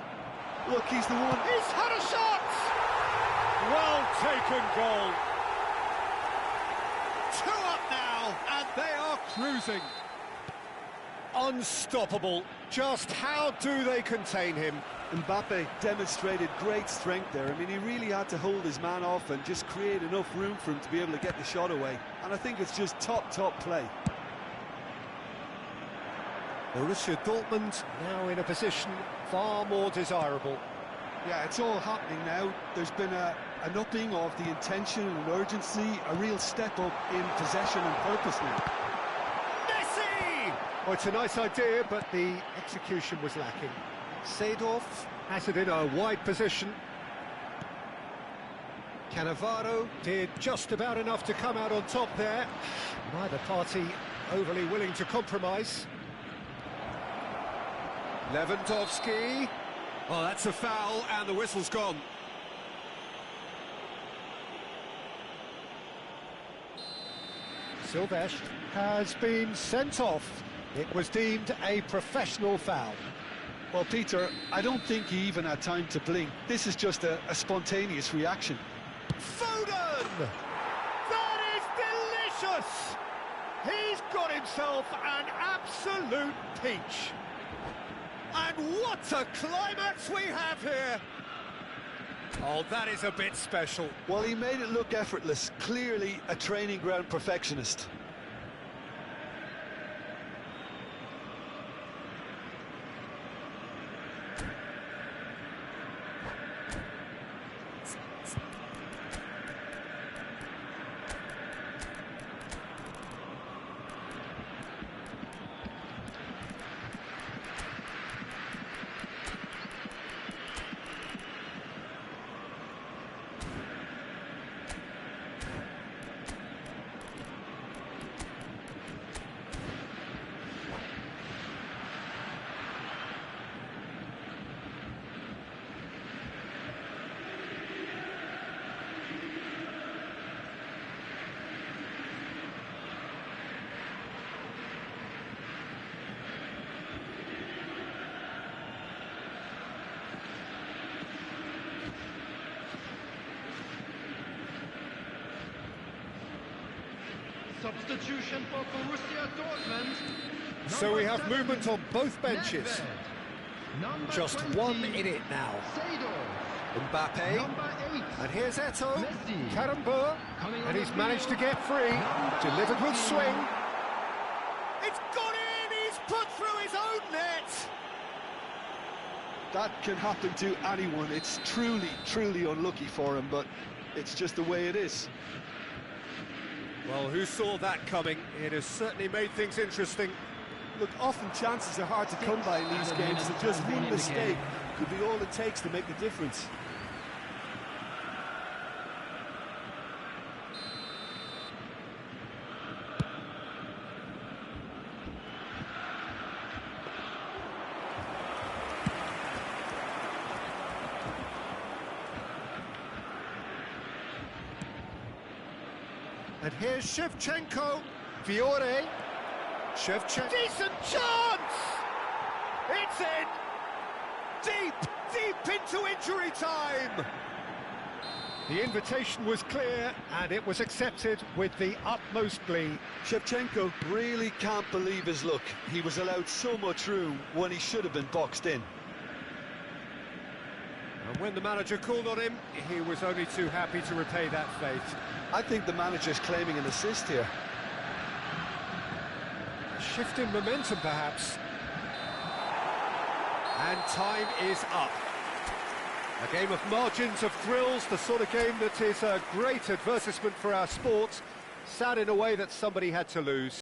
Look, he's the one. He's had a shot! Well taken goal. 2 up now, and they are cruising. Unstoppable. Just how do they contain him? Mbappe demonstrated great strength there. I mean, he really had to hold his man off and just create enough room for him to be able to get the shot away. And I think it's just top play. Borussia Dortmund now in a position far more desirable. Yeah, it's all happening now. There's been an upping of the intention and urgency, a real step up in possession and purpose now. Messi! Well, it's a nice idea, but the execution was lacking. Seedorf has it in a wide position. Cannavaro did just about enough to come out on top there. Neither party overly willing to compromise. Lewandowski. Oh, that's a foul, and the whistle's gone. Silvestre has been sent off. It was deemed a professional foul. Well, Peter, I don't think he even had time to blink. This is just a spontaneous reaction. Foden! That is delicious! He's got himself an absolute peach. And what a climax we have here! Oh, that is a bit special. Well, he made it look effortless. Clearly a training ground perfectionist. Substitution for Borussia Dortmund. So we have movement on both benches. Just 1 in it now. Mbappe. And here's Eto'o. Karambeu. And he's managed to get free. Delivered with swing. That can happen to anyone. It's truly, truly unlucky for him, but it's just the way it is. Well, who saw that coming? It has certainly made things interesting. Look, often chances are hard to come by in these games, and just one mistake could be all it takes to make the difference. And here's Shevchenko. Fiore. Shevchenko. Decent chance! It's in! Deep, deep into injury time! The invitation was clear, and it was accepted with the utmost glee. Shevchenko really can't believe his luck. He was allowed so much room when he should have been boxed in. And when the manager called on him, he was only too happy to repay that fate. I think the manager's claiming an assist here. A shift in momentum, perhaps. And time is up. A game of margins, of thrills, the sort of game that is a great advertisement for our sport. Sad in a way that somebody had to lose.